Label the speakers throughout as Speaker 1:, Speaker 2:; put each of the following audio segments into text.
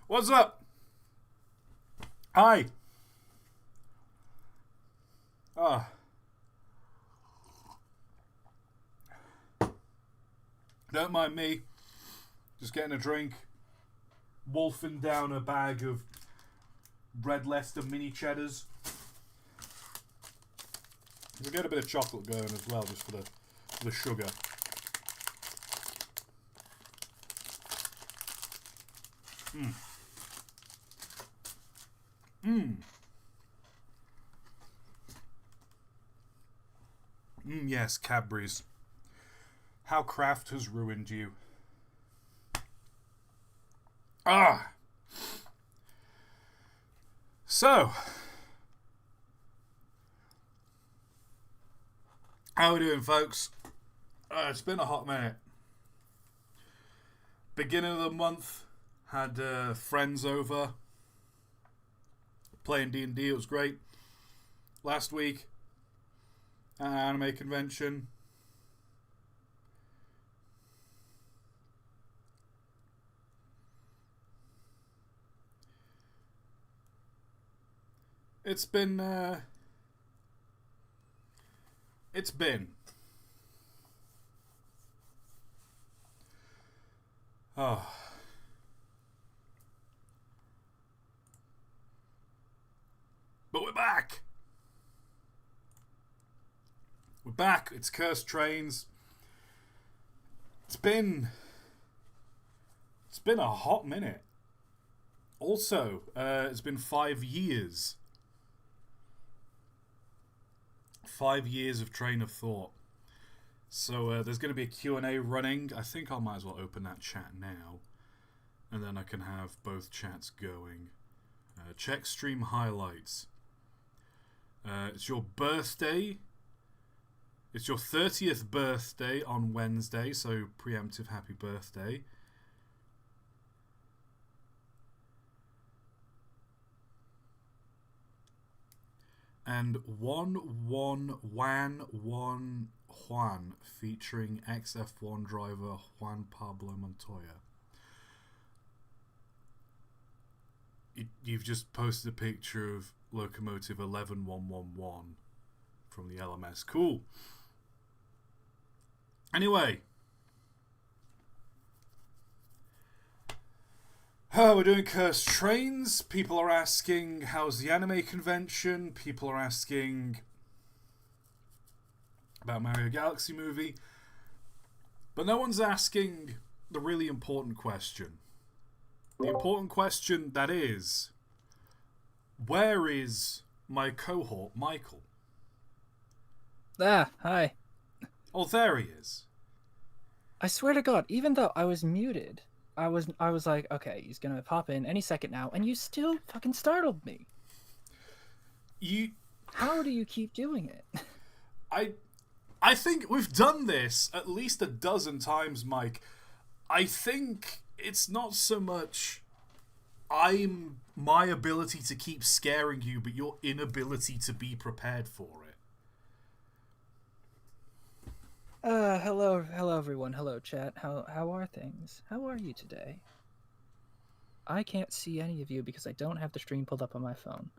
Speaker 1: What's up? Hi. Ah. Don't mind me. Just getting a drink. Wolfing down a bag of Red Leicester mini cheddars. We'll get a bit of chocolate going as well, just for the sugar. Yes, Cadbury's. How craft has ruined you. Ah! So, how are we doing, folks? It's been a hot minute. Beginning of the month, had friends over playing D&D. It was great. Last week, anime convention. It's been oh. But we're back. We're back. It's Cursed Trains. It's been a hot minute. Also, it's been 5 years. 5 years of Train of Thought. So there's going to be a Q&A running. I think I might as well open that chat now. And then I can have both chats going. Check stream highlights. It's your birthday. It's your 30th birthday on Wednesday, so preemptive happy birthday. And 111 Juan featuring XF1 driver Juan Pablo Montoya. You've just posted a picture of locomotive 11111 from the LMS. Cool. Anyway. Oh, we're doing Cursed Trains. People are asking, how's the anime convention? People are asking about Mario Galaxy movie. But no one's asking the really important question. The important question that is, where is my cohort, Michael?
Speaker 2: Hi.
Speaker 1: Oh, there he is.
Speaker 2: I swear to God, even though I was muted, I was like, okay, he's gonna pop in any second now, and you still fucking startled me. How do you keep doing it?
Speaker 1: I think we've done this at least a dozen times, Mike. I think it's not so much my ability to keep scaring you, but your inability to be prepared for it.
Speaker 2: Hello everyone. Hello chat. How are things? How are you today? I can't see any of you because I don't have the stream pulled up on my phone.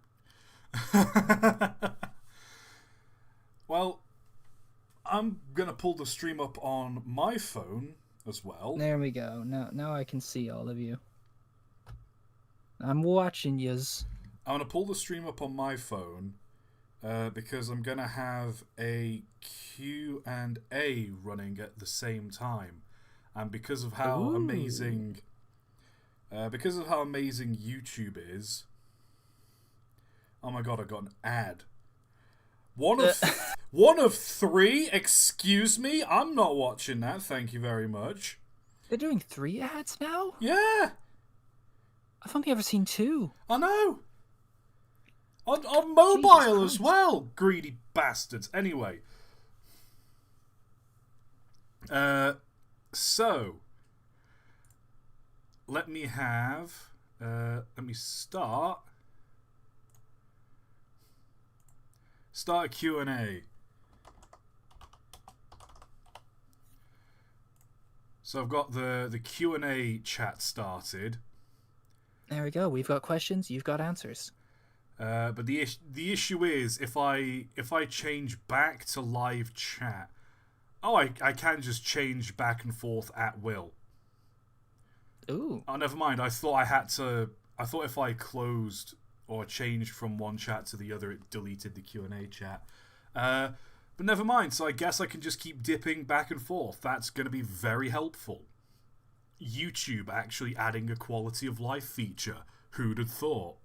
Speaker 1: Well, I'm gonna pull the stream up on my phone as well.
Speaker 2: There we go. Now I can see all of you. I'm watching yous.
Speaker 1: I'm gonna pull the stream up on my phone because I'm gonna have a Q&A running at the same time, and because of how amazing YouTube is. Oh my god! I got an ad. One of three. Excuse me, I'm not watching that. Thank you very much.
Speaker 2: They're doing 3 ads now?
Speaker 1: Yeah.
Speaker 2: I've only ever seen 2.
Speaker 1: I know. On mobile as well, greedy bastards. Anyway. So. Let me start a Q&A. So I've got the Q&A chat started.
Speaker 2: There we go. We've got questions. You've got answers.
Speaker 1: But the issue is if I change back to live chat, I can just change back and forth at will.
Speaker 2: Ooh.
Speaker 1: Oh, never mind. I thought I had to. I thought if I closed or changed from one chat to the other, it deleted the Q&A chat. But never mind. So I guess I can just keep dipping back and forth. That's going to be very helpful. YouTube actually adding a quality of life feature. Who'd have thought?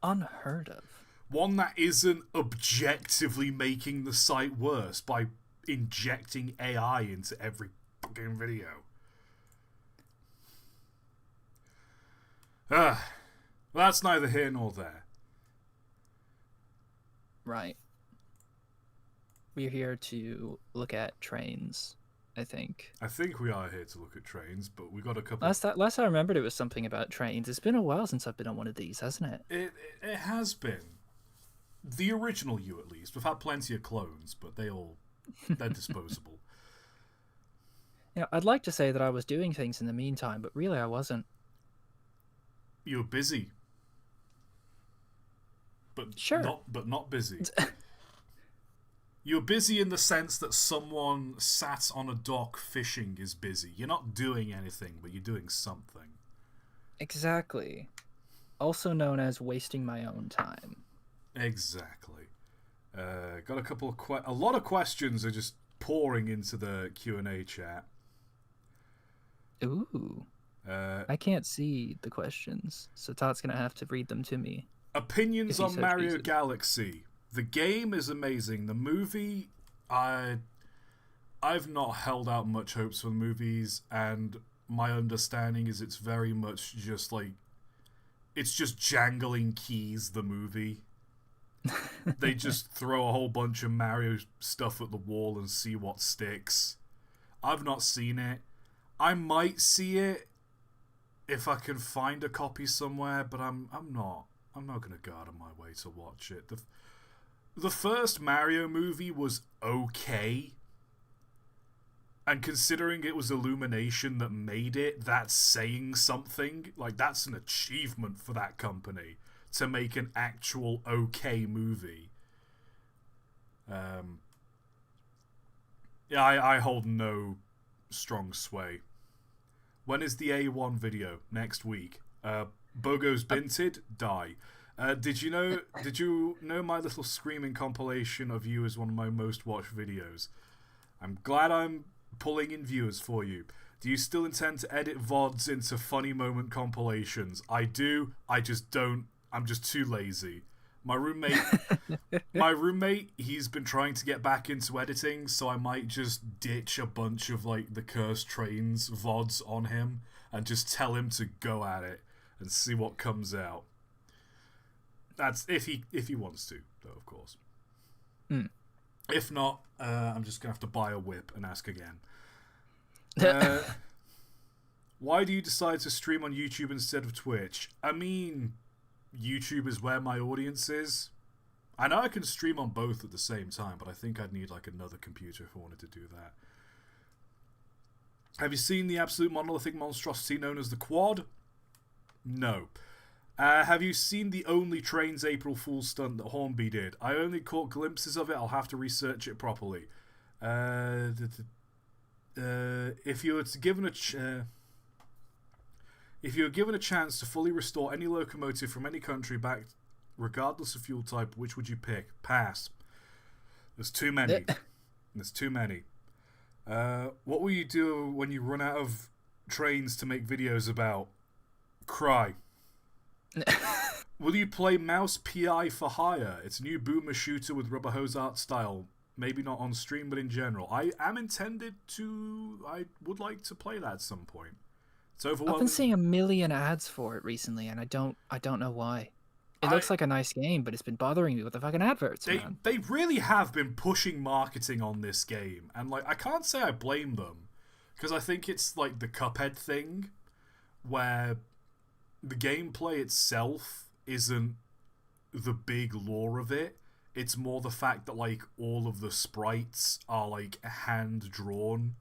Speaker 2: Unheard of.
Speaker 1: One that isn't objectively making the site worse by injecting AI into every fucking video. Well, that's neither here nor there.
Speaker 2: Right. We're here to look at trains, I think.
Speaker 1: I think we are here to look at trains, but we got a couple.
Speaker 2: Last I remembered, it was something about trains. It's been a while since I've been on one of these, hasn't it?
Speaker 1: It has been. The original you, at least. We've had plenty of clones, but they're disposable.
Speaker 2: You know, I'd like to say that I was doing things in the meantime, but really I wasn't.
Speaker 1: You were busy. But
Speaker 2: sure.
Speaker 1: not busy. You're busy in the sense that someone sat on a dock fishing is busy. You're not doing anything, but you're doing something.
Speaker 2: Exactly. Also known as wasting my own time.
Speaker 1: Exactly. Got a couple of a lot of questions are just pouring into the Q&A chat.
Speaker 2: Ooh. I can't see the questions, so Todd's gonna have to read them to me.
Speaker 1: Opinions on Mario Galaxy. The game is amazing. The movie, I've not held out much hopes for the movies, and my understanding is it's very much just like, it's just jangling keys, the movie. They just throw a whole bunch of Mario stuff at the wall and see what sticks. I've not seen it. I might see it if I can find a copy somewhere, but I'm not gonna go out of my way to watch it. The first Mario movie was okay, and considering it was Illumination that made it, that's saying something. Like, that's an achievement for that company to make an actual okay movie. Yeah, I hold no strong sway. When is the A1 video? Next week. Bogo's Binted? Die. Did you know my little screaming compilation of you is one of my most watched videos? I'm glad I'm pulling in viewers for you. Do you still intend to edit VODs into funny moment compilations? I do. I just don't. I'm just too lazy. My roommate, he's been trying to get back into editing, so I might just ditch a bunch of like the Cursed Trains VODs on him and just tell him to go at it and see what comes out. That's if he wants to, though, of course. If not, I'm just gonna have to buy a whip and ask again. Why do you decide to stream on YouTube instead of Twitch? I mean, YouTube is where my audience is. I know I can stream on both at the same time, but I think I'd need like another computer if I wanted to do that. Have you seen the absolute monolithic monstrosity known as the Quad? No. Have you seen the only Trains April Fool's stunt that Hornby did? I only caught glimpses of it. I'll have to research it properly. If you were given a chance to fully restore any locomotive from any country back, regardless of fuel type, which would you pick? Pass. There's too many. There's too many. What will you do when you run out of trains to make videos about? Cry. Will you play Mouse PI for Hire? It's a new boomer shooter with rubber hose art style. Maybe not on stream, but in general. I would like to play that at some point. It's overwhelming.
Speaker 2: I've been seeing a million ads for it recently, and I don't know why. It looks like a nice game, but it's been bothering me with the fucking adverts, man.
Speaker 1: They really have been pushing marketing on this game, and like I can't say I blame them, because I think it's like the Cuphead thing, where the gameplay itself isn't the big lore of it. It's more the fact that like all of the sprites are like hand drawn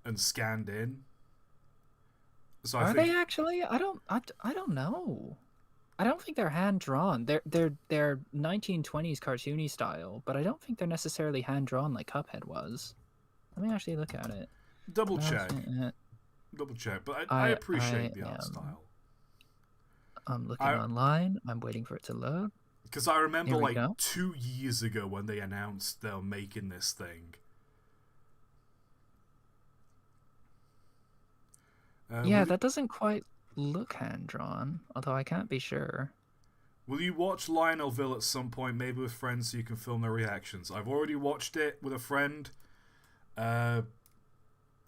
Speaker 1: and scanned in. So I
Speaker 2: Are
Speaker 1: think
Speaker 2: they actually? I don't know. I don't think they're hand drawn. They're 1920s cartoony style, but I don't think they're necessarily hand drawn like Cuphead was. Let me actually look at it.
Speaker 1: double
Speaker 2: No,
Speaker 1: check, double check. But I
Speaker 2: I
Speaker 1: appreciate the art
Speaker 2: am.
Speaker 1: style.
Speaker 2: I'm looking
Speaker 1: I
Speaker 2: online. I'm waiting for it to load.
Speaker 1: Because I remember
Speaker 2: Here we
Speaker 1: like
Speaker 2: go.
Speaker 1: 2 years ago when they announced they were making this thing.
Speaker 2: Yeah, that doesn't quite look hand drawn, although I can't be sure.
Speaker 1: Will you watch Lionelville at some point, maybe with friends, so you can film their reactions? I've already watched it with a friend.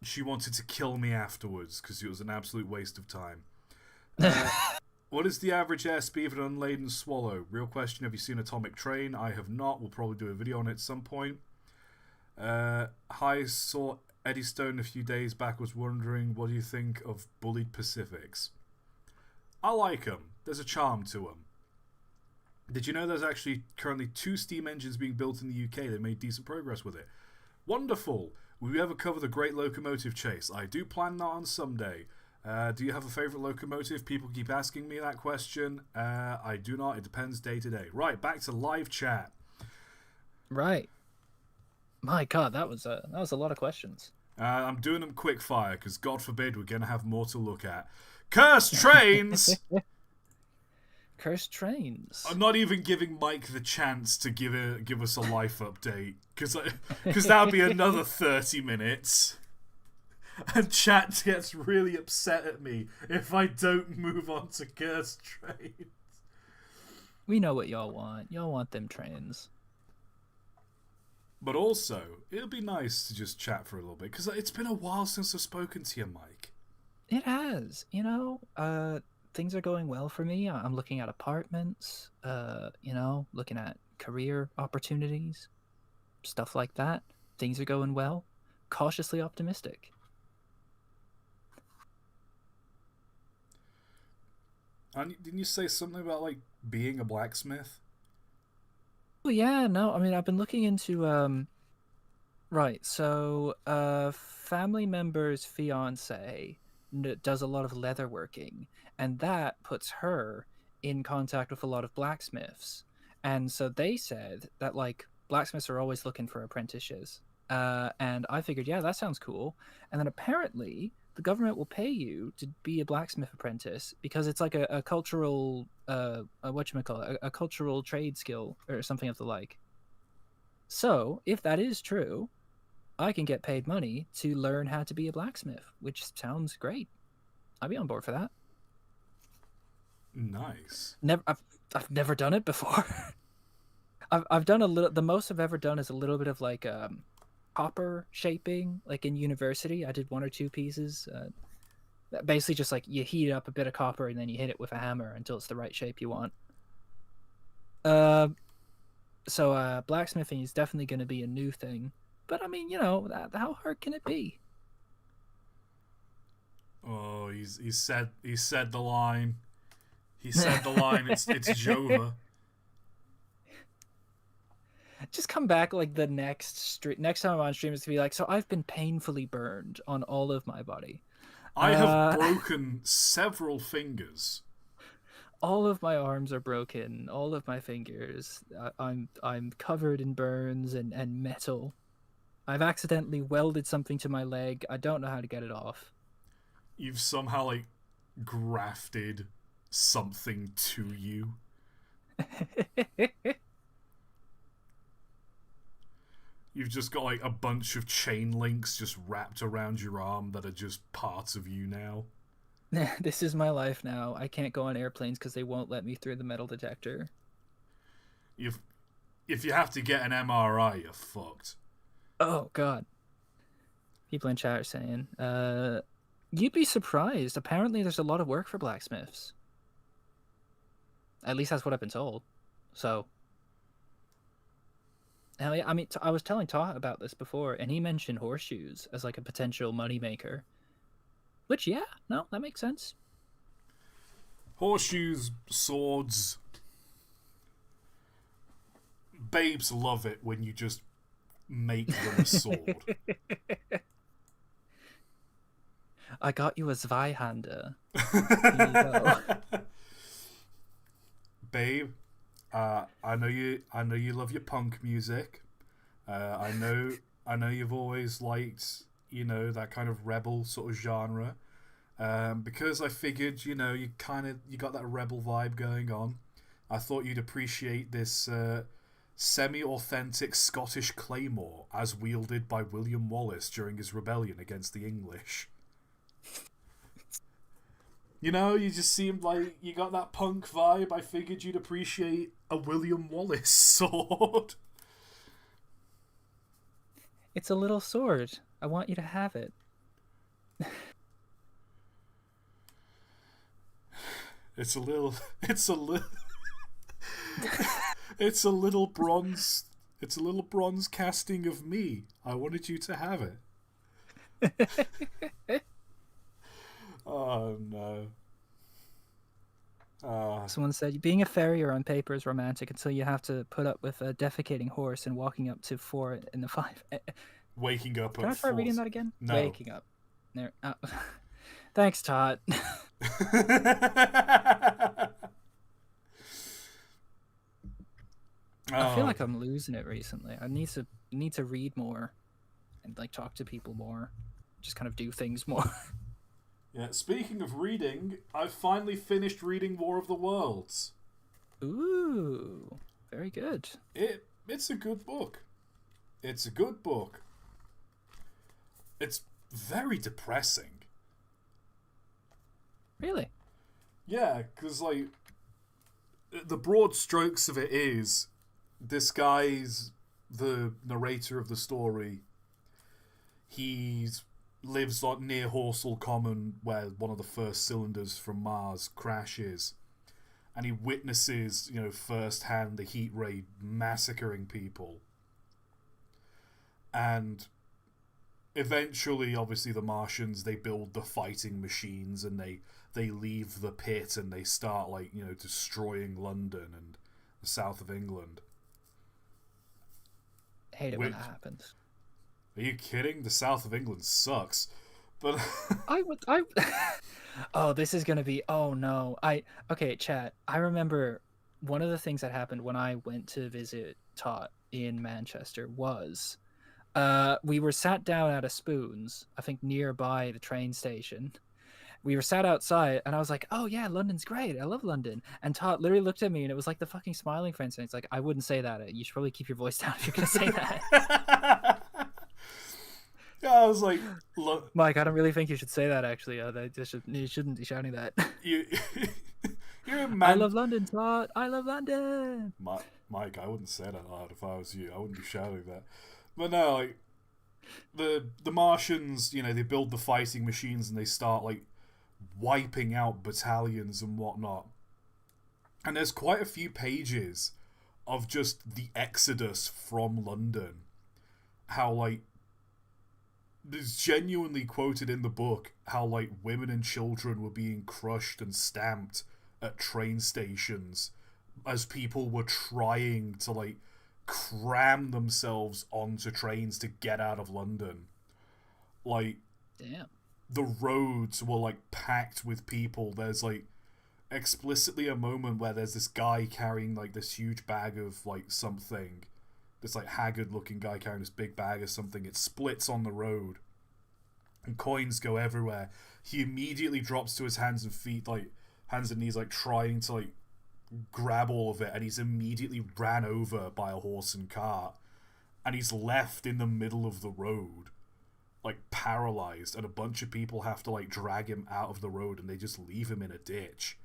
Speaker 1: She wanted to kill me afterwards because it was an absolute waste of time. What is the average airspeed of an unladen swallow? Real question, have you seen Atomic Train? I have not. We'll probably do a video on it at some point. Hi, saw Eddie Stone a few days back, was wondering, what do you think of Bullied Pacifics? I like them. There's a charm to them. Did you know there's actually currently 2 steam engines being built in the UK? They made decent progress with it. Wonderful. Will we ever cover the Great Locomotive Chase? I do plan that on someday. Do you have a favourite locomotive? People keep asking me that question. I do not. It depends day to day. Right, back to live chat.
Speaker 2: Right. My God, that was a lot of questions.
Speaker 1: I'm doing them quick fire because God forbid we're going to have more to look at. Cursed trains!
Speaker 2: Cursed trains.
Speaker 1: I'm not even giving Mike the chance to give us a life update because that would be another 30 minutes. And chat gets really upset at me if I don't move on to cursed trains.
Speaker 2: We know what y'all want. Y'all want them trains.
Speaker 1: But also, it'll be nice to just chat for a little bit because it's been a while since I've spoken to you, Mike.
Speaker 2: It has. Things are going well for me. I'm looking at apartments, looking at career opportunities, stuff like that. Things are going well. Cautiously optimistic.
Speaker 1: And didn't you say something about like being a blacksmith?
Speaker 2: Oh yeah, no, I mean I've been looking into right, so family member's fiance does a lot of leather working, and that puts her in contact with a lot of blacksmiths. And so they said that like blacksmiths are always looking for apprentices. And I figured, yeah, that sounds cool. And then apparently the government will pay you to be a blacksmith apprentice because it's like a cultural whatchamacallit, a cultural trade skill or something of the like. So if that is true, I can get paid money to learn how to be a blacksmith, which sounds great. I'd be on board for that.
Speaker 1: Nice.
Speaker 2: I've never done it before. I've done a little. The most I've ever done is a little bit of like copper shaping, like in university. I did 1 or 2 pieces. Basically, just like you heat up a bit of copper and then you hit it with a hammer until it's the right shape you want. So blacksmithing is definitely going to be a new thing. But I mean, how hard can it be?
Speaker 1: Oh, he said the line. He said the line. It's Jova.
Speaker 2: Just come back like the next time I'm on stream is to be like, so I've been painfully burned on all of my body.
Speaker 1: I have broken several fingers.
Speaker 2: All of my arms are broken. All of my fingers. I'm covered in burns and metal. I've accidentally welded something to my leg. I don't know how to get it off.
Speaker 1: You've somehow like grafted something to you. You've just got like a bunch of chain links just wrapped around your arm that are just parts of you now.
Speaker 2: This is my life now. I can't go on airplanes because they won't let me through the metal detector.
Speaker 1: If you have to get an MRI, you're fucked.
Speaker 2: Oh, God. People in chat are saying, you'd be surprised. Apparently there's a lot of work for blacksmiths. At least that's what I've been told. So, hell yeah. I mean, I was telling ToT about this before, and he mentioned horseshoes as like a potential moneymaker. Which, yeah, no, that makes sense.
Speaker 1: Horseshoes, swords. Babes love it when you just make them a sword.
Speaker 2: I got you a Zweihander. Here you go.
Speaker 1: Babe, I know you love your punk music. I know you've always liked, that kind of rebel sort of genre. Because I figured, you got that rebel vibe going on. I thought you'd appreciate this semi-authentic Scottish claymore as wielded by William Wallace during his rebellion against the English. You just seemed like you got that punk vibe. I figured you'd appreciate a William Wallace sword.
Speaker 2: It's a little sword. I want you to have it.
Speaker 1: It's a little. It's a little. It's a little bronze. It's a little bronze casting of me. I wanted you to have it. Oh no.
Speaker 2: Someone said being a farrier on paper is romantic until you have to put up with a defecating horse and walking up to 4 in the 5.
Speaker 1: Waking up.
Speaker 2: Can I try reading that again?
Speaker 1: No.
Speaker 2: Waking up. There. Thanks, ToT. I feel like I'm losing it recently. I need to read more and like talk to people more. Just kind of do things more.
Speaker 1: Yeah, speaking of reading, I've finally finished reading War of the Worlds.
Speaker 2: Ooh, very good.
Speaker 1: It's a good book. It's a good book. It's very depressing.
Speaker 2: Really?
Speaker 1: Yeah, because, like, the broad strokes of it is this guy's the narrator of the story. He lives near Horsell Common, where one of the first cylinders from Mars crashes, and he witnesses, firsthand the heat ray massacring people. And eventually, obviously, the Martians, they build the fighting machines, and they leave the pit, and they start, destroying London and the south of England.
Speaker 2: Hate it when that happens.
Speaker 1: Are you kidding? The south of England sucks. But
Speaker 2: Oh, this is gonna be. Oh no. Okay, chat. I remember one of the things that happened when I went to visit ToT in Manchester was, we were sat down at a Spoons, I think nearby the train station. We were sat outside, and I was like, "Oh yeah, London's great. I love London." And ToT literally looked at me, and it was like the fucking smiling face, and it's like, "I wouldn't say that. You should probably keep your voice down if you're gonna say that."
Speaker 1: Yeah, I was like, "Look,
Speaker 2: Mike, I don't really think you should say that. Actually, you shouldn't be shouting that.
Speaker 1: You're a man.
Speaker 2: I love London, ToT. I love London.
Speaker 1: Mike, I wouldn't say that loud if I was you. I wouldn't be shouting that. But no, like the Martians, they build the fighting machines and they start wiping out battalions and whatnot. And there's quite a few pages of just the exodus from London. How there's genuinely quoted in the book how women and children were being crushed and stamped at train stations as people were trying to cram themselves onto trains to get out of London.
Speaker 2: Damn.
Speaker 1: The roads were packed with people. There's explicitly a moment where there's this guy carrying this huge bag of something. This haggard looking guy carrying this big bag of something. It splits on the road and coins go everywhere. He immediately drops to his hands and feet, hands and knees, trying to grab all of it, and he's immediately ran over by a horse and cart, and he's left in the middle of the road, paralyzed, and a bunch of people have to drag him out of the road, and they just leave him in a ditch.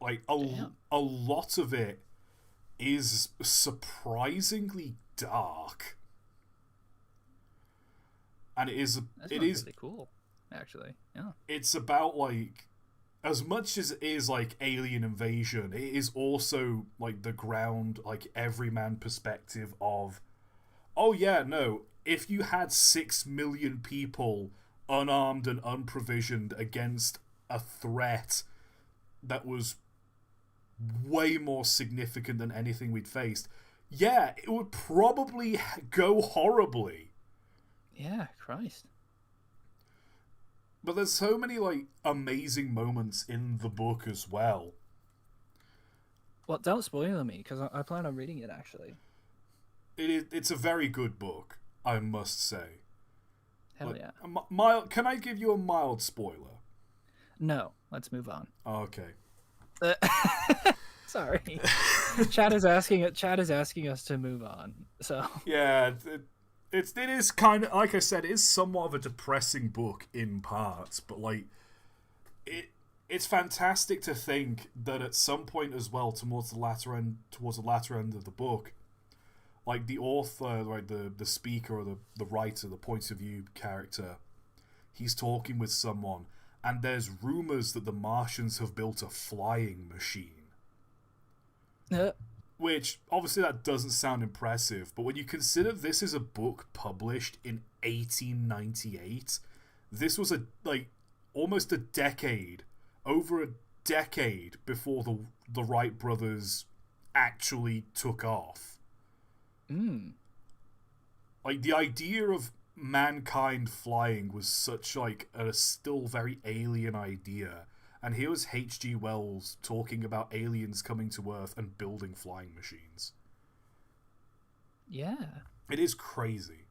Speaker 1: A lot of it is surprisingly dark, and it is
Speaker 2: really cool, actually. Yeah,
Speaker 1: it's about as much as it is alien invasion, it is also the ground everyman perspective of, oh yeah, no, if you had 6 million people unarmed and unprovisioned against a threat that was way more significant than anything we'd faced, yeah, it would probably go horribly.
Speaker 2: Yeah, Christ.
Speaker 1: But there's so many like amazing moments in the book as well.
Speaker 2: Well, don't spoil me because I plan on reading it actually.
Speaker 1: It's a very good book, I must say.
Speaker 2: Hell yeah.
Speaker 1: Mild, can I give you a mild spoiler?
Speaker 2: No, let's move on.
Speaker 1: Okay.
Speaker 2: Sorry. Chad is asking us to move on. So
Speaker 1: yeah, it is kind of like I said, it is somewhat of a depressing book in parts, but like it's fantastic to think that at some point as well, towards the latter end of the book, like the author, like the speaker or the writer, the point of view character, he's talking with someone, and there's rumors that the Martians have built a flying machine. Which, obviously that doesn't sound impressive, but when you consider this is a book published in 1898, this was almost a decade, over a decade before the Wright brothers actually took off. Like, the idea of mankind flying was such like a still very alien idea. And here was H.G. Wells talking about aliens coming to Earth and building flying machines.
Speaker 2: Yeah.
Speaker 1: It is crazy.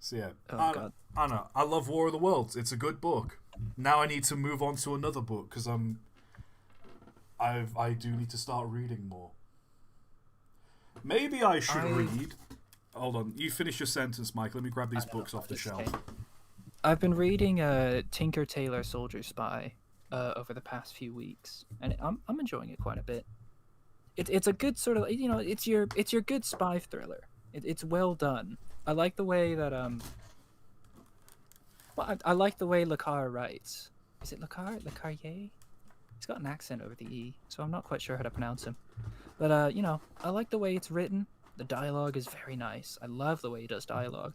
Speaker 1: So yeah.
Speaker 2: God.
Speaker 1: Anna, I love War of the Worlds. It's a good book. Now I need to move on to another book because I do need to start reading more. Maybe I should read... Hold on, you finish your sentence, Mike. Let me grab these books off the shelf.
Speaker 2: Okay. I've been reading Tinker Tailor Soldier Spy over the past few weeks, and I'm enjoying it quite a bit. It's a good sort of, it's your good spy thriller. It's well done. I like the way that I like the way Le Carre writes. Is it Le Carre? Le Carrier? He's got an accent over the E, so I'm not quite sure how to pronounce him. But I like the way it's written. The dialogue is very nice. I love the way he does dialogue.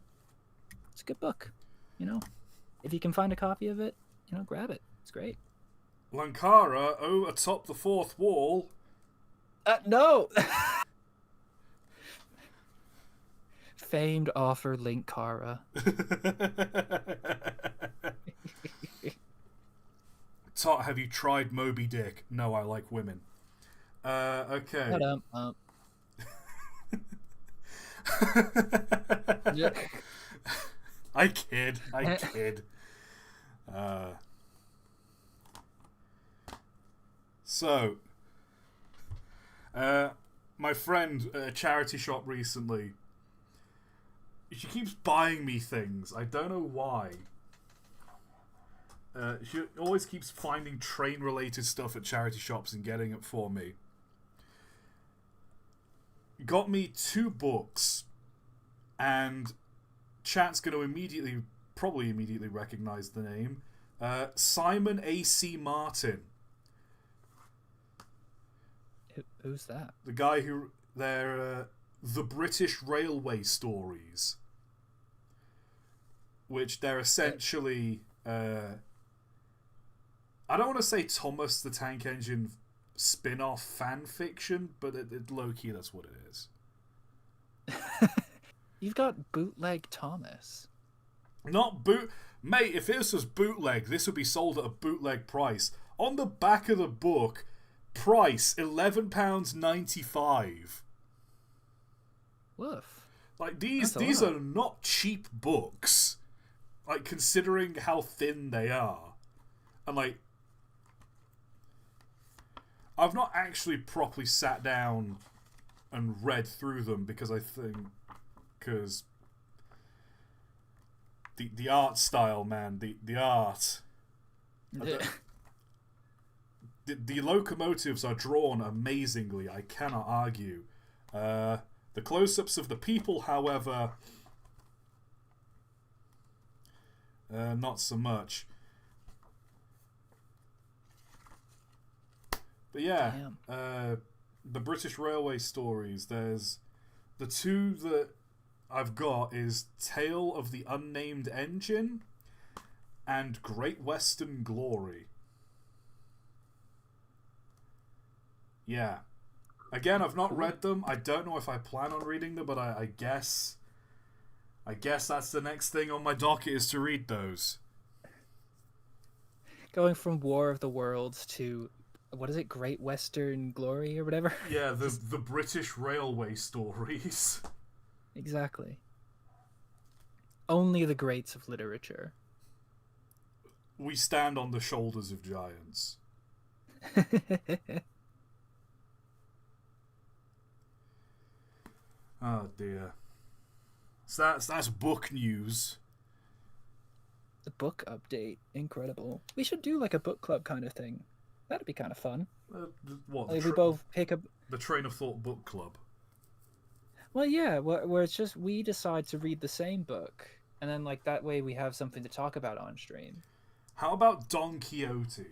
Speaker 2: It's a good book. If you can find a copy of it, grab it. It's great.
Speaker 1: Lankara, atop the fourth wall.
Speaker 2: No! Famed author Linkara.
Speaker 1: ToT, have you tried Moby Dick? No, I like women. Okay. I kid. So, my friend at a charity shop recently, she keeps buying me things. I don't know why. She always keeps finding train-related stuff at charity shops and getting it for me. Got me 2 books, and chat's going to probably immediately recognize the name. Simon A.C. Martin.
Speaker 2: Who's that?
Speaker 1: The guy who... They're the British Railway Stories. Which they're essentially... I don't want to say Thomas the Tank Engine spin-off fan fiction, but it low-key that's what it is.
Speaker 2: You've got Bootleg Thomas.
Speaker 1: Mate, if this was bootleg, this would be sold at a bootleg price. On the back of the book, price £11.95.
Speaker 2: Woof.
Speaker 1: Like, these are not cheap books. Like, considering how thin they are. And, like, I've not actually properly sat down and read through them because the art style, man, the art. The locomotives are drawn amazingly, I cannot argue. The close-ups of the people, however, not so much. But yeah, the British Railway Stories, there's the 2 that I've got is Tale of the Unnamed Engine and Great Western Glory. Yeah. Again, I've not read them. I don't know if I plan on reading them, but I guess I guess that's the next thing on my docket is to read those.
Speaker 2: Going from War of the Worlds to what is it, Great Western Glory or whatever?
Speaker 1: Yeah,
Speaker 2: Just
Speaker 1: the British Railway stories.
Speaker 2: exactly. Only the greats of literature.
Speaker 1: We stand on the shoulders of giants. Oh dear. So that's book news.
Speaker 2: The book update, incredible. We should do like a book club kind of thing. That'd be kind of fun.
Speaker 1: What?
Speaker 2: Like we both pick up.
Speaker 1: The Train of Thought book club.
Speaker 2: Well, yeah, where it's just we decide to read the same book, and then like that way we have something to talk about on stream.
Speaker 1: How about Don Quixote?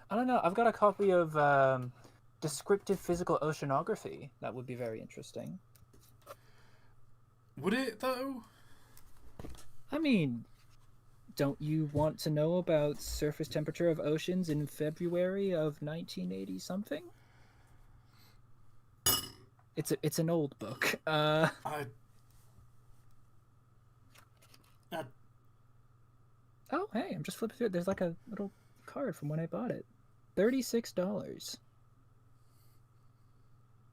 Speaker 2: I don't know. I've got a copy of Descriptive Physical Oceanography. That would be very interesting.
Speaker 1: Would it though?
Speaker 2: I mean, don't you want to know about surface temperature of oceans in February of 1980 something? It's an old book. Oh, hey, I'm just flipping through it. There's like a little card from when I bought it. $36.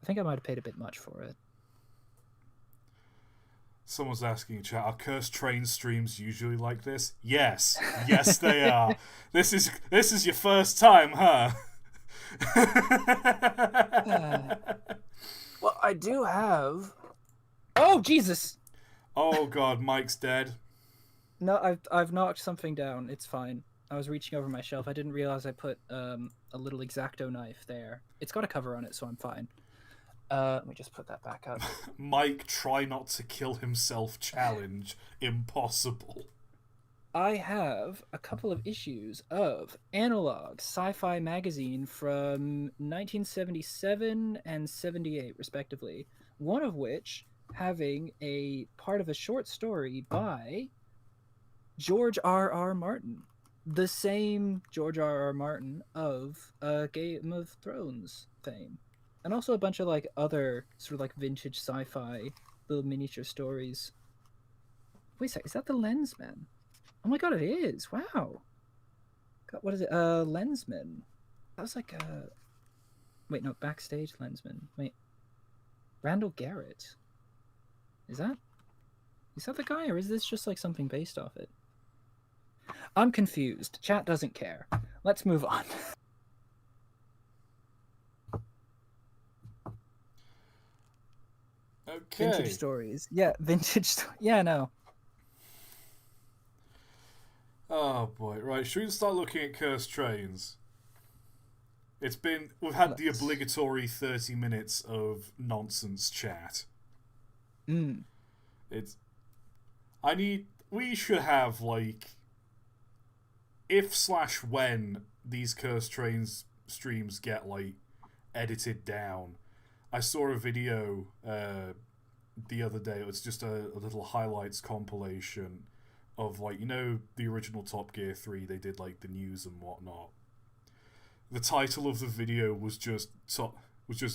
Speaker 2: I think I might have paid a bit much for it.
Speaker 1: Someone's asking in chat, are Cursed Train streams usually like this? Yes. Yes, they are. This is your first time, huh?
Speaker 2: Well, I do have... Oh, Jesus!
Speaker 1: Oh, God, Mike's dead.
Speaker 2: No, I've knocked something down. It's fine. I was reaching over my shelf. I didn't realize I put a little X-Acto knife there. It's got a cover on it, so I'm fine. Let me just put that back up.
Speaker 1: Mike, try not to kill himself challenge. Impossible.
Speaker 2: I have a couple of issues of Analog Sci-Fi magazine from 1977 and 78, respectively. One of which having a part of a short story by George R.R. Martin, the same George R.R. Martin of Game of Thrones fame, and also a bunch of like other sort of like vintage sci-fi little miniature stories. Wait a sec, is that the Lensman? Oh my god, it is! Wow. God, what is it? Lensman. That was like a... Wait, no, Backstage Lensman. Wait. Randall Garrett. Is that the guy, or is this just like something based off it? I'm confused. Chat doesn't care. Let's move on.
Speaker 1: Okay.
Speaker 2: Vintage stories. Yeah, vintage... Yeah, no.
Speaker 1: Oh boy, right, should we start looking at Cursed Trains? We've had the obligatory 30 minutes of nonsense chat. We should have, like, if/when these Cursed Trains streams get, like, edited down. I saw a video the other day. It was just a little highlights compilation of, like, you know, the original Top Gear 3, they did, like, the news and whatnot. The title of the video was just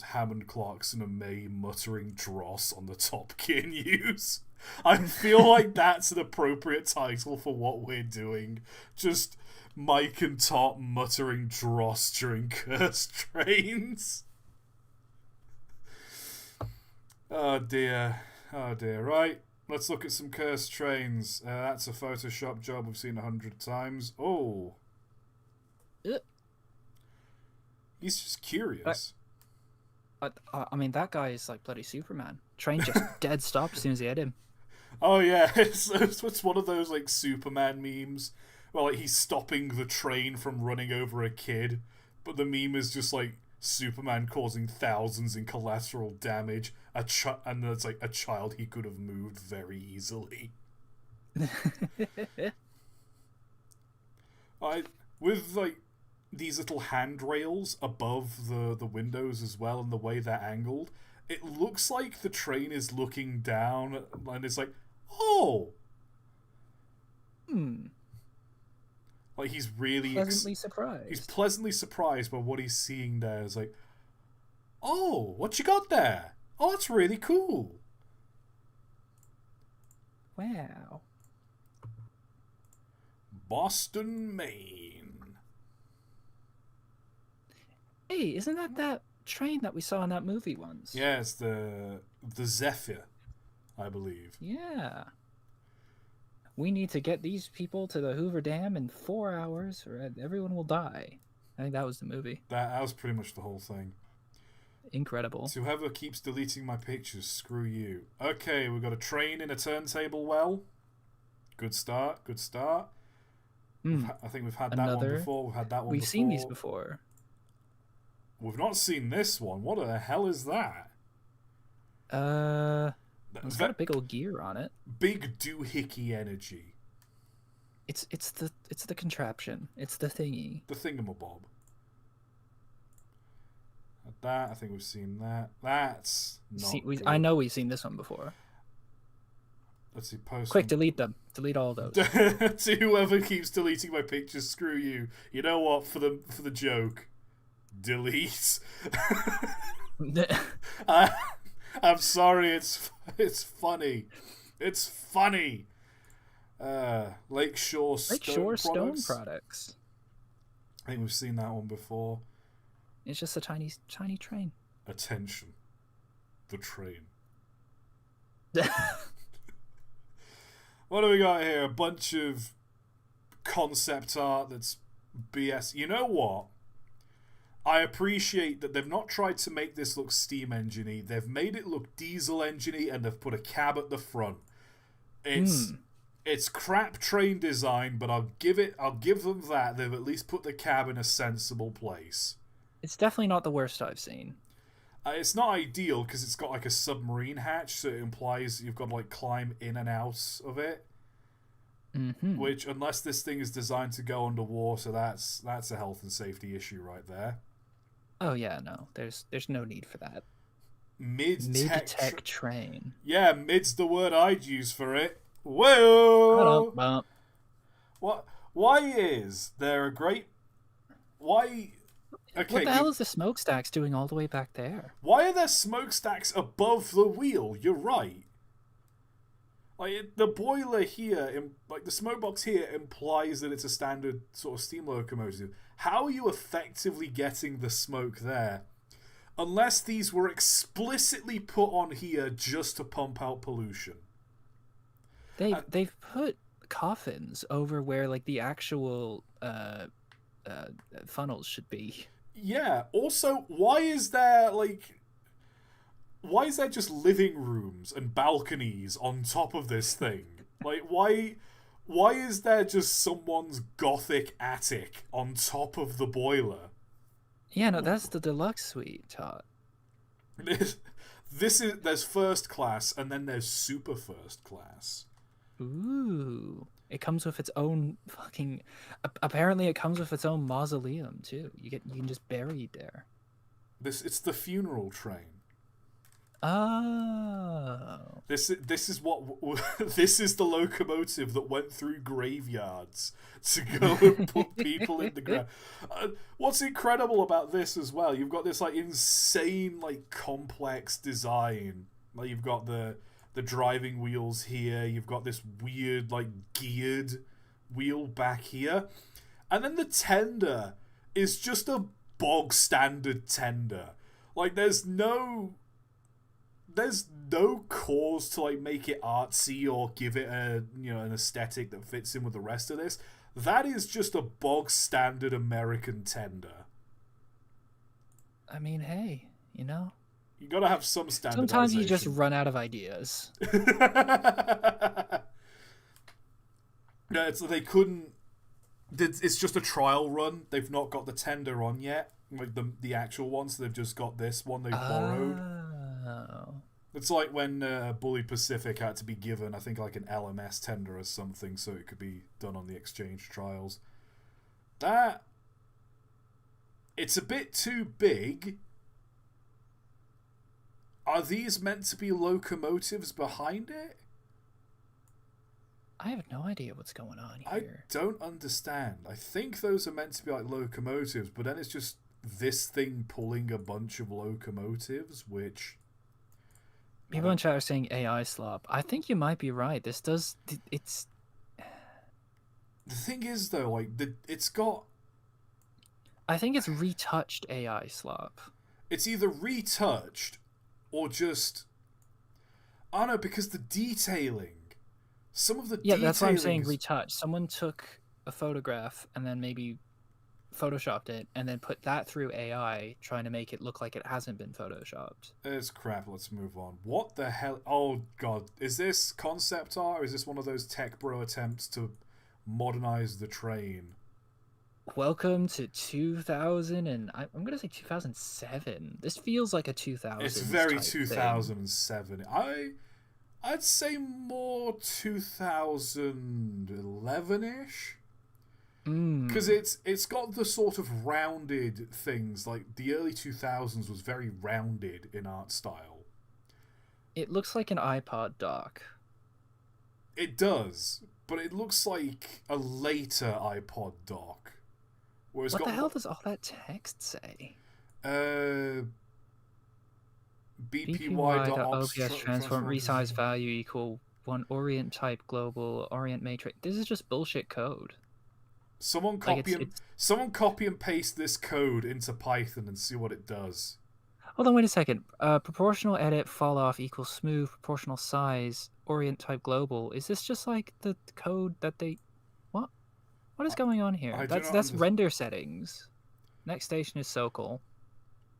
Speaker 1: Hammond Clarkson and May muttering dross on the Top Gear news. I feel like that's an appropriate title for what we're doing. Just Mike and Top muttering dross during Cursed Trains. Oh dear, right. Let's look at some Cursed Trains. That's a Photoshop job we've seen 100 times. Oh. He's just curious.
Speaker 2: I mean, that guy is like bloody Superman. Train just dead stopped as soon as he hit him.
Speaker 1: Oh yeah, it's one of those like Superman memes where like he's stopping the train from running over a kid, but the meme is just like Superman causing thousands in collateral damage, and then it's like a child he could have moved very easily. With like these little handrails above the windows as well, and the way they're angled, it looks like the train is looking down, and it's like, oh, like he's really
Speaker 2: pleasantly surprised.
Speaker 1: He's pleasantly surprised by what he's seeing there. It's like, oh, what you got there? Oh, that's really cool.
Speaker 2: Wow.
Speaker 1: Boston, Maine.
Speaker 2: Hey, isn't that train that we saw in that movie once?
Speaker 1: Yeah, it's the Zephyr, I believe.
Speaker 2: Yeah. We need to get these people to the Hoover Dam in 4 hours, or everyone will die. I think that was the movie.
Speaker 1: That was pretty much the whole thing.
Speaker 2: Incredible.
Speaker 1: So whoever keeps deleting my pictures, screw you. Okay, we've got a train in a turntable well. Good start, good start. I think we've had that one before. We've had that one
Speaker 2: We've
Speaker 1: before.
Speaker 2: seen these before.
Speaker 1: We've not seen this one. What the hell is that?
Speaker 2: It's got a big old gear on it.
Speaker 1: Big doohickey energy.
Speaker 2: It's the contraption. It's the thingy.
Speaker 1: The thingamabob. That, I think we've seen that. That's not good.
Speaker 2: I know we've seen this one before.
Speaker 1: Let's see, post.
Speaker 2: Quick, delete them. Delete all those.
Speaker 1: To whoever keeps deleting my pictures, screw you. You know what? For the joke, delete. I'm sorry. It's funny. It's funny. Lakeshore Stone
Speaker 2: Products.
Speaker 1: I think we've seen that one before.
Speaker 2: It's just a tiny train.
Speaker 1: Attention, the train. What do we got here? A bunch of concept art that's BS. You know what? I appreciate that they've not tried to make this look steam engine-y. They've made it look diesel engine-y, and they've put a cab at the front. It's crap train design, but I'll give them that. They've at least put the cab in a sensible place.
Speaker 2: It's definitely not the worst I've seen.
Speaker 1: It's not ideal because it's got like a submarine hatch, so it implies you've got to like climb in and out of it.
Speaker 2: Mm-hmm.
Speaker 1: Which, unless this thing is designed to go underwater, that's a health and safety issue right there.
Speaker 2: Oh yeah, no, there's no need for that.
Speaker 1: Mid-tech
Speaker 2: train.
Speaker 1: Yeah, mid's the word I'd use for it. Whoa! What? Why is there a great? Why? Okay,
Speaker 2: what the hell is the smokestacks doing all the way back there?
Speaker 1: Why are there smokestacks above the wheel? You're right. Like the boiler here, like the smoke box here, implies that it's a standard sort of steam locomotive. How are you effectively getting the smoke there? Unless these were explicitly put on here just to pump out pollution.
Speaker 2: They've put coffins over where like the actual funnels should be.
Speaker 1: Yeah. Also, why is there just living rooms and balconies on top of this thing? Like, why is there just someone's gothic attic on top of the boiler?
Speaker 2: Yeah, no, that's the deluxe suite, ToT.
Speaker 1: There's first class and then there's super first class.
Speaker 2: Ooh. It comes with its own fucking... Apparently it comes with its own mausoleum, too. You can just bury there.
Speaker 1: It's the funeral train.
Speaker 2: Oh.
Speaker 1: This is the locomotive that went through graveyards to go and put people in the ground. What's incredible about this as well, you've got this like insane like complex design. Like you've got the driving wheels here, you've got this weird like geared wheel back here, and then the tender is just a bog standard tender. Like there's no cause to like make it artsy or give it an aesthetic that fits in with the rest of this. That is just a bog standard American tender.
Speaker 2: I mean, hey,
Speaker 1: you gotta have some standardization.
Speaker 2: Sometimes you just run out of ideas.
Speaker 1: No, they couldn't. It's just a trial run. They've not got the tender on yet, like the actual one. So they've just got this one they borrowed.
Speaker 2: Oh.
Speaker 1: It's like when Bully Pacific had to be given, I think, like an LMS tender or something, so it could be done on the exchange trials. It's a bit too big. Are these meant to be locomotives behind it?
Speaker 2: I have no idea what's going on here.
Speaker 1: I don't understand. I think those are meant to be like locomotives, but then it's just this thing pulling a bunch of locomotives, which... I
Speaker 2: People in
Speaker 1: don't.
Speaker 2: chat are saying AI slop. I think you might be right. This does. It's.
Speaker 1: The thing is, though, like it's got.
Speaker 2: I think it's retouched AI slop.
Speaker 1: It's either retouched or just. I don't know, because the detailing. Some of the
Speaker 2: Yeah, that's why I'm
Speaker 1: detailing
Speaker 2: saying
Speaker 1: is.
Speaker 2: retouched. Someone took a photograph and then maybe photoshopped it and then put that through AI, trying to make it look like it hasn't been photoshopped.
Speaker 1: It's crap. Let's move on. What the hell? Oh god, is this concept art, or is this one of those tech bro attempts to modernize the train?
Speaker 2: Welcome to 2000 and I'm gonna say 2007. This feels like a
Speaker 1: It's
Speaker 2: 2000s
Speaker 1: very
Speaker 2: type thing.
Speaker 1: 2007. I'd say more 2011 ish. Because
Speaker 2: Mm.
Speaker 1: it's got the sort of rounded things, like the early 2000s was very rounded in art style.
Speaker 2: It looks like an iPod dock.
Speaker 1: It does, but it looks like a later iPod dock, where it's
Speaker 2: What the
Speaker 1: got
Speaker 2: hell does all that text say?
Speaker 1: uh
Speaker 2: BPY.ops
Speaker 1: bpy.ops
Speaker 2: transform resize value equal one orient type global orient matrix. This is just bullshit code.
Speaker 1: someone
Speaker 2: Like
Speaker 1: copy and
Speaker 2: it's
Speaker 1: someone copy and paste this code into Python and see what it does.
Speaker 2: hold on, wait a second. Proportional edit fall off equals smooth proportional size orient type global. Is this just like the code that they what? What is going on here?
Speaker 1: I do
Speaker 2: That's
Speaker 1: not
Speaker 2: that's
Speaker 1: understand.
Speaker 2: render settings. Next station is Sokol.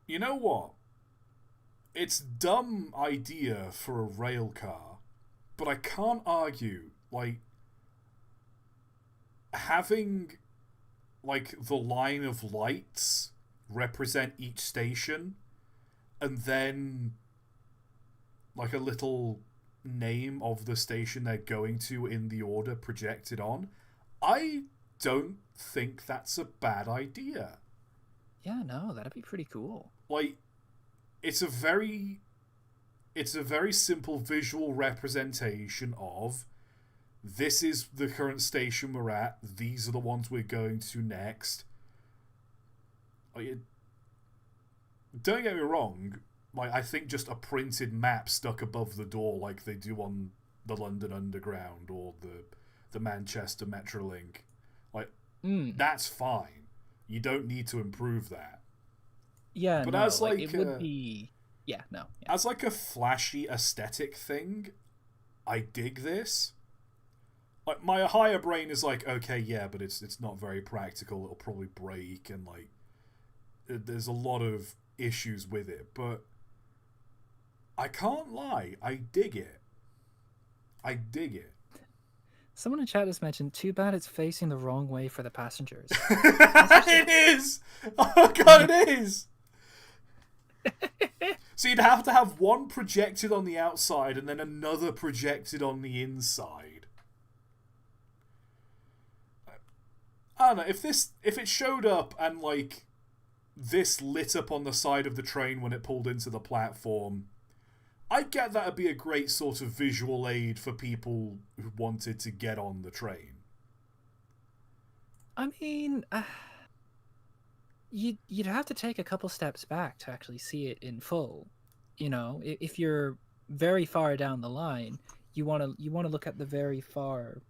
Speaker 1: You know what? It's dumb idea for a rail car, but I can't argue like having like the line of lights represent each station and then like a little name of the station they're going to in the order projected on. I don't think that's a bad idea.
Speaker 2: Yeah, no, that'd be pretty cool.
Speaker 1: Like it's a very simple visual representation of this is the current station we're at, these are the ones we're going to next. Like, don't get me wrong, like I think just a printed map stuck above the door like they do on the London Underground or the Manchester Metrolink, like
Speaker 2: Mm.
Speaker 1: that's fine. You don't need to improve that.
Speaker 2: Yeah,
Speaker 1: But
Speaker 2: no, like it would be. Yeah, no, yeah.
Speaker 1: as like a flashy aesthetic thing, I dig this. Like my higher brain is like, okay, yeah, but it's not very practical. It'll probably break, and like there's a lot of issues with it. But I can't lie, I dig it. I dig it.
Speaker 2: Someone in chat has mentioned, too bad it's facing the wrong way for the passengers.
Speaker 1: It is. Oh god, it is. So you'd have to have one projected on the outside and then another projected on the inside. I don't know if it showed up and like this lit up on the side of the train when it pulled into the platform. I get that would be a great sort of visual aid for people who wanted to get on the train.
Speaker 2: I mean, you'd have to take a couple steps back to actually see it in full. You know, if you're very far down the line, you want to look at the very far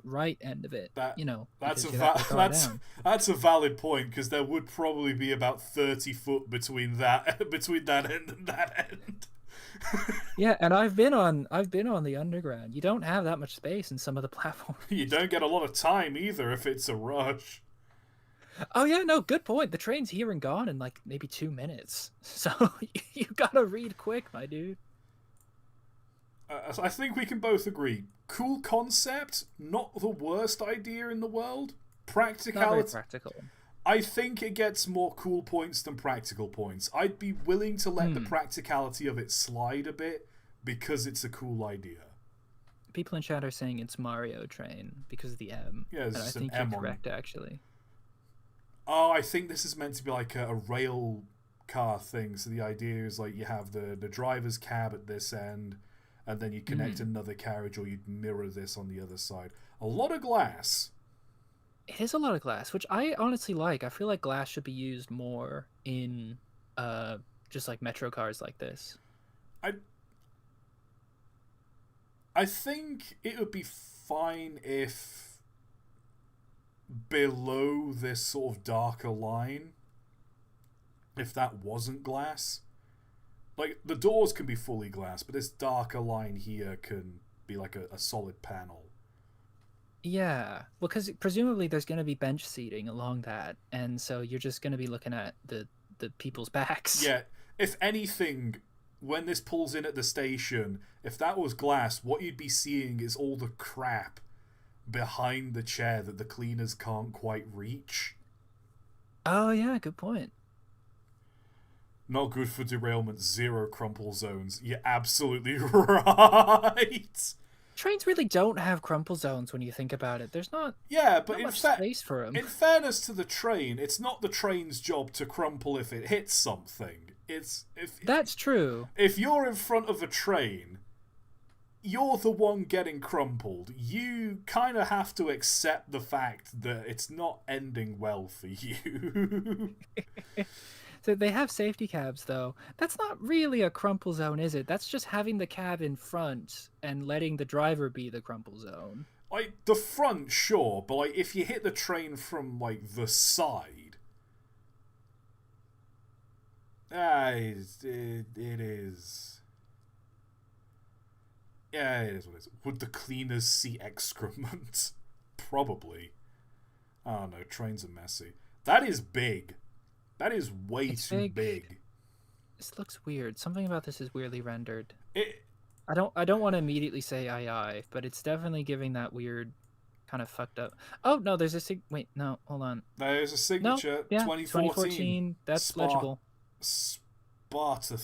Speaker 2: right end of it.
Speaker 1: That
Speaker 2: You know,
Speaker 1: that's
Speaker 2: because you're that far down.
Speaker 1: that's a valid point because there would probably be about 30 foot between that between that end and that end.
Speaker 2: Yeah, and I've been on the underground. You don't have that much space in some of the platforms.
Speaker 1: You don't get a lot of time either if it's a rush.
Speaker 2: Oh yeah, no, good point. The train's here and gone in like maybe 2 minutes. So you gotta read quick, my dude.
Speaker 1: I think we can both agree. Cool concept, not the worst idea in the world.
Speaker 2: Not very
Speaker 1: Practicality.
Speaker 2: practical.
Speaker 1: I think it gets more cool points than practical points. I'd be willing to let the practicality of it slide a bit because it's a cool idea.
Speaker 2: People in chat are saying it's Mario Train because of the M.
Speaker 1: Yeah,
Speaker 2: And I
Speaker 1: there's an
Speaker 2: think you're
Speaker 1: M on.
Speaker 2: correct, actually.
Speaker 1: Oh, I think this is meant to be like a rail car thing. So the idea is like you have the driver's cab at this end, and then you connect another carriage, or you'd mirror this on the other side. A lot of glass.
Speaker 2: It is a lot of glass, which I honestly like. I feel like glass should be used more in just like metro cars like this.
Speaker 1: I I think it would be fine if below this sort of darker line, if that wasn't glass. Like, the doors can be fully glass, but this darker line here can be like a solid panel.
Speaker 2: Yeah, well, because presumably there's going to be bench seating along that, and so you're just going to be looking at the people's backs.
Speaker 1: Yeah, if anything, when this pulls in at the station, if that was glass, what you'd be seeing is all the crap behind the chair that the cleaners can't quite reach.
Speaker 2: Oh yeah, good point.
Speaker 1: Not good for derailment, zero crumple zones. You're absolutely right.
Speaker 2: Trains really don't have crumple zones when you think about it. There's not
Speaker 1: Yeah, but
Speaker 2: not much space for them.
Speaker 1: in fairness to the train, it's not the train's job to crumple if it hits something. It's
Speaker 2: That's true.
Speaker 1: if you're in front of a train, you're the one getting crumpled. You kind of have to accept the fact that it's not ending well for you.
Speaker 2: So they have safety cabs, though. That's not really a crumple zone, is it? That's just having the cab in front and letting the driver be the crumple zone.
Speaker 1: Like, the front, sure, but like if you hit the train from like the side, it is. Yeah, it is what it is. Would the cleaners see excrement? Probably. I don't know. Trains are messy. That is big. That is way
Speaker 2: It's
Speaker 1: too
Speaker 2: big.
Speaker 1: big.
Speaker 2: This looks weird. Something about this is weirdly rendered.
Speaker 1: It.
Speaker 2: I don't want to immediately say aye, but it's definitely giving that weird kind of fucked up. Oh no, there's a wait, no, hold on.
Speaker 1: There's a signature.
Speaker 2: No, yeah,
Speaker 1: 2014.
Speaker 2: That's legible.
Speaker 1: Spartan.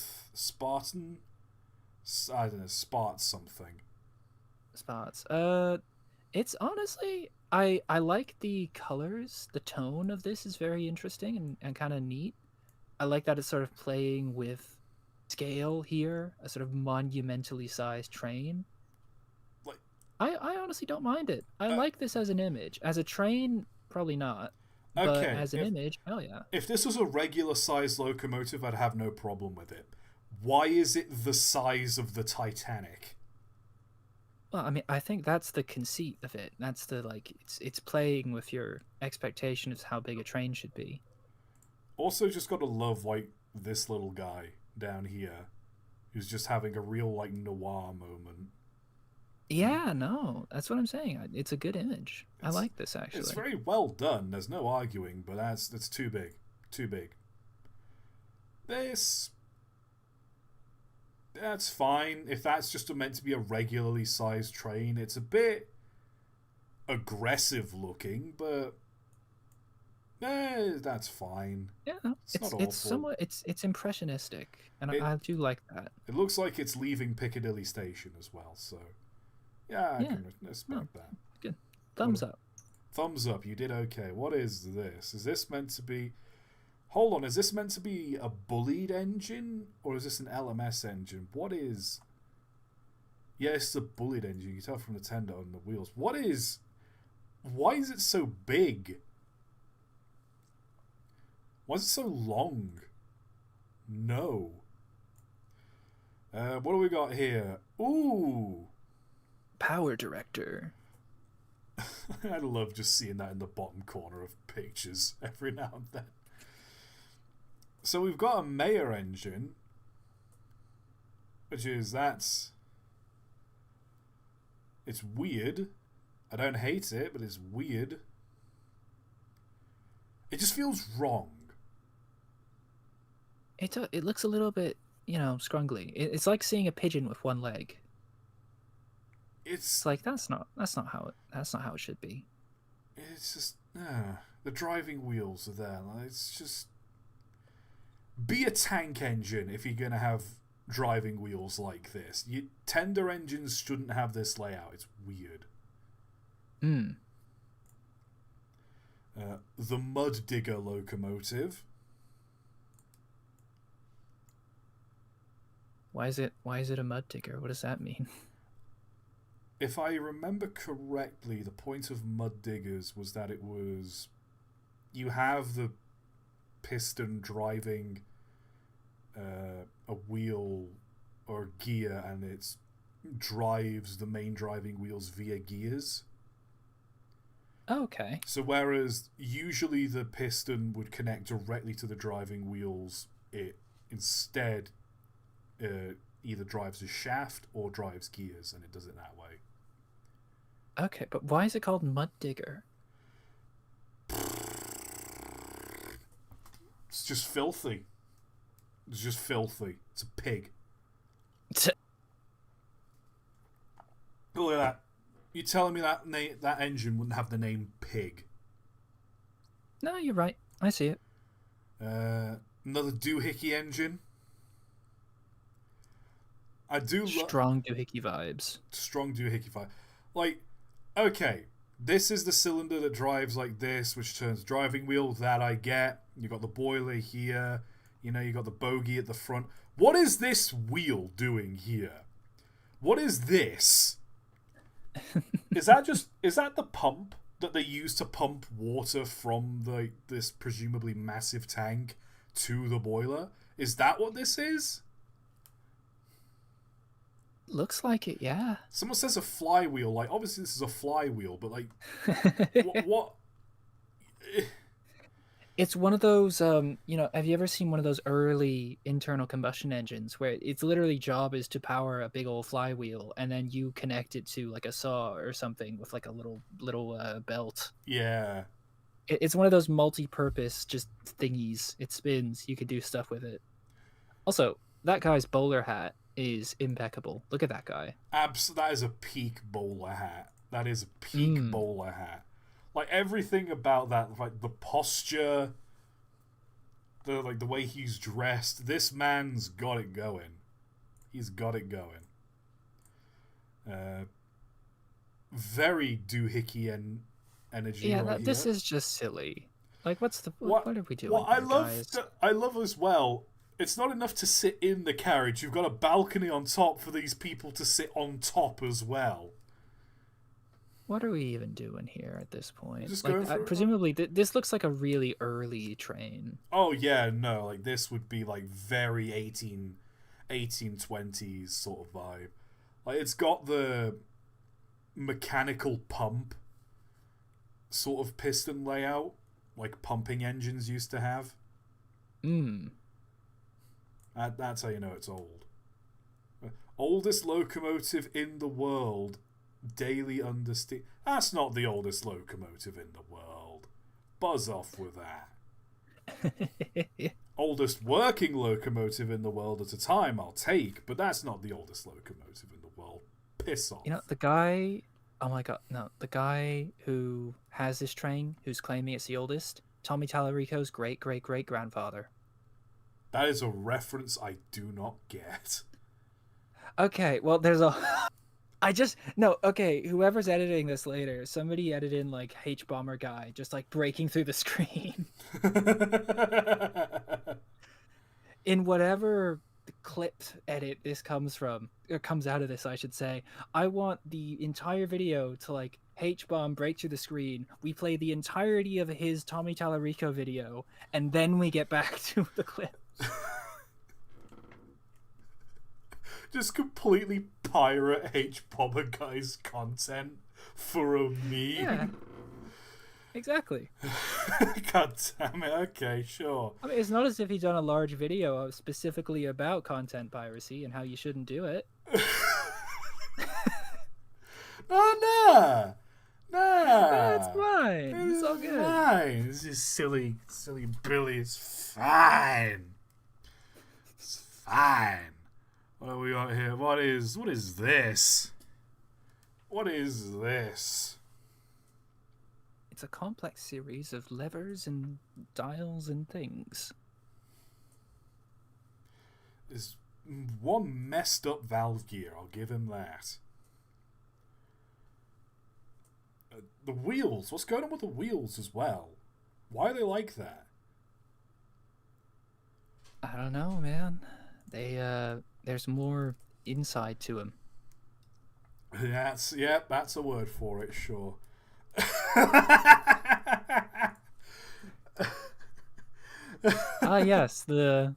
Speaker 1: I don't know. Spart something.
Speaker 2: Spots. It's honestly I like the colors. The tone of this is very interesting and kind of neat. I like that it's sort of playing with scale here, a sort of monumentally sized train.
Speaker 1: Like,
Speaker 2: I honestly don't mind it. I like this as an image. As a train, probably not. But
Speaker 1: okay,
Speaker 2: as an image, hell yeah.
Speaker 1: if this was a regular sized locomotive, I'd have no problem with it. Why is it the size of the Titanic?
Speaker 2: Well, I mean, I think that's the conceit of it. That's the like it's playing with your expectation of how big a train should be.
Speaker 1: Also, just gotta love like this little guy down here, who's just having a real like noir moment.
Speaker 2: Yeah, no, that's what I'm saying. It's a good image. I like this actually.
Speaker 1: It's very well done. There's no arguing, but that's too big, too big. That's fine if that's just meant to be a regularly sized train. It's a bit aggressive looking, but that's fine.
Speaker 2: Yeah, no,
Speaker 1: It's not
Speaker 2: it's
Speaker 1: awful.
Speaker 2: somewhat it's impressionistic, and I do like that.
Speaker 1: It looks like it's leaving Piccadilly Station as well, so yeah, I can respect that.
Speaker 2: Good. Thumbs up.
Speaker 1: Thumbs up, you did okay. What is this? Is this meant to be... Hold on, is this meant to be a bullied engine? Or is this an LMS engine? What is... Yeah, it's a bullied engine. You can tell from the tender on the wheels. What is... Why is it so big? Why is it so long? No. What do we got here? Ooh!
Speaker 2: Power director.
Speaker 1: I love just seeing that in the bottom corner of pictures every now and then. So we've got a Mayer engine, which is it's weird. I don't hate it, but it's weird. It just feels wrong.
Speaker 2: It looks a little bit, scrungly. It's like seeing a pigeon with one leg. It's like that's not how it should be.
Speaker 1: It's just the driving wheels are there. Like, it's just be a tank engine if you're gonna have driving wheels like this. Tender engines shouldn't have this layout. It's weird. The Mud Digger locomotive.
Speaker 2: Why is it a mud digger? What does that mean?
Speaker 1: If I remember correctly, the point of Mud Diggers was that it was... You have the piston driving a wheel or gear, and it's drives the main driving wheels via gears.
Speaker 2: Okay.
Speaker 1: So whereas usually the piston would connect directly to the driving wheels, it instead either drives a shaft or drives gears, and it does it that way.
Speaker 2: Okay, but why is it called Mud Digger?
Speaker 1: It's just filthy. It's just filthy. It's a pig. Look at that. You telling me that that engine wouldn't have the name Pig?
Speaker 2: No, you're right. I see it.
Speaker 1: Another doohickey engine. I do
Speaker 2: Strong doohickey vibes.
Speaker 1: strong doohickey vibe. Like, okay, this is the cylinder that drives like this, which turns driving wheel. That I get. You got the boiler here. You know, you got the bogie at the front. What is this wheel doing here? What is this? Is that the pump that they use to pump water from this presumably massive tank to the boiler? Is that what this is?
Speaker 2: Looks like it, yeah.
Speaker 1: Someone says a flywheel. Like, obviously this is a flywheel, but like, what?
Speaker 2: It's one of those, have you ever seen one of those early internal combustion engines where its literally job is to power a big old flywheel, and then you connect it to like a saw or something with like a little belt?
Speaker 1: Yeah.
Speaker 2: It's one of those multi-purpose just thingies. It spins. You could do stuff with it. Also, that guy's bowler hat is impeccable. Look at that guy.
Speaker 1: That is a peak bowler hat. That is a peak bowler hat. Like, everything about that, like the posture, the way he's dressed. This man's got it going. He's got it going. Very doohickey and energy.
Speaker 2: Yeah,
Speaker 1: right
Speaker 2: this
Speaker 1: here.
Speaker 2: is just silly. Like, what are we doing?
Speaker 1: What
Speaker 2: here,
Speaker 1: I love,
Speaker 2: guys?
Speaker 1: I love as well. It's not enough to sit in the carriage. You've got a balcony on top for these people to sit on top as well.
Speaker 2: What are we even doing here at this point?
Speaker 1: Just
Speaker 2: like,
Speaker 1: going for
Speaker 2: presumably, this looks like a really early train.
Speaker 1: Oh yeah, no, like this would be like very 1820s sort of vibe. Like, it's got the mechanical pump sort of piston layout, like pumping engines used to have. That's how you know it's old. Oldest locomotive in the world. Daily under steam. That's not the oldest locomotive in the world. Buzz off with that. Oldest working locomotive in the world at a time, I'll take, but that's not the oldest locomotive in the world. Piss off.
Speaker 2: You know, the guy... Oh my god, no. The guy who has this train, who's claiming it's the oldest, Tommy Tallarico's great-great-great-grandfather.
Speaker 1: That is a reference I do not get.
Speaker 2: Okay, well, there's a... whoever's editing this later, somebody edit in, like, H-Bomber guy just, like, breaking through the screen. In whatever clipped edit this comes from, or comes out of this, I should say, I want the entire video to, like, H-Bomb break through the screen. We play the entirety of his Tommy Tallarico video, and then we get back to the clip.
Speaker 1: Just completely pirate H-Bomber guy's content for a meme.
Speaker 2: Yeah, exactly.
Speaker 1: God damn it, okay, sure.
Speaker 2: I mean, it's not as if he's done a large video specifically about content piracy and how you shouldn't do it.
Speaker 1: Nah.
Speaker 2: That's fine. It's all good.
Speaker 1: Fine. This is silly Billy. It's fine. It's fine. What do we got here? What is this? What is this?
Speaker 2: It's a complex series of levers and dials and things.
Speaker 1: There's one messed up valve gear, I'll give him that. The wheels. What's going on with the wheels as well? Why are they like that?
Speaker 2: I don't know, man. There's more inside to them.
Speaker 1: That's a word for it, sure.
Speaker 2: Yes, the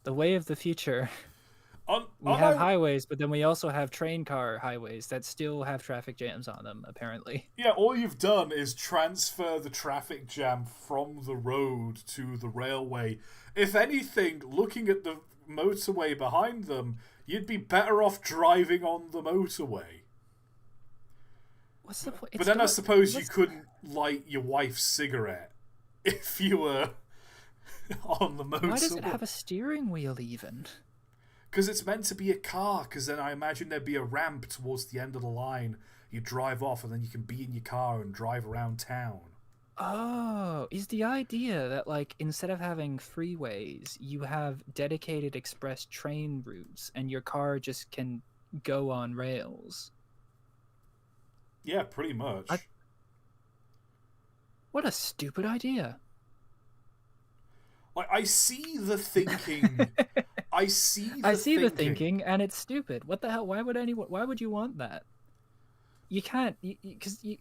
Speaker 2: way of the future. We
Speaker 1: on
Speaker 2: have
Speaker 1: my
Speaker 2: highways, but then we also have train car highways that still have traffic jams on them, apparently.
Speaker 1: Yeah, all you've done is transfer the traffic jam from the road to the railway. If anything, looking at the motorway behind them, you'd be better off driving on the motorway.
Speaker 2: What's the point?
Speaker 1: But
Speaker 2: It's
Speaker 1: then I
Speaker 2: got.
Speaker 1: suppose you
Speaker 2: What's,
Speaker 1: couldn't light your wife's cigarette if you were on the
Speaker 2: why does it
Speaker 1: motorway.
Speaker 2: have a steering wheel, even?
Speaker 1: Because it's meant to be a car, because then I imagine there'd be a ramp towards the end of the line. You drive off, and then you can be in your car and drive around town.
Speaker 2: Oh, is the idea that, like, instead of having freeways, you have dedicated express train routes and your car just can go on rails?
Speaker 1: Yeah, pretty much.
Speaker 2: What a stupid idea.
Speaker 1: Like, I see the thinking. I see the
Speaker 2: I see the
Speaker 1: thinking.
Speaker 2: thinking, and it's stupid. What the hell? Why would anyone? Why would you want that? You can't, because you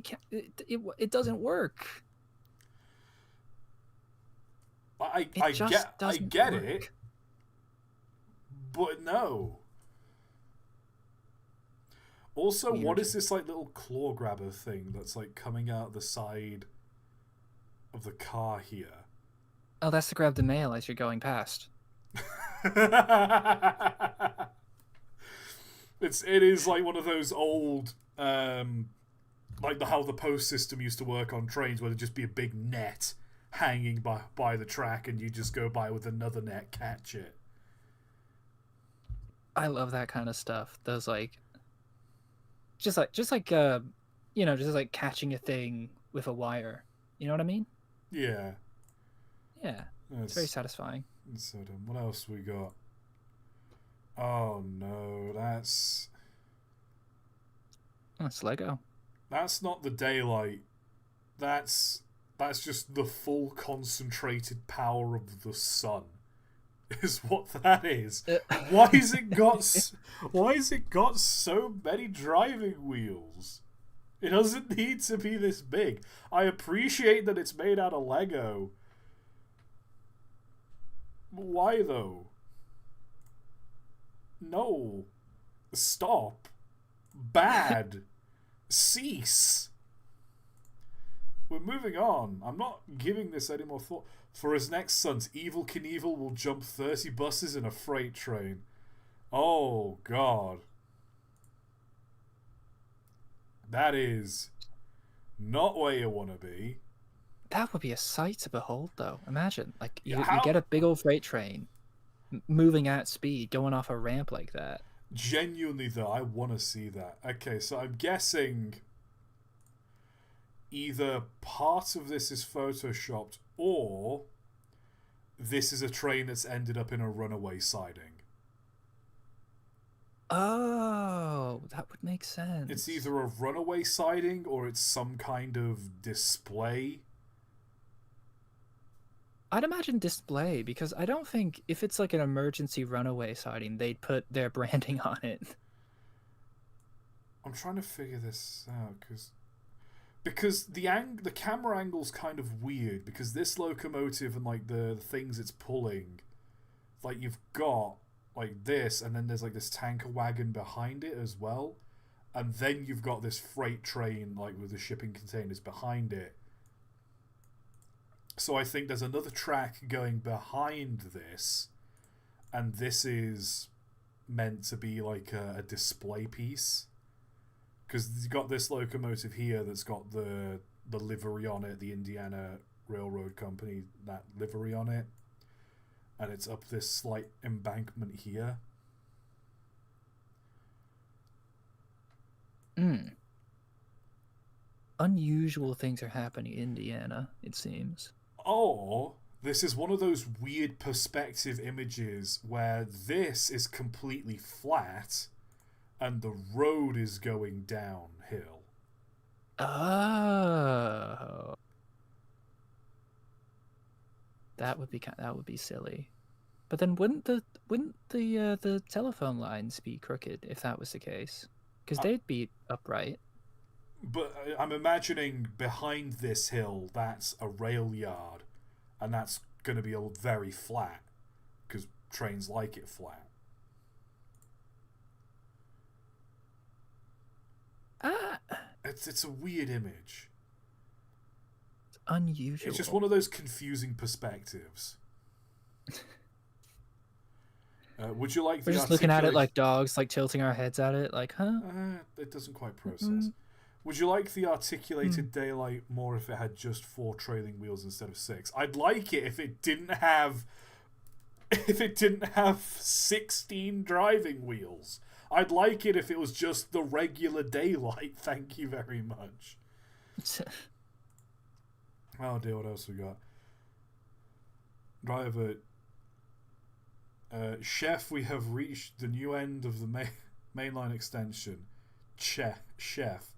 Speaker 2: can't. It doesn't work.
Speaker 1: I
Speaker 2: Doesn't
Speaker 1: get
Speaker 2: work.
Speaker 1: it, but no. Also,
Speaker 2: Weird.
Speaker 1: what is this like little claw grabber thing that's like coming out the side of the car here?
Speaker 2: Oh, that's to grab the mail as you're going past.
Speaker 1: It is like one of those old like how the post system used to work on trains, where there'd just be a big net hanging by the track, and you just go by with another net, catch it.
Speaker 2: I love that kind of stuff. Those like, just like just like catching a thing with a wire. You know what I mean?
Speaker 1: Yeah.
Speaker 2: Yeah, it's very satisfying.
Speaker 1: So what else we got? Oh no, that's
Speaker 2: Lego.
Speaker 1: That's not the daylight. That's just the full concentrated power of the sun. Is what that is. Why has it got so many driving wheels? It doesn't need to be this big. I appreciate that it's made out of Lego. Why though? No. Stop. Bad. Cease. We're moving on. I'm not giving this any more thought. For his next sons, Evil Knievel will jump 30 buses in a freight train. Oh, God. That is not where you want to be.
Speaker 2: That would be a sight to behold, though. Imagine, like, you get a big old freight train moving at speed, going off a ramp like that.
Speaker 1: Genuinely, though, I want to see that. Okay, so I'm guessing either part of this is photoshopped, or this is a train that's ended up in a runaway siding.
Speaker 2: Oh, that would make sense.
Speaker 1: It's either a runaway siding or it's some kind of display.
Speaker 2: I'd imagine display, because I don't think if it's like an emergency runaway siding, they'd put their branding on it.
Speaker 1: I'm trying to figure this out because the camera angle's kind of weird, because this locomotive and like the things it's pulling, like you've got like this, and then there's like this tanker wagon behind it as well, and then you've got this freight train like with the shipping containers behind it. So I think there's another track going behind this, and this is meant to be like a display piece, because you've got this locomotive here that's got the livery on it, the Indiana Railroad Company, that livery on it, and it's up this slight embankment here.
Speaker 2: Unusual things are happening in Indiana, it seems.
Speaker 1: Or this is one of those weird perspective images where this is completely flat and the road is going downhill.
Speaker 2: Oh, that would be silly. But then wouldn't the telephone lines be crooked if that was the case? Because they'd be upright.
Speaker 1: But I'm imagining behind this hill, that's a rail yard, and that's going to be very flat, because trains like it flat.
Speaker 2: Ah,
Speaker 1: It's a weird image.
Speaker 2: it's unusual.
Speaker 1: It's just one of those confusing perspectives. Would you like
Speaker 2: We're
Speaker 1: the
Speaker 2: just looking at it
Speaker 1: articulate?
Speaker 2: like dogs, like tilting our heads at it, like, huh?
Speaker 1: It doesn't quite process.
Speaker 2: Mm.
Speaker 1: Would you like the articulated daylight more if it had just 4 trailing wheels instead of 6? I'd like it if it didn't have if it didn't have 16 driving wheels. I'd like it if it was just the regular daylight. Thank you very much. Oh dear, what else we got? Driver. Chef, we have reached the new end of the mainline extension. Chef.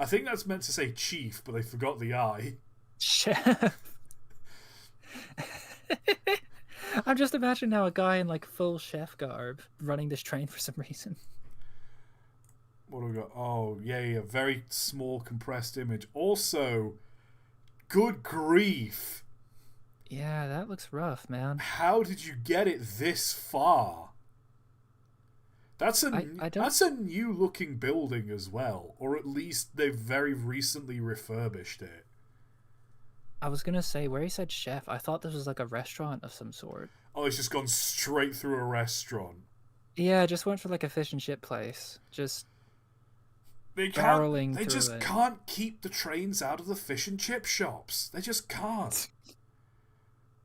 Speaker 1: I think that's meant to say chief, but they forgot the I.
Speaker 2: Chef. I'm just imagining now a guy in like full chef garb running this train for some reason.
Speaker 1: What do we got? Oh, yeah, very small compressed image. Also, good grief.
Speaker 2: Yeah, that looks rough, man.
Speaker 1: How did you get it this far? That's a new looking building as well, or at least they've very recently refurbished it.
Speaker 2: I was gonna say, where he said chef, I thought this was like a restaurant of some sort.
Speaker 1: Oh, it's just gone straight through a restaurant.
Speaker 2: Yeah, just went for like a fish and chip place. Just
Speaker 1: They
Speaker 2: barreling
Speaker 1: can't. They
Speaker 2: through
Speaker 1: just
Speaker 2: it.
Speaker 1: can't keep the trains out of the fish and chip shops. They just can't.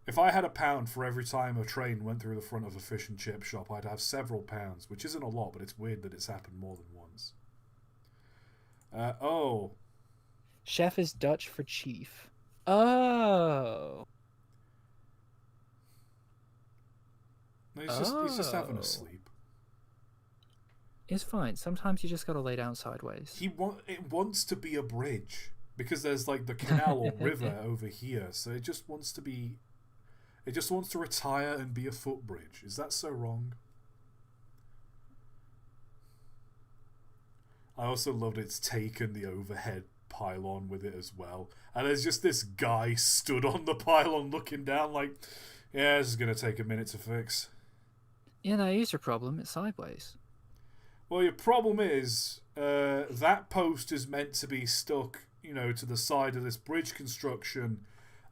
Speaker 1: If I had £1 for every time a train went through the front of a fish and chip shop, I'd have several pounds, which isn't a lot, but it's weird that it's happened more than once. Oh.
Speaker 2: Chef is Dutch for chief. Oh.
Speaker 1: No, he's just having a sleep.
Speaker 2: It's fine. Sometimes you just gotta lay down sideways.
Speaker 1: It wants to be a bridge because there's like the canal or river over here, so it just wants to be. It just wants to retire and be a footbridge. Is that so wrong? I also loved it's taken the overhead pylon with it as well, and there's just this guy stood on the pylon looking down, like, yeah, this is gonna take a minute to fix.
Speaker 2: Yeah, no, here's your problem. It's sideways.
Speaker 1: Well, your problem is that post is meant to be stuck, to the side of this bridge construction.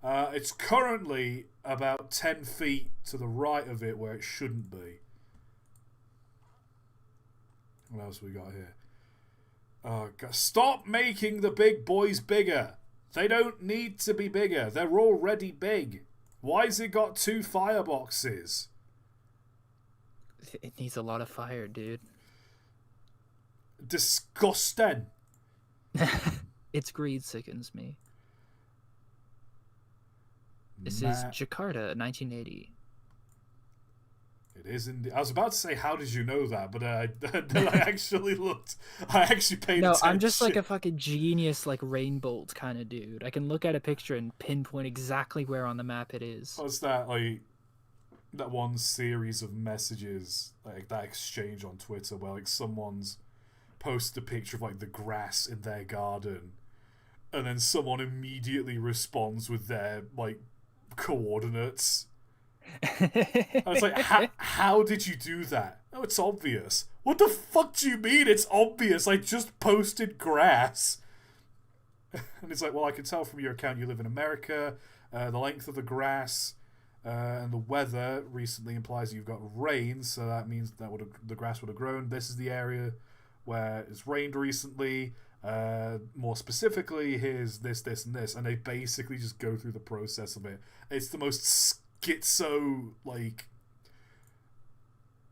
Speaker 1: It's currently about 10 feet to the right of it where it shouldn't be. What else we got here? Oh, God. Stop making the big boys bigger. They don't need to be bigger. They're already big. Why's it got 2 fireboxes?
Speaker 2: It needs a lot of fire, dude.
Speaker 1: Disgusting.
Speaker 2: Its greed sickens me. This is Jakarta, 1980.
Speaker 1: It is indeed. I was about to say, how did you know that? But I actually looked. I actually paid attention.
Speaker 2: No, I'm just like a fucking genius, like Rainbolt kind of dude. I can look at a picture and pinpoint exactly where on the map it is.
Speaker 1: What's that, like, that one series of messages, like that exchange on Twitter where, like, someone's posted a picture of, like, the grass in their garden, and then someone immediately responds with their, like, coordinates. I was like, how did you do that? Oh, it's obvious. What the fuck do you mean it's obvious? I just posted grass. And it's like, well, I can tell from your account you live in America. The length of the grass and the weather recently implies you've got rain, so that means that the grass would have grown. This is the area where it's rained recently. More specifically, here's this, and this. And they basically just go through the process of it. It's the most schizo, like,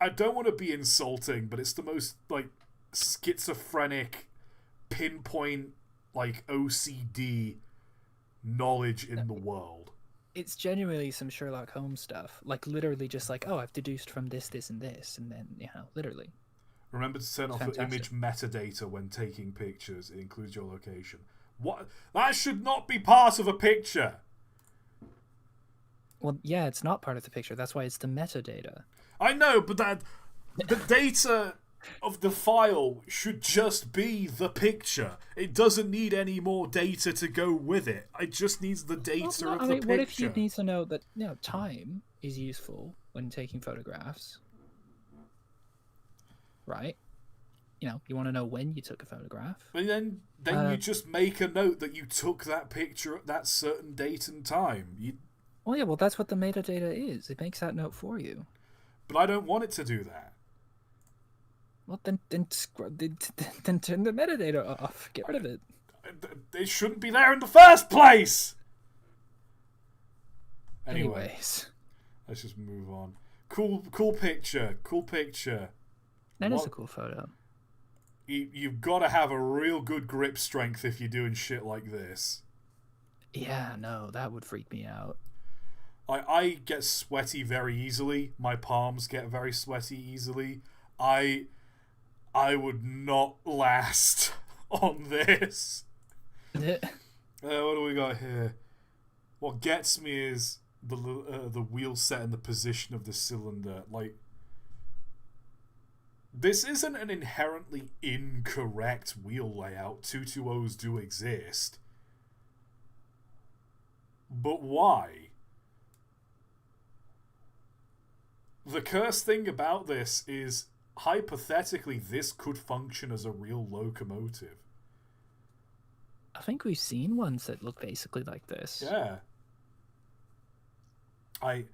Speaker 1: I don't want to be insulting, but it's the most, like, schizophrenic pinpoint, like, OCD knowledge in the world.
Speaker 2: It's genuinely some Sherlock Holmes stuff. Like, literally just like, oh, I've deduced from this, and this, and then, literally.
Speaker 1: Remember to turn off the image metadata when taking pictures. It includes your location. What? That should not be part of a picture.
Speaker 2: Well, yeah, it's not part of the picture. That's why it's the metadata.
Speaker 1: I know, but the data of the file should just be the picture. It doesn't need any more data to go with it. It just needs the data of the picture.
Speaker 2: What if you need to know that time is useful when taking photographs? Right? you want to know when you took a photograph.
Speaker 1: And then you just make a note that you took that picture at that certain date and time.
Speaker 2: Well, yeah, well, that's what the metadata is. It makes that note for you.
Speaker 1: But I don't want it to do that.
Speaker 2: Well, then turn the metadata off. Get rid of it.
Speaker 1: It shouldn't be there in the first place!
Speaker 2: Anyways.
Speaker 1: Let's just move on. Cool picture. Cool picture.
Speaker 2: That is a cool photo.
Speaker 1: You've got to have a real good grip strength if you're doing shit like this.
Speaker 2: Yeah, no, that would freak me out.
Speaker 1: I get sweaty very easily. My palms get very sweaty easily. I would not last on this. What do we got here? What gets me is the wheel set in the position of the cylinder. Like, this isn't an inherently incorrect wheel layout. 220s do exist. But why? The cursed thing about this is, hypothetically, this could function as a real locomotive.
Speaker 2: I think we've seen ones that look basically like this.
Speaker 1: Yeah. I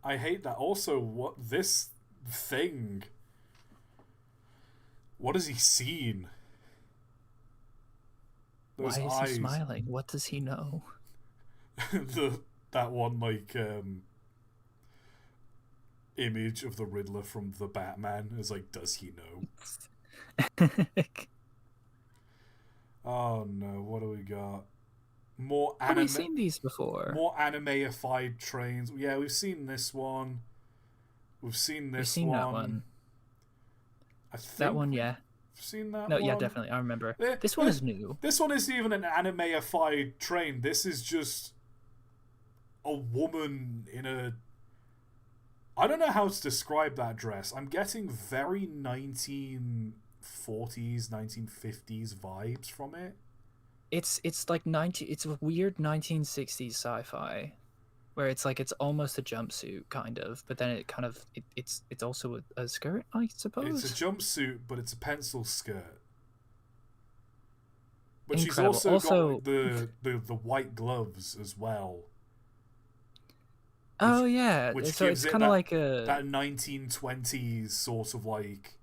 Speaker 1: hate that. Also, what this thing... What has he seen? Those
Speaker 2: Why is
Speaker 1: eyes.
Speaker 2: he smiling? What does he know?
Speaker 1: That one, like, image of the Riddler from the Batman is like, does he know? Oh no, what do we got? More anime.
Speaker 2: Have we seen these before?
Speaker 1: More anime-ified trains. Yeah, we've seen this one. We've seen this
Speaker 2: We've seen
Speaker 1: one.
Speaker 2: that one.
Speaker 1: I think
Speaker 2: that one, yeah.
Speaker 1: We've seen that
Speaker 2: no,
Speaker 1: one.
Speaker 2: Yeah, definitely. I remember. This one is new.
Speaker 1: This one isn't even an anime-ified train. This is just a woman in a... I don't know how to describe that dress. I'm getting very 1940s, 1950s vibes from it.
Speaker 2: It's like it's a weird 1960s sci-fi, where it's like it's almost a jumpsuit kind of, but then it kind of it's also a skirt, I suppose.
Speaker 1: It's a jumpsuit, but it's a pencil skirt. But
Speaker 2: Incredible.
Speaker 1: she's also got like, the white gloves as well.
Speaker 2: Oh yeah,
Speaker 1: which
Speaker 2: so
Speaker 1: gives
Speaker 2: it's
Speaker 1: it
Speaker 2: kind of like a
Speaker 1: that 1920s sort of like,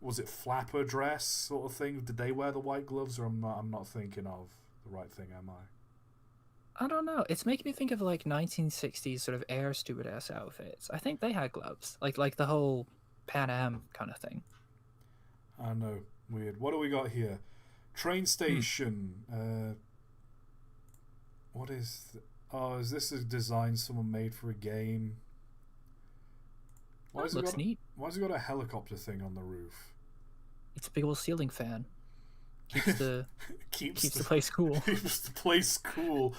Speaker 1: was it flapper dress sort of thing? Did they wear the white gloves, or I'm not thinking of the right thing, am I?
Speaker 2: I don't know. It's making me think of like 1960s sort of air stewardess outfits. I think they had gloves, like the whole Pan Am kind of thing.
Speaker 1: I know, weird. What do we got here? Train station. What is? Oh, is this a design someone made for a game?
Speaker 2: That looks neat.
Speaker 1: Why has it got a helicopter thing on the roof?
Speaker 2: It's a big old ceiling fan. Keeps the
Speaker 1: keeps
Speaker 2: the place cool.
Speaker 1: Keeps the place cool.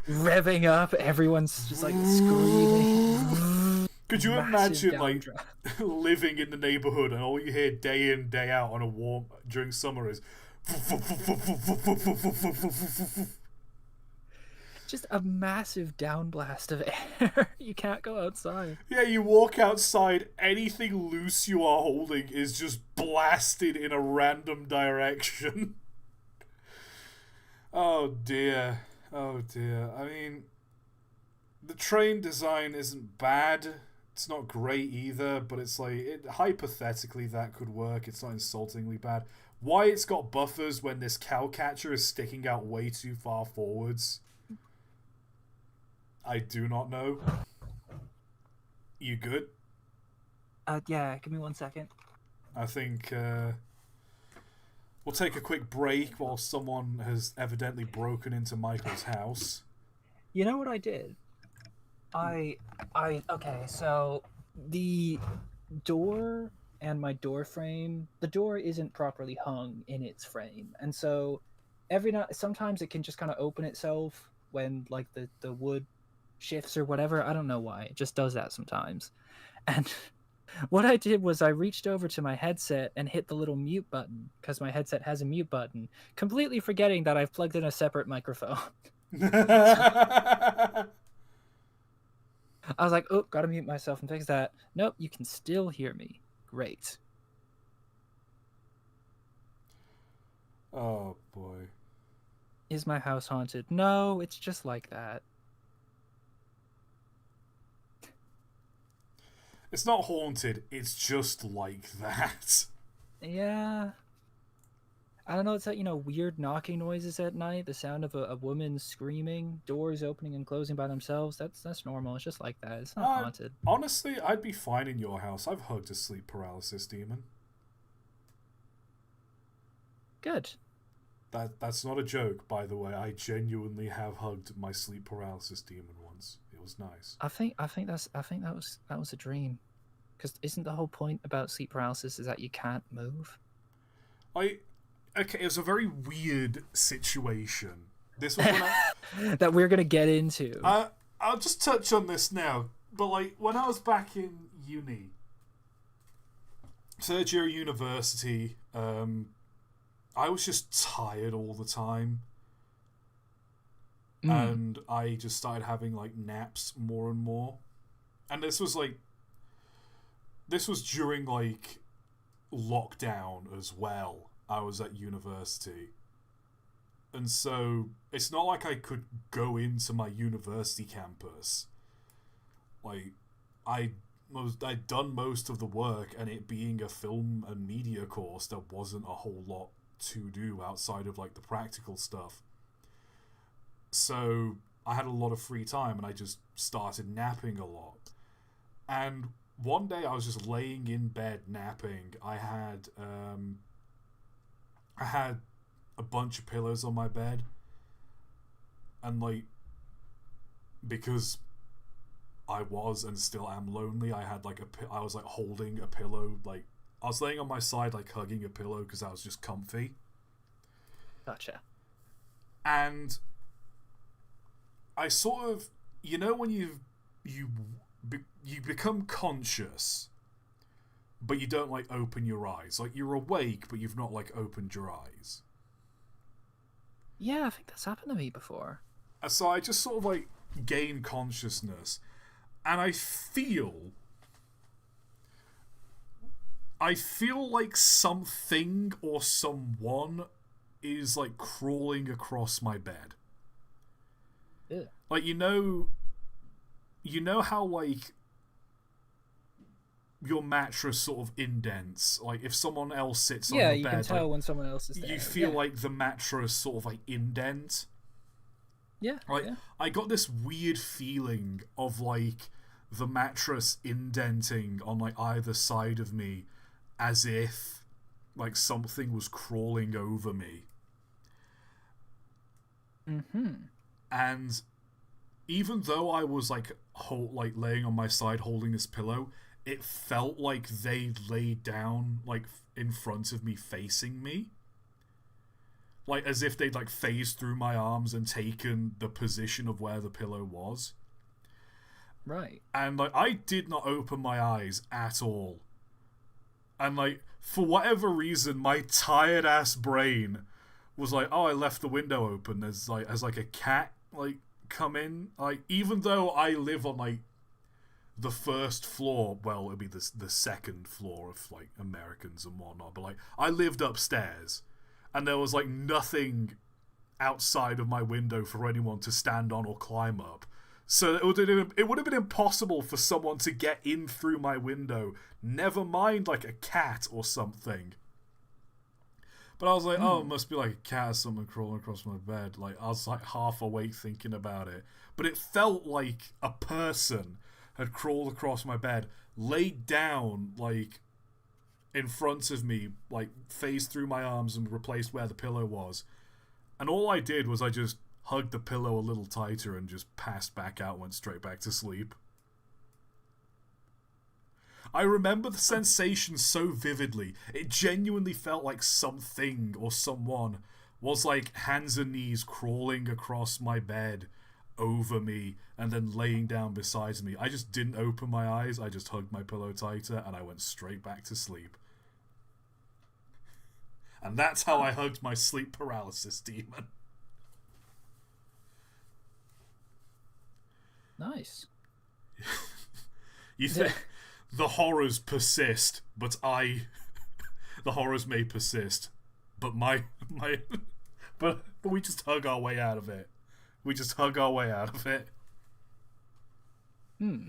Speaker 2: Revving up, everyone's just like screaming.
Speaker 1: Could you imagine like living in the neighborhood and all you hear day in day out on a warm during summer is
Speaker 2: just a massive downblast of air. You can't go outside.
Speaker 1: Yeah, you walk outside, anything loose you are holding is just blasted in a random direction. Oh dear. Oh dear. I mean, the train design isn't bad. It's not great either, but it's like, hypothetically that could work. It's not insultingly bad. Why it's got buffers when this cow catcher is sticking out way too far forwards, I do not know. You good?
Speaker 2: Yeah, give me 1 second.
Speaker 1: I think we'll take a quick break while someone has evidently broken into Michael's house.
Speaker 2: You know what I did? Okay, so the door and my door frame, the door isn't properly hung in its frame, and so sometimes it can just kind of open itself when like the wood shifts or whatever. I don't know why. It just does that sometimes. And what I did was I reached over to my headset and hit the little mute button, because my headset has a mute button, completely forgetting that I've plugged in a separate microphone. I was like, oh, gotta mute myself and fix that. Nope, you can still hear me. Great.
Speaker 1: Oh boy.
Speaker 2: Is my house haunted? No, it's just like that.
Speaker 1: It's not haunted, it's just like that.
Speaker 2: Yeah. I don't know, it's that, weird knocking noises at night, the sound of a woman screaming, doors opening and closing by themselves. That's normal. It's just like that. It's not haunted.
Speaker 1: Honestly, I'd be fine in your house. I've hugged a sleep paralysis demon.
Speaker 2: Good.
Speaker 1: That's not a joke, by the way. I genuinely have hugged my sleep paralysis demon once. It was nice.
Speaker 2: I think that was a dream. Because isn't the whole point about sleep paralysis is that you can't move?
Speaker 1: Okay, it was a very weird situation. This was when
Speaker 2: that we're gonna get into.
Speaker 1: I'll just touch on this now. But like when I was back in uni, third year university, I was just tired all the time. And I just started having like naps more and more. And this was during like lockdown as well. I was at university. And so it's not like I could go into my university campus. Like I'd done most of the work, and it being a film and media course, there wasn't a whole lot to do outside of like the practical stuff. So I had a lot of free time, and I just started napping a lot. And one day I was just laying in bed napping. I had a bunch of pillows on my bed, and like because I was and still am lonely, I had like I was like holding a pillow, like I was laying on my side like hugging a pillow because I was just comfy.
Speaker 2: Gotcha.
Speaker 1: And I sort of, when you become conscious, but you don't like open your eyes. Like you're awake, but you've not like opened your eyes.
Speaker 2: Yeah, I think that's happened to me before.
Speaker 1: And so I just sort of like gain consciousness, and I feel like something or someone is like crawling across my bed.
Speaker 2: Yeah.
Speaker 1: Like you know how like your mattress sort of indents. Like if someone else sits on your bed,
Speaker 2: you can tell when someone else is there.
Speaker 1: You feel like the mattress sort of like indent.
Speaker 2: Yeah.
Speaker 1: Like
Speaker 2: yeah.
Speaker 1: I got this weird feeling of like the mattress indenting on like either side of me, as if like something was crawling over me.
Speaker 2: Mm-hmm.
Speaker 1: And even though I was like laying on my side holding this pillow, it felt like they laid down like in front of me, facing me, like as if they'd like phased through my arms and taken the position of where the pillow was.
Speaker 2: Right.
Speaker 1: And like I did not open my eyes at all. And like for whatever reason, my tired ass brain was like, oh, I left the window open as like a cat like come in. Like even though I live on like the first floor, well, it'd be the second floor of like Americans and whatnot, but like I lived upstairs, and there was like nothing outside of my window for anyone to stand on or climb up. So it would have been impossible for someone to get in through my window, never mind like a cat or something. But I was like, oh, it must be like a cat or something crawling across my bed. Like I was like half awake thinking about it. But it felt like a person had crawled across my bed, laid down like in front of me, like phased through my arms and replaced where the pillow was. And all I did was I just hugged the pillow a little tighter and just passed back out, went straight back to sleep. I remember the sensation so vividly. It genuinely felt like something or someone was like hands and knees crawling across my bed over me and then laying down beside me. I just didn't open my eyes. I just hugged my pillow tighter and I went straight back to sleep. And that's how I hugged my sleep paralysis demon.
Speaker 2: Nice.
Speaker 1: You think the horrors persist, but the horrors may persist, but my but we just hug our way out of it. We just hug our way out of it.
Speaker 2: Hmm.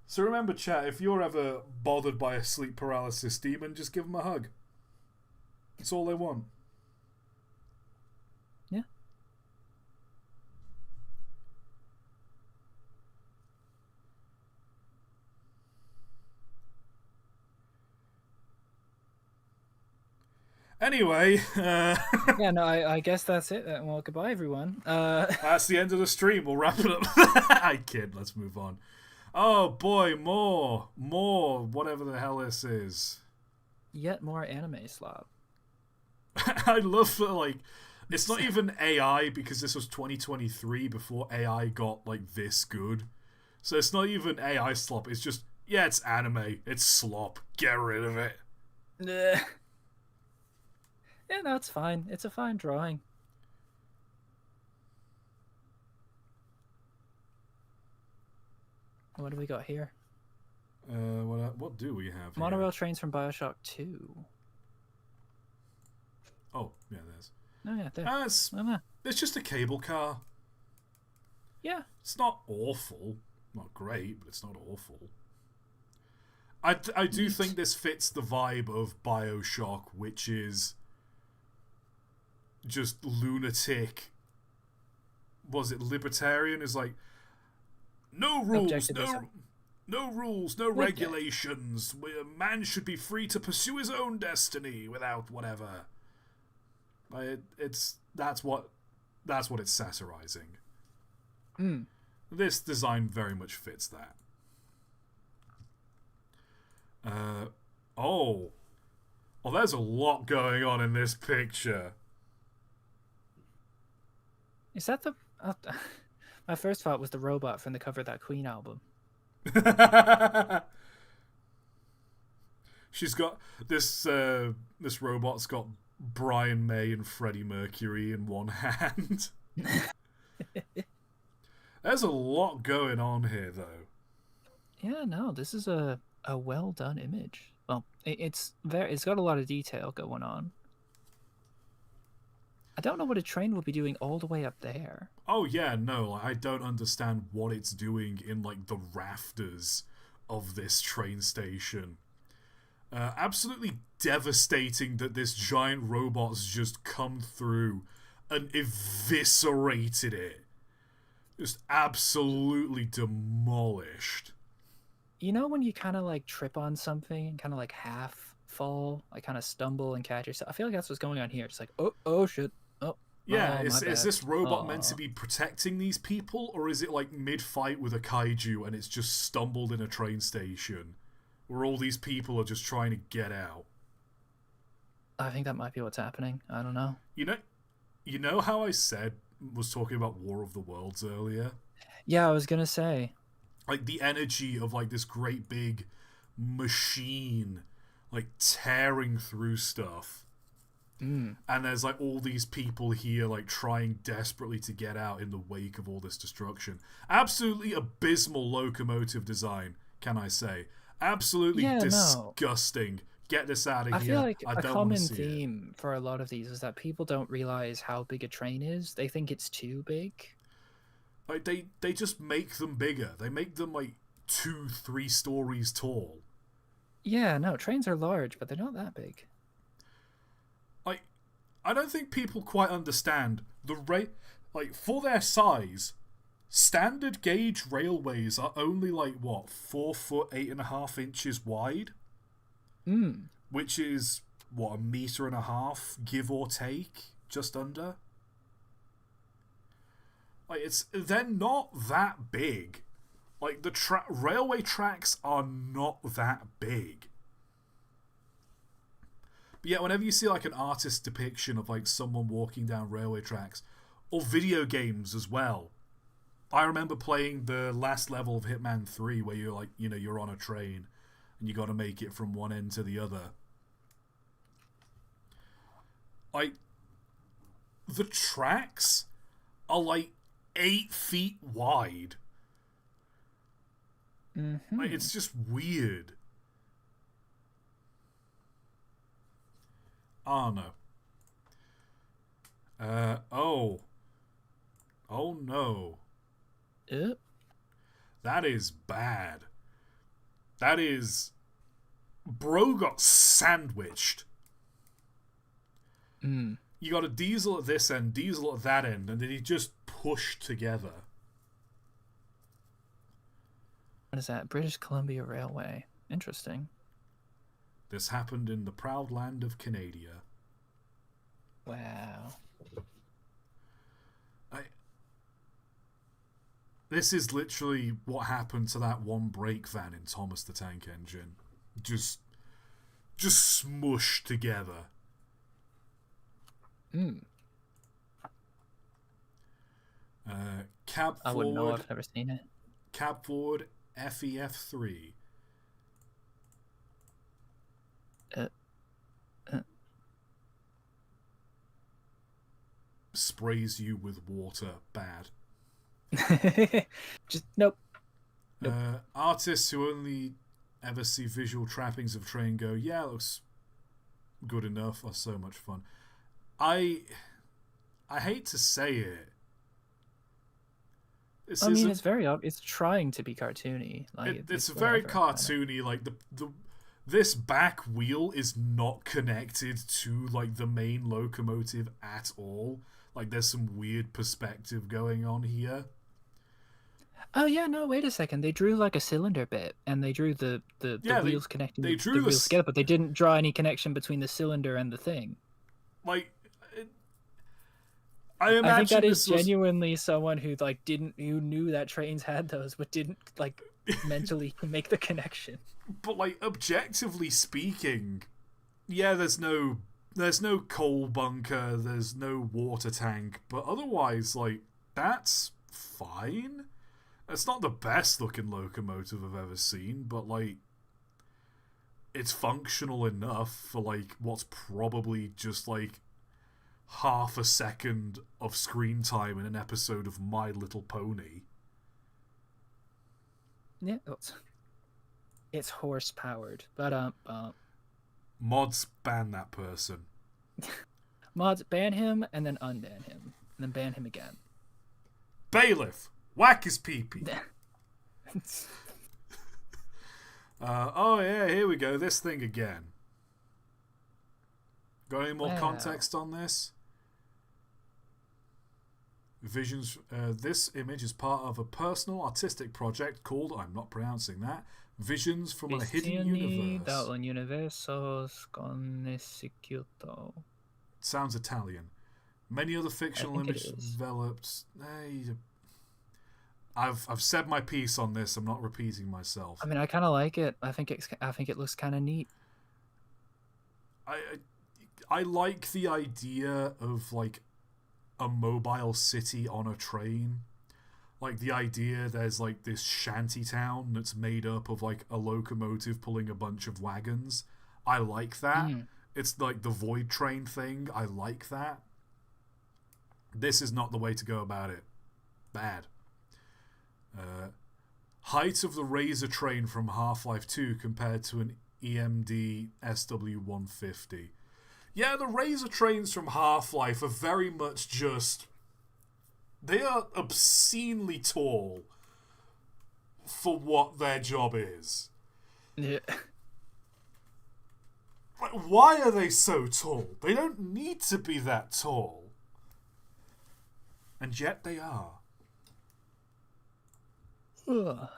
Speaker 1: So remember, chat, if you're ever bothered by a sleep paralysis demon, just give them a hug. That's all they want.
Speaker 2: Yeah.
Speaker 1: Anyway,
Speaker 2: Yeah, no, I guess that's it. Well, goodbye, everyone.
Speaker 1: that's the end of the stream. We'll wrap it up. I kid. Let's move on. Oh boy, more, whatever the hell this is.
Speaker 2: Yet more anime slop.
Speaker 1: I love that, like, it's not even AI because this was 2023 before AI got, like, this good. So it's not even AI slop. It's just, yeah, it's anime. It's slop. Get rid of it.
Speaker 2: Yeah, no, it's fine. It's a fine drawing. What do we got here?
Speaker 1: What do we have here?
Speaker 2: Monorail trains from Bioshock 2.
Speaker 1: Oh, yeah, there's.
Speaker 2: Oh, yeah, there.
Speaker 1: It's just a cable car.
Speaker 2: Yeah.
Speaker 1: It's not awful. Not great, but it's not awful. I do think this fits the vibe of Bioshock, which is just lunatic. Was it libertarian? Is like no rules, no rules, no regulations. Man should be free to pursue his own destiny without whatever. That's what it's satirizing.
Speaker 2: Mm.
Speaker 1: This design very much fits that. Oh, there's a lot going on in this picture.
Speaker 2: Is that the... my first thought was the robot from the cover of that Queen album.
Speaker 1: She's got this robot's got Brian May and Freddie Mercury in one hand. There's a lot going on here, though.
Speaker 2: Yeah, no, this is a well done image. Well, it's got a lot of detail going on. I don't know what a train will be doing all the way up there.
Speaker 1: Oh yeah, no, I don't understand what it's doing in like the rafters of this train station. Absolutely devastating that this giant robot's just come through and eviscerated it. Just absolutely demolished.
Speaker 2: You know when you kind of like trip on something and kind of like half fall, like kind of stumble and catch yourself? I feel like that's what's going on here. It's like, oh shit. Oh.
Speaker 1: Yeah, is this robot meant to be protecting these people, or is it like mid-fight with a kaiju and it's just stumbled in a train station where all these people are just trying to get out?
Speaker 2: I think that might be what's happening. I don't know.
Speaker 1: You know how I was talking about War of the Worlds earlier?
Speaker 2: Yeah, I was gonna say.
Speaker 1: Like the energy of like this great big machine like tearing through stuff.
Speaker 2: Mm.
Speaker 1: And there's like all these people here like trying desperately to get out in the wake of all this destruction. Absolutely abysmal locomotive design, can I say? Absolutely disgusting. No. Get this out of here.
Speaker 2: I feel like
Speaker 1: a
Speaker 2: common theme for a lot of these is that people don't realize how big a train is. They think it's too big.
Speaker 1: Like they just make them bigger. They make them like 2-3 stories tall.
Speaker 2: Yeah, no, trains are large, but they're not that big.
Speaker 1: I don't think people quite understand the rate. Like, for their size, standard gauge railways are only like what 4 foot 8.5 inches wide, which is what 1.5 meters, give or take, just under. Like they're not that big. Like the railway tracks are not that big. But yeah, whenever you see like an artist depiction of like someone walking down railway tracks, or video games as well. I remember playing the last level of Hitman 3 where you're like, you're on a train and you got to make it from one end to the other. Like, the tracks are like 8 feet wide.
Speaker 2: Mm-hmm.
Speaker 1: Like, it's just weird. Oh no. Oh. Oh no.
Speaker 2: Uh,
Speaker 1: That is bad. That is... Bro got sandwiched.
Speaker 2: mm.
Speaker 1: You got a diesel at this end, diesel at that end, and then he just pushed together.
Speaker 2: What is that? British Columbia Railway. Interesting.
Speaker 1: This happened in the proud land of Canada.
Speaker 2: Wow.
Speaker 1: This is literally what happened to that one brake van in Thomas the Tank Engine. Just smushed together.
Speaker 2: Mm.
Speaker 1: Cab
Speaker 2: I wouldn't know.
Speaker 1: forward.
Speaker 2: I've never seen it.
Speaker 1: Cab forward. FEF3.
Speaker 2: Uh,
Speaker 1: Sprays you with water. Bad.
Speaker 2: Just nope. Nope.
Speaker 1: Artists who only ever see visual trappings of train go, yeah, it looks good enough, are so much fun. I hate to say it.
Speaker 2: I mean, it's very it's trying to be cartoony. Like
Speaker 1: it's very cartoony. Like this back wheel is not connected to like the main locomotive at all. Like there's some weird perspective going on here.
Speaker 2: Oh yeah, no, wait a second. They drew like a cylinder bit, and they drew the wheels connecting the wheels together, but they didn't draw any connection between the cylinder and the thing.
Speaker 1: Like,
Speaker 2: I think that is genuinely someone who like who knew that trains had those, but didn't like mentally make the connection.
Speaker 1: But like objectively speaking, yeah, there's no coal bunker, there's no water tank, but otherwise, like, that's fine. It's not the best looking locomotive I've ever seen, but like it's functional enough for like what's probably just like half a second of screen time in an episode of My Little Pony.
Speaker 2: Yeah, it's horse powered, but
Speaker 1: Mods ban that person.
Speaker 2: Mods ban him and then unban him and then ban him again.
Speaker 1: Bailiff, whack his pee-pee. Oh yeah, here we go. This thing again. Got any more context on this? Visions. This image is part of a personal artistic project called, I'm not pronouncing that, Visions from a Hidden Universe. Sounds Italian. Many other fictional images developed. I've said my piece on this. I'm not repeating myself.
Speaker 2: I mean, I kind of like it. I think it looks kind of neat.
Speaker 1: I like the idea of like a mobile city on a train. Like the idea there's like this shanty town that's made up of like a locomotive pulling a bunch of wagons. I like that. It's like the Void Train thing. I like that. This is not the way to go about it. Bad. Height of the Razor train from Half-Life 2 compared to an EMD SW150. Yeah, the Razor trains from Half-Life are very much just... They are obscenely tall for what their job is.
Speaker 2: Yeah.
Speaker 1: Like, why are they so tall? They don't need to be that tall. And yet they are.
Speaker 2: Ugh.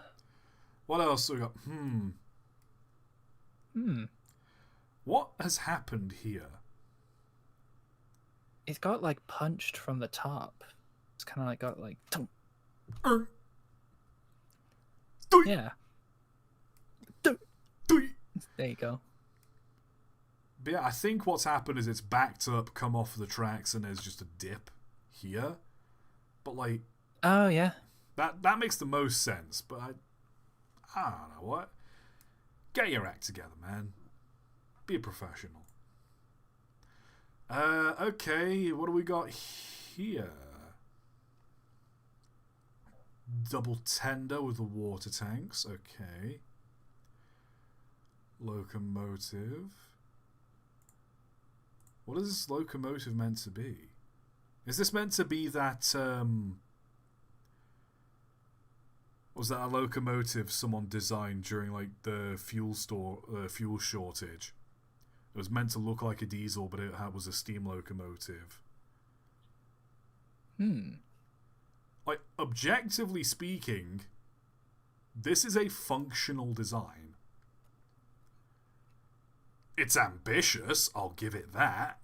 Speaker 1: What else we got? What has happened here?
Speaker 2: It got like punched from the top. It's kind of like got like. Yeah. There you go.
Speaker 1: But yeah, I think what's happened is it's backed up, come off the tracks, and there's just a dip here. But like.
Speaker 2: Oh yeah.
Speaker 1: That makes the most sense, but I don't know what. Get your act together, man. Be a professional. Okay, what do we got here? Double tender with the water tanks. Okay. Locomotive. What is this locomotive meant to be? Is this meant to be that, was that a locomotive someone designed during, like, the fuel shortage? It was meant to look like a diesel, but it was a steam locomotive. Like, objectively speaking, this is a functional design. It's ambitious, I'll give it that.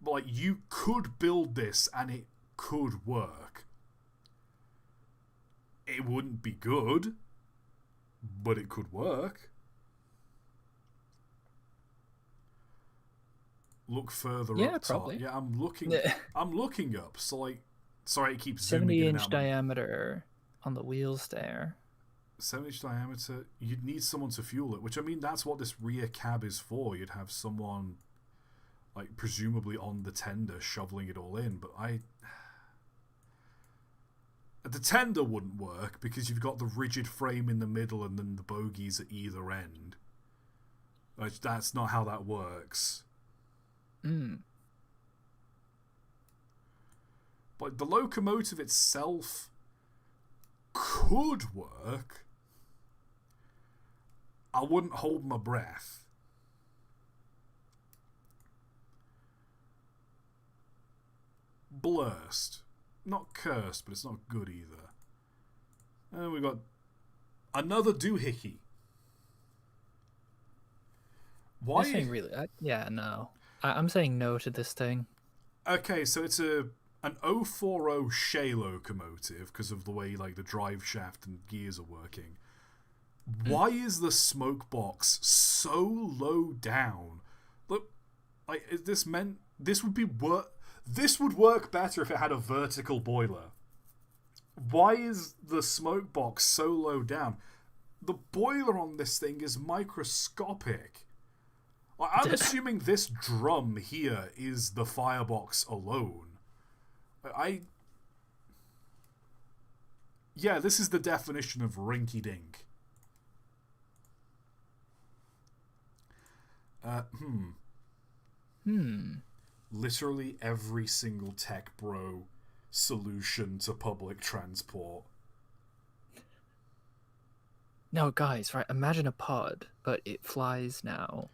Speaker 1: But, like, you could build this and it could work. It wouldn't be good, but it could work. Look further up
Speaker 2: probably.
Speaker 1: top. Yeah, I'm looking up. So, like, sorry, it keeps
Speaker 2: 70
Speaker 1: zooming in and
Speaker 2: inch
Speaker 1: out.
Speaker 2: diameter on the wheels there.
Speaker 1: 7-inch diameter. You'd need someone to fuel it, which, I mean, that's what this rear cab is for. You'd have someone, like, presumably on the tender shoveling it all in. But the tender wouldn't work because you've got the rigid frame in the middle and then the bogies at either end. Like, that's not how that works. But the locomotive itself could work. I wouldn't hold my breath. Blurst. Not cursed, but it's not good either. And we got another doohickey. Why?
Speaker 2: This thing really... no. I'm saying no to this thing.
Speaker 1: Okay, so it's an 040 Shea locomotive because of the way, like, the drive shaft and gears are working. Why is the smoke box so low down? Look, like, this would work better if it had a vertical boiler. Why is the smoke box so low down? The boiler on this thing is microscopic. I'm assuming this drum here is the firebox alone. Yeah, this is the definition of rinky-dink. Literally every single tech bro solution to public transport.
Speaker 2: No, guys, right? Imagine a pod, but it flies now.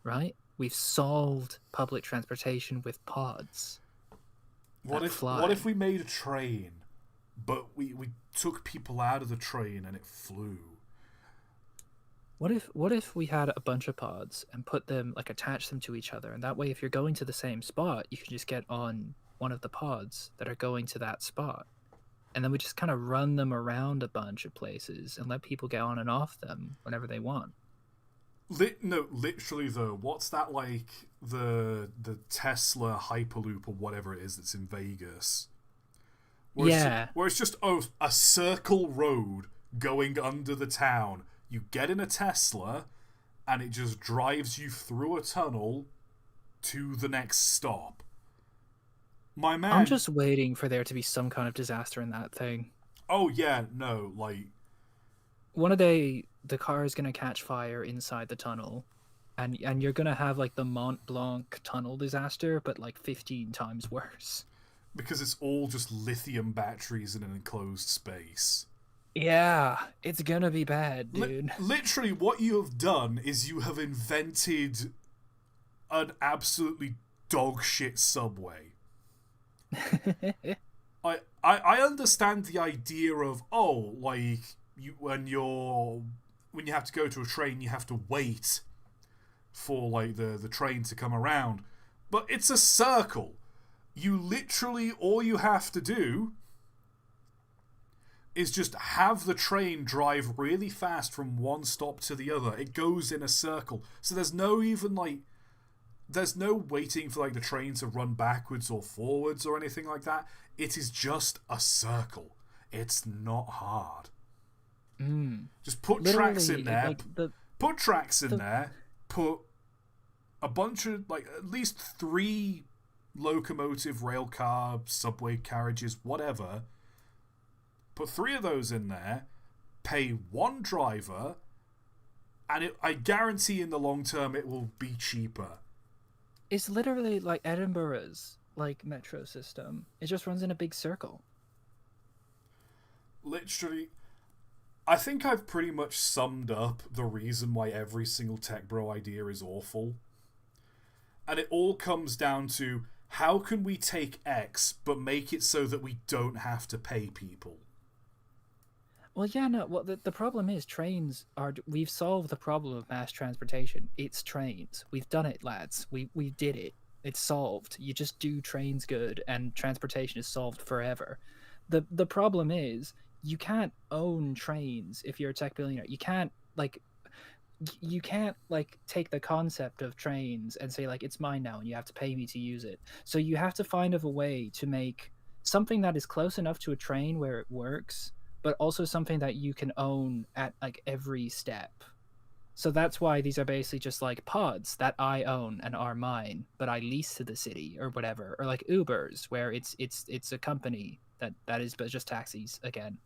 Speaker 2: Right? We've solved public transportation with pods.
Speaker 1: What if we made a train, but we took people out of the train and it flew?
Speaker 2: What if we had a bunch of pods and put them, like, attach them to each other, and that way if you're going to the same spot, you can just get on one of the pods that are going to that spot. And then we just kind of run them around a bunch of places and let people get on and off them whenever they want.
Speaker 1: Literally though, what's that, like, the Tesla Hyperloop or whatever it is that's in Vegas? Where it's just a circle road going under the town. You get in a Tesla, and it just drives you through a tunnel to the next stop. My man,
Speaker 2: I'm just waiting for there to be some kind of disaster in that thing.
Speaker 1: Oh yeah, no, like,
Speaker 2: one day the car is going to catch fire inside the tunnel, and you're going to have, like, the Mont Blanc tunnel disaster, but, like, 15 times worse.
Speaker 1: Because it's all just lithium batteries in an enclosed space.
Speaker 2: Yeah, it's going to be bad, dude.
Speaker 1: Literally, what you have done is you have invented an absolutely dog shit subway. I understand the idea of, like, when you have to go to a train, you have to wait for, like, the train to come around. But it's a circle. You literally, all you have to do is just have the train drive really fast from one stop to the other. It goes in a circle. So there's no waiting for, like, the train to run backwards or forwards or anything like that. It is just a circle. It's not hard. Just put tracks in there.
Speaker 2: Like
Speaker 1: put tracks in there. Put a bunch of, like, at least 3 locomotive, rail car, subway carriages, whatever. Put 3 of those in there. Pay 1 driver. And I guarantee in the long term it will be cheaper.
Speaker 2: It's literally like Edinburgh's like metro system. It just runs in a big circle.
Speaker 1: Literally, I think I've pretty much summed up the reason why every single tech bro idea is awful. And it all comes down to how can we take X but make it so that we don't have to pay people?
Speaker 2: Well, yeah, no. Well, the problem is trains are. We've solved the problem of mass transportation. It's trains. We've done it, lads. We did it. It's solved. You just do trains good, and transportation is solved forever. The problem is you can't own trains if you're a tech billionaire. You can't take the concept of trains and say like it's mine now and you have to pay me to use it. So you have to find a way to make something that is close enough to a train where it works, but also something that you can own at like every step. So that's why these are basically just like pods that I own and are mine, but I lease to the city or whatever, or like Ubers where it's a company that is but just taxis again.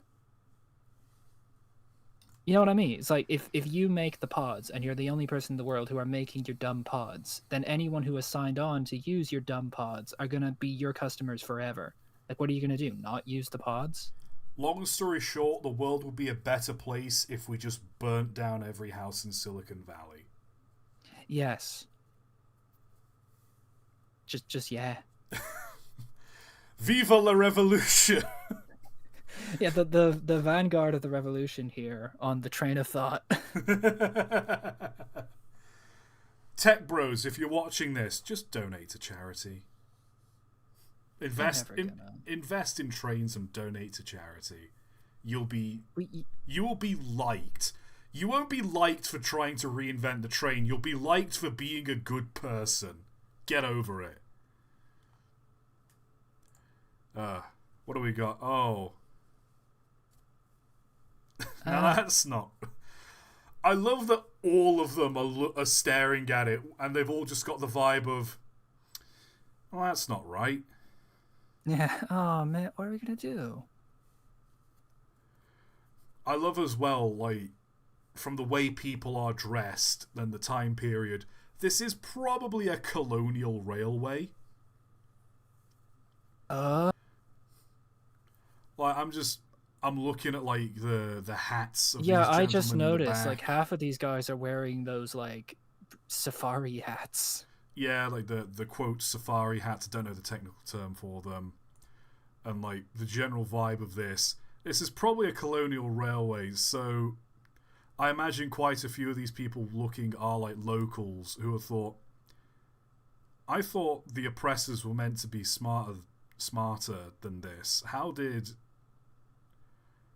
Speaker 2: You know what I mean? It's like if you make the pods and you're the only person in the world who are making your dumb pods, then anyone who has signed on to use your dumb pods are gonna be your customers forever. Like, what are you gonna do? Not use the pods?
Speaker 1: Long story short, the world would be a better place if we just burnt down every house in Silicon Valley.
Speaker 2: Yes. Just yeah.
Speaker 1: Viva la revolution!
Speaker 2: Yeah, the vanguard of the revolution here on the train of thought.
Speaker 1: Tech bros, if you're watching this, just donate to charity. Invest in trains and donate to charity. You will be liked. You won't be liked for trying to reinvent the train. You'll be liked for being a good person. Get over it. What do we got? Oh. Now that's not... I love that all of them are staring at it and they've all just got the vibe of, oh, that's not right.
Speaker 2: Yeah. Oh man, what are we gonna do?
Speaker 1: I love as well, like, from the way people are dressed and the time period, this is probably a colonial railway. Like, I'm looking at like the hats of
Speaker 2: yeah,
Speaker 1: these
Speaker 2: I just
Speaker 1: gentlemen in the
Speaker 2: noticed
Speaker 1: back.
Speaker 2: like half of these guys are wearing those like safari hats.
Speaker 1: Yeah, like the quote safari hats. I don't know the technical term for them. And like the general vibe of this is probably a colonial railway, so I imagine quite a few of these people looking are like locals who have thought, I thought the oppressors were meant to be smarter than this.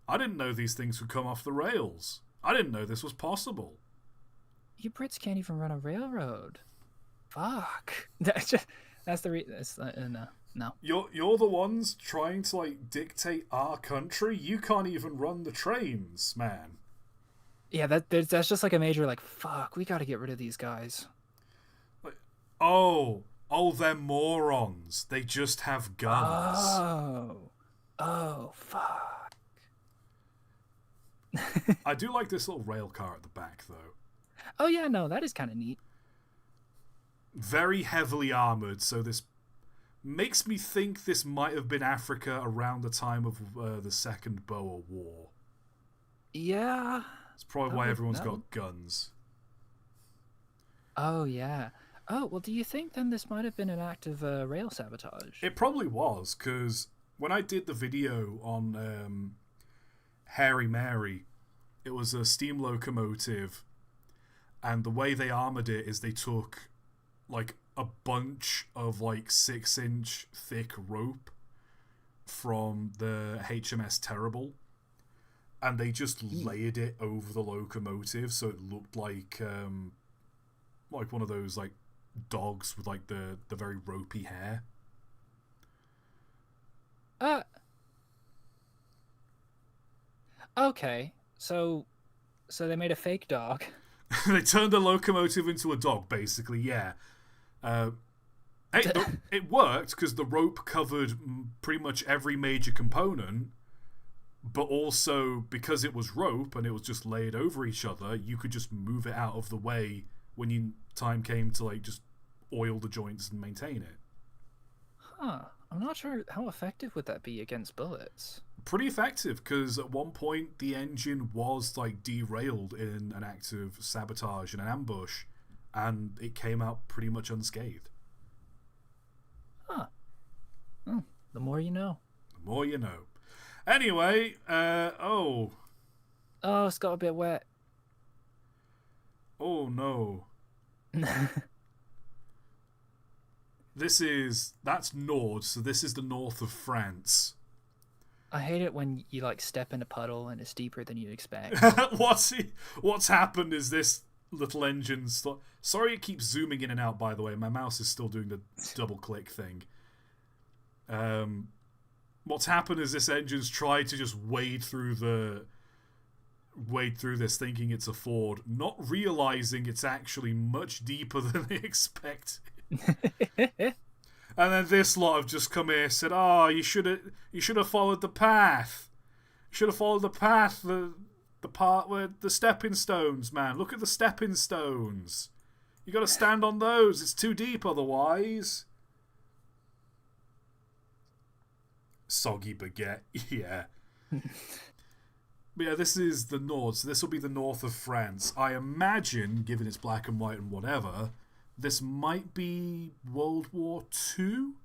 Speaker 1: I didn't know these things would come off the rails. I didn't know this was possible.
Speaker 2: You Brits can't even run a railroad. Fuck. That's the no.
Speaker 1: You're the ones trying to like dictate our country. You can't even run the trains, man.
Speaker 2: Yeah, that's just like a major like fuck. We got to get rid of these guys.
Speaker 1: Like, they're morons. They just have guns.
Speaker 2: Oh, fuck.
Speaker 1: I do like this little rail car at the back, though.
Speaker 2: Oh yeah, no, that is kind of neat.
Speaker 1: Very heavily armored, so this makes me think this might have been Africa around the time of the Second Boer War.
Speaker 2: Yeah.
Speaker 1: It's probably why everyone's got guns.
Speaker 2: Oh, yeah. Oh, well, do you think then this might have been an act of rail sabotage?
Speaker 1: It probably was, because when I did the video on Hairy Mary, it was a steam locomotive, and the way they armored it is they took like a bunch of like 6-inch thick rope from the HMS Terrible, and they just layered it over the locomotive so it looked like one of those like dogs with like the very ropey hair.
Speaker 2: Okay, so they made a fake dog.
Speaker 1: They turned the locomotive into a dog, basically. Yeah. It worked because the rope covered pretty much every major component, but also because it was rope and it was just laid over each other, you could just move it out of the way when time came to like just oil the joints and maintain it.
Speaker 2: Huh. I'm not sure how effective would that be against bullets.
Speaker 1: Pretty effective, because at one point the engine was like derailed in an act of sabotage and an ambush, and it came out pretty much unscathed.
Speaker 2: Huh. Oh, the more you know.
Speaker 1: The more you know. Anyway,
Speaker 2: Oh, it's got a bit wet.
Speaker 1: Oh no. That's Nord, so this is the north of France.
Speaker 2: I hate it when you like step in a puddle and it's deeper than you expect.
Speaker 1: What's happened is this little engine. Sorry, it keeps zooming in and out. By the way, my mouse is still doing the double click thing. What's happened is this engine's tried to just wade through this, thinking it's a ford, not realizing it's actually much deeper than they expected. And then this lot have just come here and said, "Oh, you should have followed the path. You should have followed the path, the part where the stepping stones, man. Look at the stepping stones. You got to stand on those. It's too deep otherwise." Soggy baguette, yeah. But yeah, this is the north, so this will be the north of France. I imagine, given it's black and white and whatever, this might be World War II.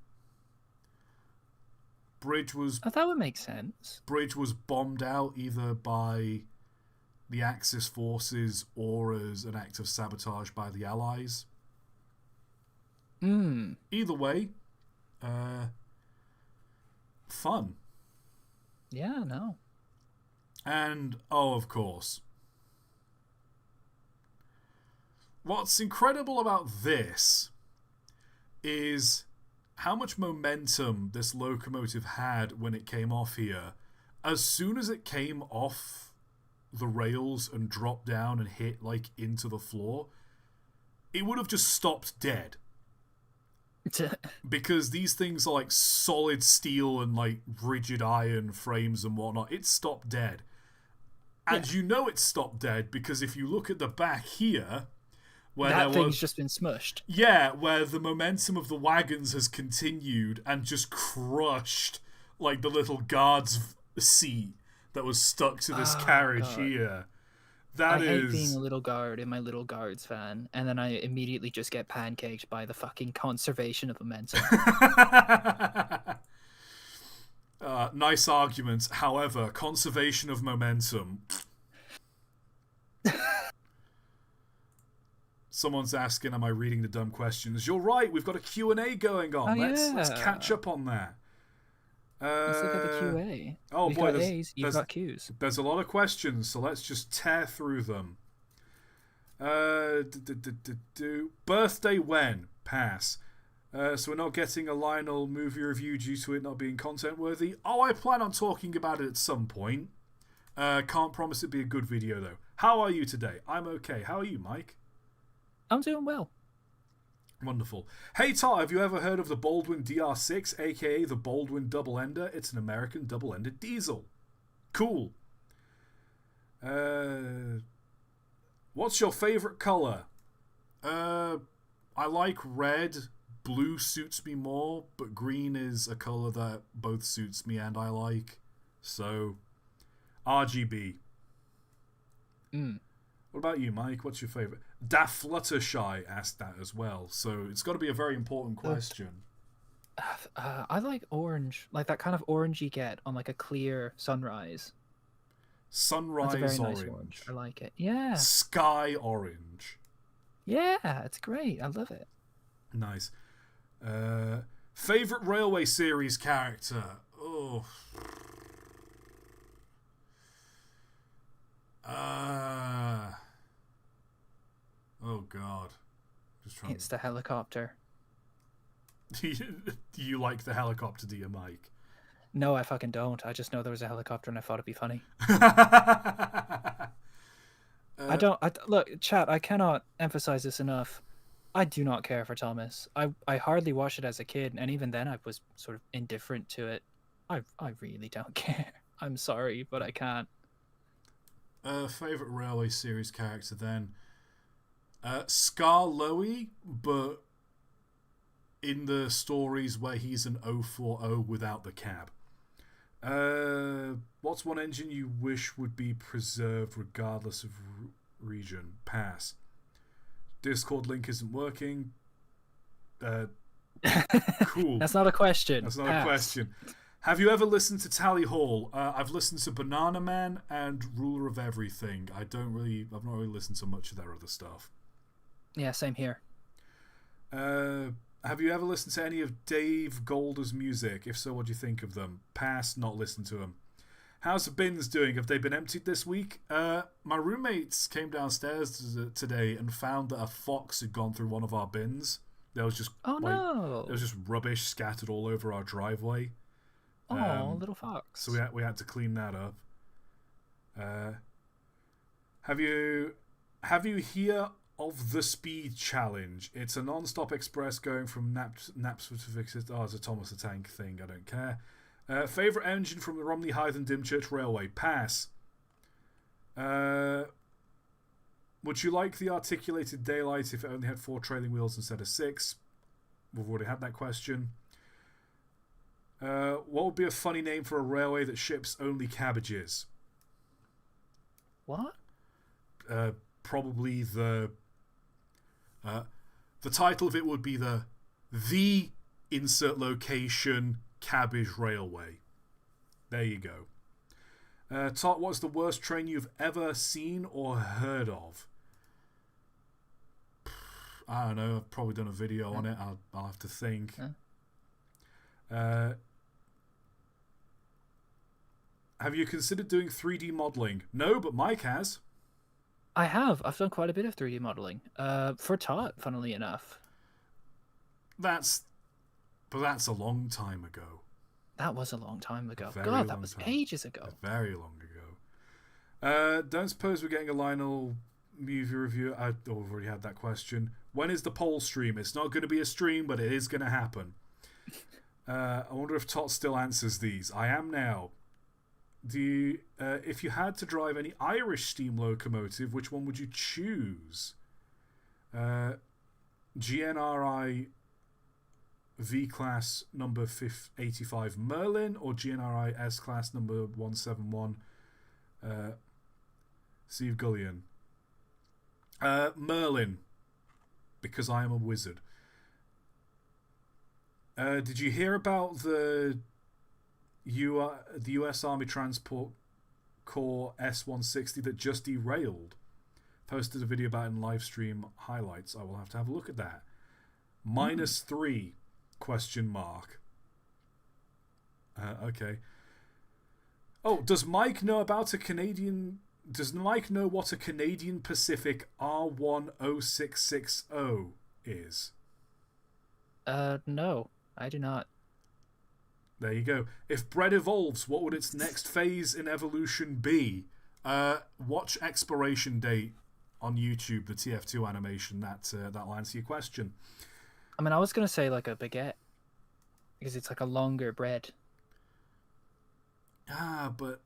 Speaker 2: That would make sense.
Speaker 1: Bridge was bombed out either by the Axis forces or as an act of sabotage by the Allies. Either way, fun.
Speaker 2: Yeah, no.
Speaker 1: And, oh, of course, what's incredible about this is how much momentum this locomotive had when it came off here. As soon as it came off the rails and dropped down and hit like into the floor, it would have just stopped dead. Because these things are like solid steel and like rigid iron frames and whatnot. It stopped dead. And you know it stopped dead because if you look at the back here, where
Speaker 2: that thing's just been smushed.
Speaker 1: Yeah, where the momentum of the wagons has continued and just crushed like the little guard's seat that was stuck to this carriage here. I
Speaker 2: hate being a little guard in my little guards van, and then I immediately just get pancaked by the fucking conservation of momentum.
Speaker 1: Nice argument. However, conservation of momentum. Someone's asking, am I reading the dumb questions? You're right, we've got a Q&A going on. Let's catch up on that.
Speaker 2: Let's look at the QA.
Speaker 1: Oh,
Speaker 2: we've
Speaker 1: boy,
Speaker 2: got A's, you've got Q's.
Speaker 1: There's a lot of questions, so let's just tear through them. Birthday when? Pass. So we're not getting a Lionel movie review due to it not being content worthy. Oh, I plan on talking about it at some point. Can't promise it'd be a good video though. How are you today? I'm okay. How are you, Mike?
Speaker 2: I'm doing well.
Speaker 1: Wonderful. Hey, Todd, have you ever heard of the Baldwin DR6, aka the Baldwin Double Ender? It's an American double-ended diesel. Cool. What's your favorite color? I like red. Blue suits me more, but green is a color that both suits me and I like. So, RGB. What about you, Mike? What's your favorite? Da Fluttershy asked that as well, so it's got to be a very important question.
Speaker 2: I like orange, like that kind of orange you get on like a clear sunrise.
Speaker 1: Sunrise
Speaker 2: That's a very
Speaker 1: orange.
Speaker 2: Nice orange. I like it. Yeah.
Speaker 1: Sky orange.
Speaker 2: Yeah, it's great. I love it.
Speaker 1: Nice. Favorite Railway series character? Oh. Oh God.
Speaker 2: It's the helicopter.
Speaker 1: Do you like the helicopter, do you, Mike?
Speaker 2: No, I fucking don't. I just know there was a helicopter and I thought it'd be funny. Look, chat, I cannot emphasize this enough. I do not care for Thomas. I hardly watched it as a kid, and even then I was sort of indifferent to it. I really don't care. I'm sorry, but I can't.
Speaker 1: Favorite Railway series character then? Scar Lowy, but in the stories where he's an 040 without the cab. What's one engine you wish would be preserved regardless of region? Pass. Discord link isn't working. Cool.
Speaker 2: That's not a question.
Speaker 1: That's not
Speaker 2: Pass.
Speaker 1: a question. Have you ever listened to Tally Hall? I've listened to Banana Man and Ruler of Everything. I've not really listened to much of their other stuff.
Speaker 2: Yeah, same here.
Speaker 1: Have you ever listened to any of Dave Golder's music? If so, what do you think of them? Pass, not listen to them. How's the bins doing? Have they been emptied this week? My roommates came downstairs today and found that a fox had gone through one of our bins. There was just
Speaker 2: no!
Speaker 1: There was just rubbish scattered all over our driveway.
Speaker 2: Oh, little fox.
Speaker 1: So we had to clean that up. Have you heard of the Speed Challenge? It's a non-stop express going from Knapsford to Vixit. Oh, it's a Thomas the Tank thing. I don't care. Favourite engine from the Romney Hythe and Dymchurch Railway? Pass. Would you like the articulated daylight if it only had 4 trailing wheels instead of 6? We've already had that question. What would be a funny name for a railway that ships only cabbages?
Speaker 2: What?
Speaker 1: Probably the title of it would be the insert location cabbage railway. There you go. ToT, what's the worst train you've ever seen or heard of? I don't know. I've probably done a video on it. I'll have to think. Have you considered doing 3D modelling? No, but Mike has.
Speaker 2: I have. I've done quite a bit of 3D modelling. For ToT, funnily enough.
Speaker 1: That's a long time ago.
Speaker 2: That was a long time ago. God, that was ages ago.
Speaker 1: Very long ago. Don't suppose we're getting a Lionel movie review? I've already had that question. When is the poll stream? It's not going to be a stream, but it is going to happen. I wonder if ToT still answers these. I am now. If you had to drive any Irish steam locomotive, which one would you choose? GNRI V-Class number 85 Merlin or GNRI S-Class number 171 Steve Gullion? Merlin, because I am a wizard. Did you hear about the US Army Transport Corps S-160 that just derailed? Posted a video about it in live stream highlights. I will have to have a look at that. -3 ? Okay. Oh, does Mike know about a Canadian? Does Mike know what a Canadian Pacific R10660 is?
Speaker 2: No, I do not.
Speaker 1: There you go. If bread evolves, what would its next phase in evolution be? Watch Expiration Date on YouTube, the TF2 animation. That'll answer your question.
Speaker 2: I mean, I was going to say like a baguette, because it's like a longer bread.
Speaker 1: But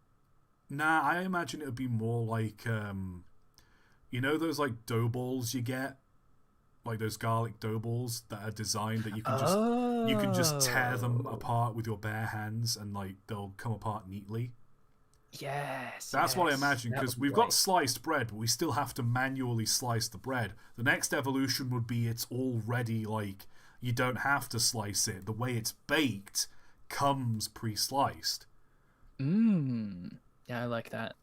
Speaker 1: nah, I imagine it would be more like, you know those like dough balls you get? Like those garlic dough balls that are designed that you can just tear them apart with your bare hands and like they'll come apart neatly.
Speaker 2: Yes.
Speaker 1: That's what I imagine, because we've got sliced bread, but we still have to manually slice the bread. The next evolution would be it's already like you don't have to slice it. The way it's baked comes pre-sliced.
Speaker 2: Yeah, I like that.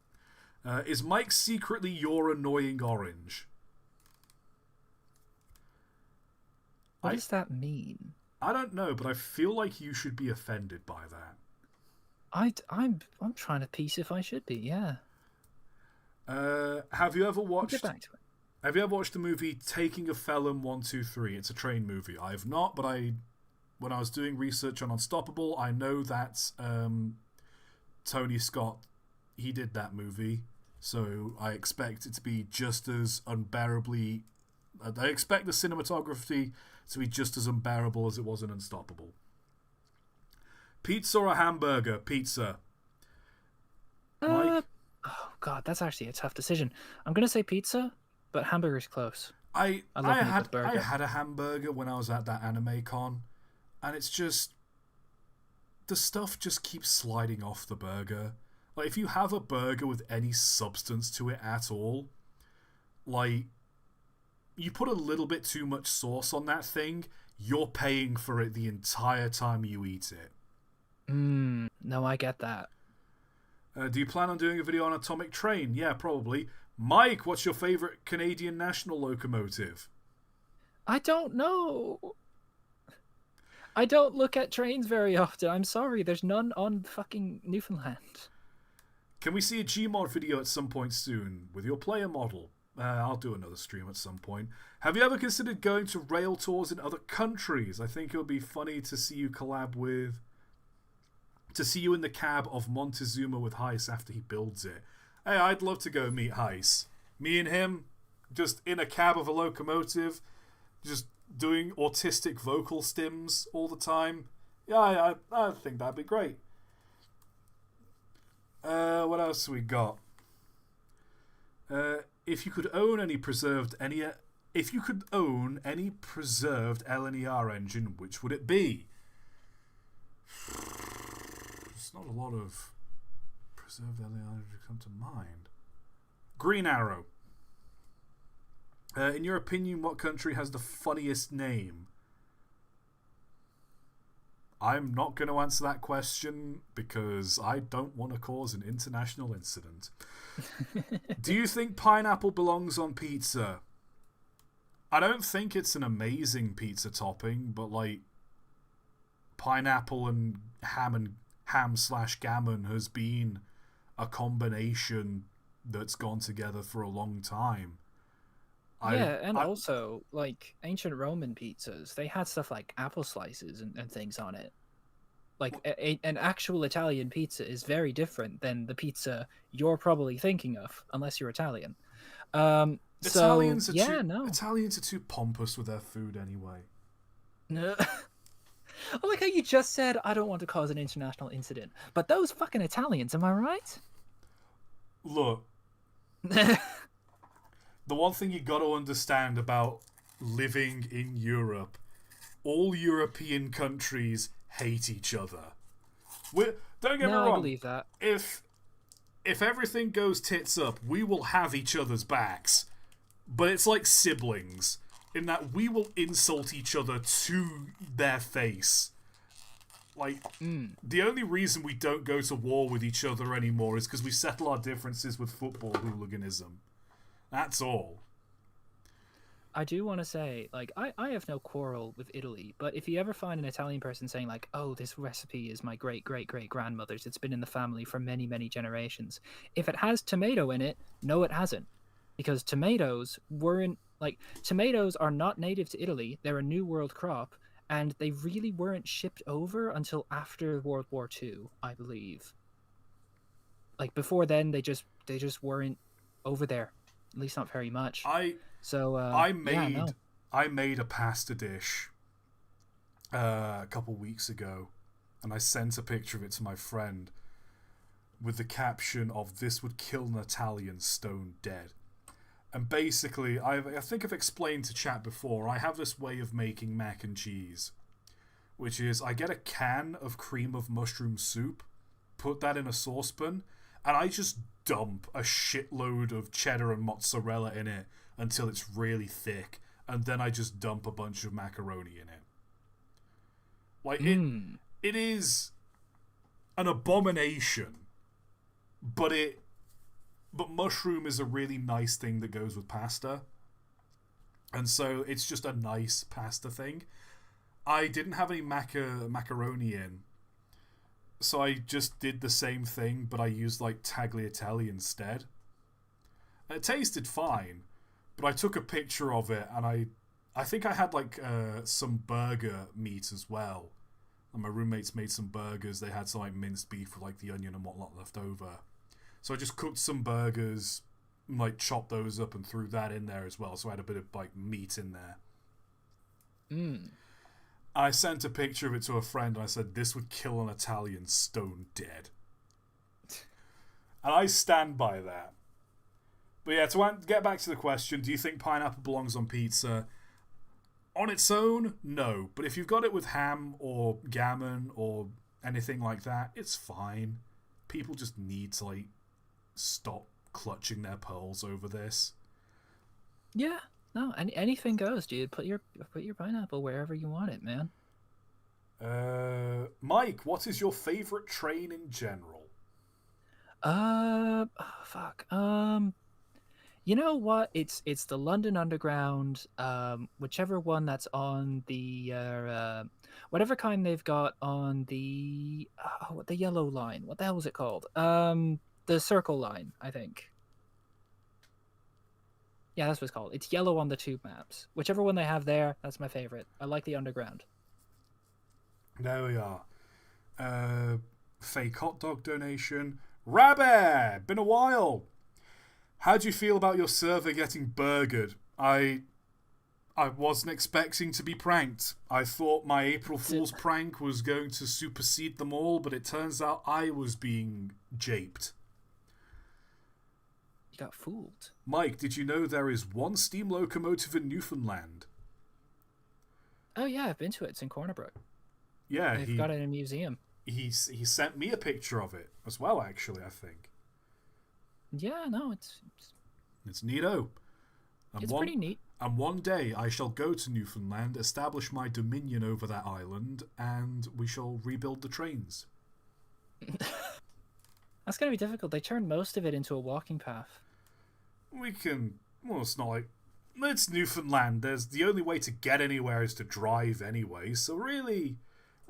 Speaker 1: Is Mike secretly your annoying orange?
Speaker 2: What does that mean?
Speaker 1: I don't know, but I feel like you should be offended by that.
Speaker 2: I'm trying to piece if I should be. Yeah.
Speaker 1: Have you ever watched?
Speaker 2: Get back to it.
Speaker 1: Have you ever watched the movie Taking a Felon 1, 2, 3? It's a train movie. I have not, but when I was doing research on Unstoppable, I know that Tony Scott, he did that movie, so I expect it to be just as unbearably. I expect the cinematography to be just as unbearable as it was in Unstoppable. Pizza or hamburger? Pizza. Mike?
Speaker 2: Oh god, that's actually a tough decision. I'm gonna say pizza, but hamburger's close. I love me a good
Speaker 1: I
Speaker 2: burger.
Speaker 1: had a hamburger when I was at that anime con, and it's just the stuff just keeps sliding off the burger. Like if you have a burger with any substance to it at all, like you put a little bit too much sauce on that thing, you're paying for it the entire time you eat it.
Speaker 2: No, I get that.
Speaker 1: Do you plan on doing a video on Atomic Train? Yeah, probably. Mike, what's your favourite Canadian national locomotive?
Speaker 2: I don't know. I don't look at trains very often. I'm sorry, there's none on fucking Newfoundland.
Speaker 1: Can we see a Gmod video at some point soon with your player model? I'll do another stream at some point. Have you ever considered going to rail tours in other countries? I think it would be funny to see you collab with... To see you in the cab of Montezuma with Heiss after he builds it. Hey, I'd love to go meet Heiss. Me and him, just in a cab of a locomotive, just doing autistic vocal stims all the time. Yeah, I think that'd be great. What else we got? If you could own any preserved LNER engine, which would it be? There's not a lot of preserved LNER to come to mind. Green Arrow. In your opinion, what country has the funniest name? I'm not going to answer that question because I don't want to cause an international incident. Do you think pineapple belongs on pizza? I don't think it's an amazing pizza topping, but like pineapple and ham/gammon has been a combination that's gone together for a long time.
Speaker 2: Also, like, ancient Roman pizzas, they had stuff like apple slices and things on it. Like, an actual Italian pizza is very different than the pizza you're probably thinking of, unless you're Italian.
Speaker 1: Italians are too pompous with their food anyway.
Speaker 2: No. I like how you just said, I don't want to cause an international incident. But those fucking Italians, am I right?
Speaker 1: Look. The one thing you got to understand about living in Europe, all European countries hate each other. Don't get me wrong.
Speaker 2: I believe that.
Speaker 1: If everything goes tits up, we will have each other's backs. But it's like siblings, in that we will insult each other to their face. Like, the only reason we don't go to war with each other anymore is because we settle our differences with football hooliganism. That's all.
Speaker 2: I do want to say, like, I have no quarrel with Italy, but if you ever find an Italian person saying, like, oh, this recipe is my great-great-great-grandmother's, it's been in the family for many, many generations. If it has tomato in it, no, it hasn't. Because tomatoes are not native to Italy, they're a New World crop, and they really weren't shipped over until after World War II, I believe. Like, before then, they just weren't over there. At least not very much. I
Speaker 1: made a pasta dish a couple weeks ago, and I sent a picture of it to my friend with the caption of "This would kill an Italian stone dead." And basically, I think I've explained to chat before, I have this way of making mac and cheese, which is I get a can of cream of mushroom soup, put that in a saucepan, and I just dump a shitload of cheddar and mozzarella in it until it's really thick, and then I just dump a bunch of macaroni in it. Like, it is an abomination, but mushroom is a really nice thing that goes with pasta, and so it's just a nice pasta thing. I didn't have any macaroni in, so I just did the same thing, but I used like tagliatelle instead. And it tasted fine, but I took a picture of it, and I think I had like some burger meat as well. And my roommates made some burgers. They had some like minced beef with like the onion and whatnot left over. So I just cooked some burgers, like chopped those up and threw that in there as well. So I had a bit of like meat in there. I sent a picture of it to a friend, and I said, "This would kill an Italian stone dead." And I stand by that. But yeah, to get back to the question, do you think pineapple belongs on pizza? On its own, no. But if you've got it with ham or gammon or anything like that, it's fine. People just need to like stop clutching their pearls over this.
Speaker 2: Yeah, no, anything goes, dude. Put your pineapple wherever you want it, man.
Speaker 1: Mike, what is your favorite train in general?
Speaker 2: Oh, fuck. You know what? It's the London Underground. Whichever one that's on whatever kind they've got on the yellow line. What the hell was it called? The Circle Line, I think. Yeah, that's what it's called. It's yellow on the tube maps. Whichever one they have there, that's my favorite. I like the Underground.
Speaker 1: There we are. Fake hot dog donation. Rabbit! Been a while. How do you feel about your server getting burgered? I wasn't expecting to be pranked. I thought my April Fool's prank was going to supersede them all, but it turns out I was being japed.
Speaker 2: You got fooled.
Speaker 1: Mike, did you know there is one steam locomotive in Newfoundland?
Speaker 2: Oh yeah, I've been to it. It's in Cornerbrook.
Speaker 1: Yeah,
Speaker 2: They've got it in a museum.
Speaker 1: He sent me a picture of it as well, actually, I think.
Speaker 2: Yeah, no,
Speaker 1: It's neato.
Speaker 2: it's pretty neat.
Speaker 1: And one day I shall go to Newfoundland, establish my dominion over that island, and we shall rebuild the trains.
Speaker 2: That's gonna be difficult. They turned most of it into a walking path.
Speaker 1: We can... Well, it's not like... It's Newfoundland. The only way to get anywhere is to drive anyway, so really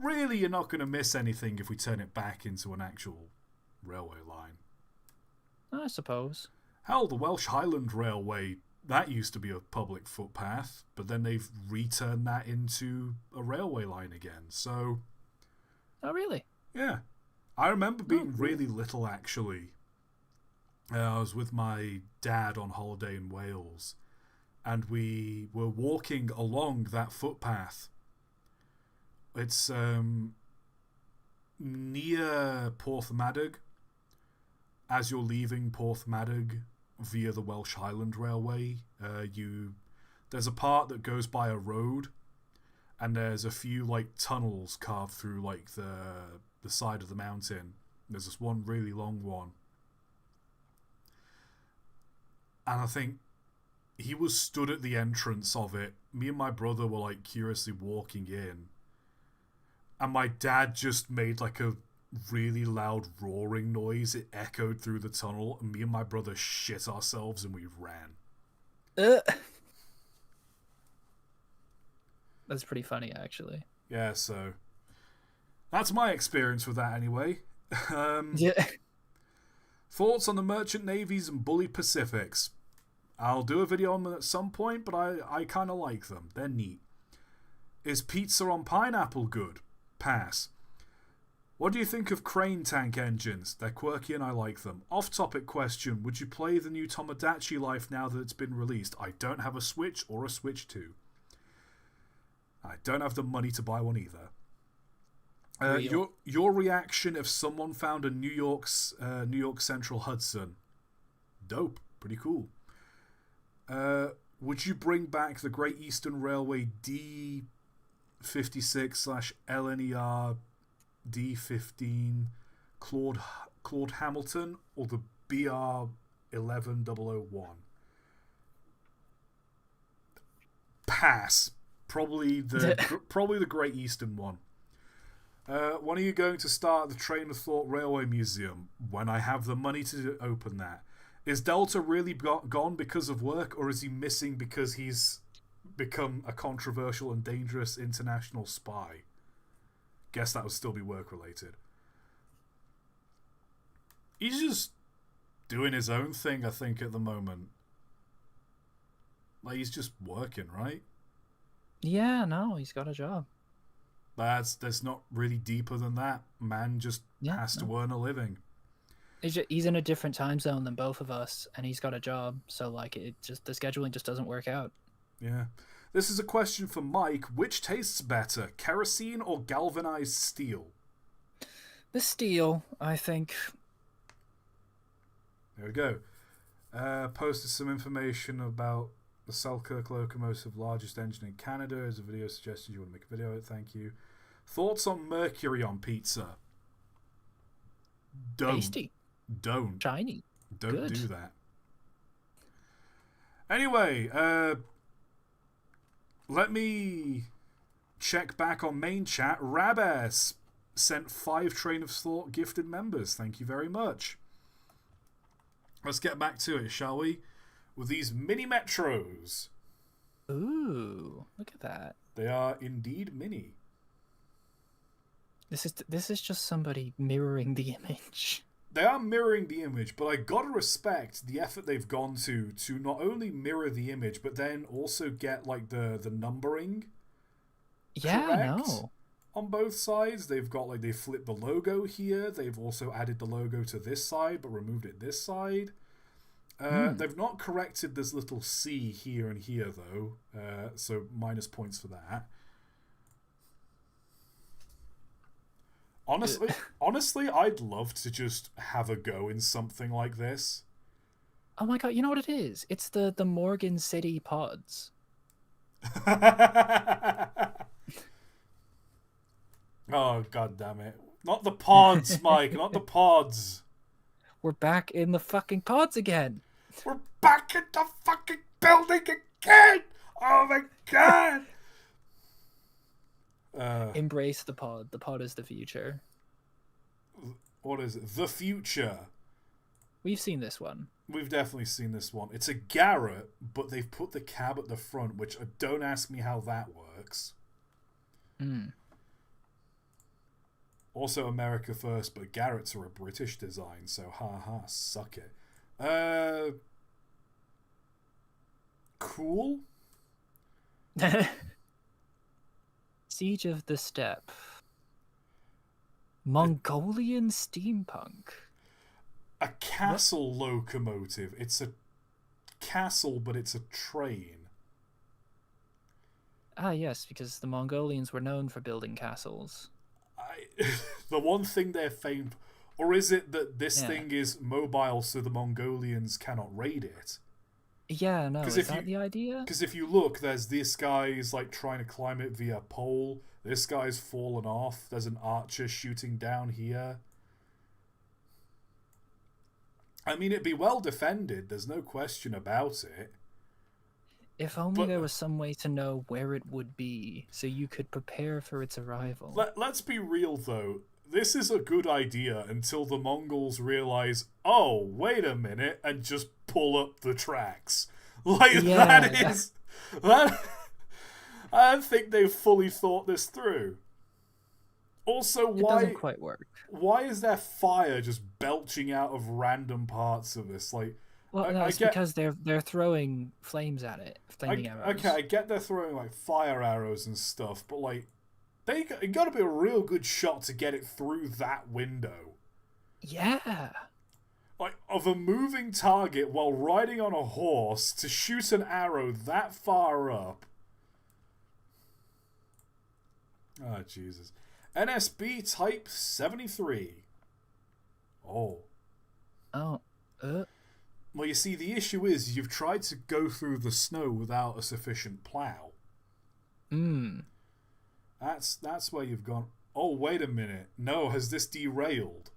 Speaker 1: you're not going to miss anything if we turn it back into an actual railway line.
Speaker 2: I suppose.
Speaker 1: Hell, the Welsh Highland Railway, that used to be a public footpath, but then they've returned that into a railway line again, so...
Speaker 2: Oh, really?
Speaker 1: Yeah. I remember being really little, actually. I was with my dad on holiday in Wales, and we were walking along that footpath. It's near Porthmadog. As you're leaving Porthmadog via the Welsh Highland Railway, there's a part that goes by a road, and there's a few like tunnels carved through like the side of the mountain. There's this one really long one, and I think he was stood at the entrance of it. Me and my brother were like curiously walking in, and my dad just made like a really loud roaring noise. It echoed through the tunnel, and me and my brother shit ourselves and we ran.
Speaker 2: That's pretty funny, actually.
Speaker 1: Yeah, so that's my experience with that anyway.
Speaker 2: Yeah.
Speaker 1: Thoughts on the merchant navies and bully Pacifics? I'll do a video on them at some point, but I kind of like them. They're neat. Is pizza on pineapple good? Pass. What do you think of crane tank engines? They're quirky and I like them. Off-topic question, would you play the new Tomodachi Life now that it's been released? I don't have a Switch or a Switch 2. I don't have the money to buy one either. Your reaction if someone found a New York Central Hudson? Dope. Pretty cool. Would you bring back the Great Eastern Railway D56/LNER D15 Claude Hamilton or the BR11001? Pass. Probably the Great Eastern one. When are you going to start the Train of Thought Railway Museum? When I have the money to open that. Is Delta really gone because of work, or is he missing because he's become a controversial and dangerous international spy? Guess that would still be work related. He's just doing his own thing, I think, at the moment. Like, he's just working, right?
Speaker 2: Yeah, no, he's got a job. That's
Speaker 1: not really deeper than that. Man just has to earn a living.
Speaker 2: He's in a different time zone than both of us, and he's got a job, so like the scheduling just doesn't work out.
Speaker 1: Yeah. This is a question for Mike. Which tastes better, kerosene or galvanized steel?
Speaker 2: The steel, I think.
Speaker 1: There we go. Posted some information about the Selkirk locomotive, largest engine in Canada. As a video suggested you want to make a video. Thank you. Thoughts on mercury on pizza?
Speaker 2: Tasty.
Speaker 1: Don't.
Speaker 2: Shiny.
Speaker 1: Don't
Speaker 2: Good.
Speaker 1: do that. Anyway, let me check back on main chat. Rabass sent 5 Train of Thought gifted members. Thank you very much. Let's get back to it, shall we? With these mini metros.
Speaker 2: Ooh, look at that.
Speaker 1: They are indeed mini.
Speaker 2: This is just somebody mirroring the image.
Speaker 1: They are mirroring the image, but I gotta respect the effort they've gone to not only mirror the image, but then also get like the numbering.
Speaker 2: Yeah,
Speaker 1: correct
Speaker 2: no.
Speaker 1: On both sides. They've got like they flipped the logo here. They've also added the logo to this side, but removed it this side. They've not corrected this little C here and here though, so minus points for that. Honestly, I'd love to just have a go in something like this.
Speaker 2: Oh my god, you know what it is? It's the Morgan City pods.
Speaker 1: Oh, god damn it. Not the pods, Mike, not the pods.
Speaker 2: We're back in the fucking pods again.
Speaker 1: We're back in the fucking building again! Oh my god!
Speaker 2: Embrace the pod. The pod is the future.
Speaker 1: What is it? The future.
Speaker 2: We've seen this one.
Speaker 1: We've definitely seen this one. It's a Garrett, but they've put the cab at the front, which don't ask me how that works. Also America first, but Garretts are a British design, so ha, suck it. Cool.
Speaker 2: Siege of the Steppe. Mongolian steampunk.
Speaker 1: A castle locomotive. It's a castle, but it's a train.
Speaker 2: Ah, yes, because the Mongolians were known for building castles.
Speaker 1: The one thing they're famed... Or is it that this thing is mobile so the Mongolians cannot raid it?
Speaker 2: Yeah, no, is that the idea?
Speaker 1: Because if you look, there's this guy's like trying to climb it via pole. This guy's fallen off. There's an archer shooting down here. I mean, it'd be well defended. There's no question about it.
Speaker 2: If only there was some way to know where it would be, so you could prepare for its arrival.
Speaker 1: Let's be real, though. This is a good idea until the Mongols realize, oh, wait a minute, and just pull up the tracks. Like, that is... I don't think they've fully thought this through. Also, why...
Speaker 2: It doesn't quite work.
Speaker 1: Why is there fire just belching out of random parts of this? Like...
Speaker 2: Well, no, it's because they're throwing flames at it, flaming arrows.
Speaker 1: Okay, I get they're throwing like fire arrows and stuff, but like, it got to be a real good shot to get it through that window.
Speaker 2: Yeah.
Speaker 1: Like, of a moving target while riding on a horse to shoot an arrow that far up. Oh, Jesus. NSB Type 73. Oh.
Speaker 2: Oh.
Speaker 1: Well, you see, the issue is you've tried to go through the snow without a sufficient plough. That's where you've gone, oh, wait a minute. No, has this derailed?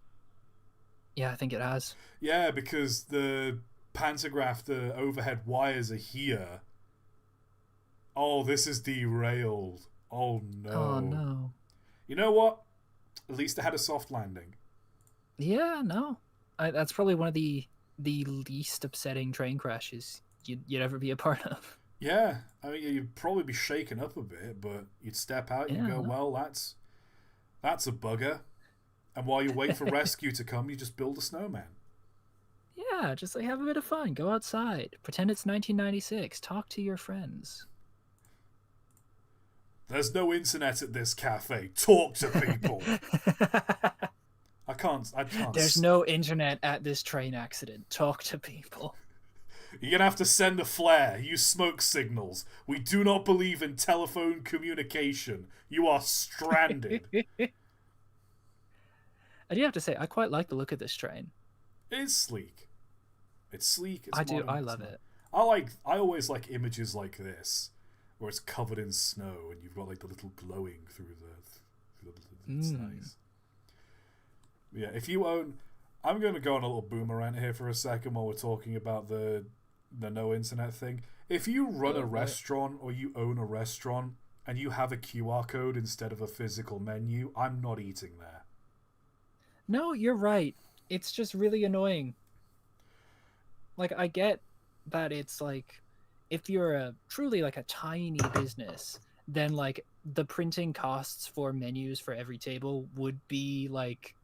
Speaker 2: Yeah, I think it has.
Speaker 1: Yeah, because the pantograph, the overhead wires are here. Oh, this is derailed. Oh, no.
Speaker 2: Oh, no.
Speaker 1: You know what? At least it had a soft landing.
Speaker 2: Yeah, no. That's probably one of the least upsetting train crashes you'd ever be a part of.
Speaker 1: Yeah, I mean, you'd probably be shaken up a bit, but you'd step out and go, well, that's a bugger. And while you wait for rescue to come, you just build a snowman.
Speaker 2: Yeah, just like have a bit of fun. Go outside. Pretend it's 1996. Talk to your friends.
Speaker 1: There's no internet at this cafe. Talk to people. I can't.
Speaker 2: There's no internet at this train accident. Talk to people.
Speaker 1: You're going to have to send a flare. Use smoke signals. We do not believe in telephone communication. You are stranded.
Speaker 2: I do have to say, I quite like the look of this train.
Speaker 1: It is sleek. It's sleek. It's
Speaker 2: I do.
Speaker 1: modern.
Speaker 2: I
Speaker 1: It's
Speaker 2: love
Speaker 1: nice.
Speaker 2: it.
Speaker 1: I always like images like this, where it's covered in snow and you've got like the little glowing through it's
Speaker 2: Mm.
Speaker 1: nice. Yeah, if you own, I'm going to go on a little boomerang here for a second while we're talking about the no internet thing. If you run a
Speaker 2: Go for it.
Speaker 1: restaurant or you own a restaurant and you have a QR code instead of a physical menu, I'm not eating there.
Speaker 2: No, you're right. It's just really annoying. Like, I get that it's like, if you're a truly like a tiny business, then like the printing costs for menus for every table would be like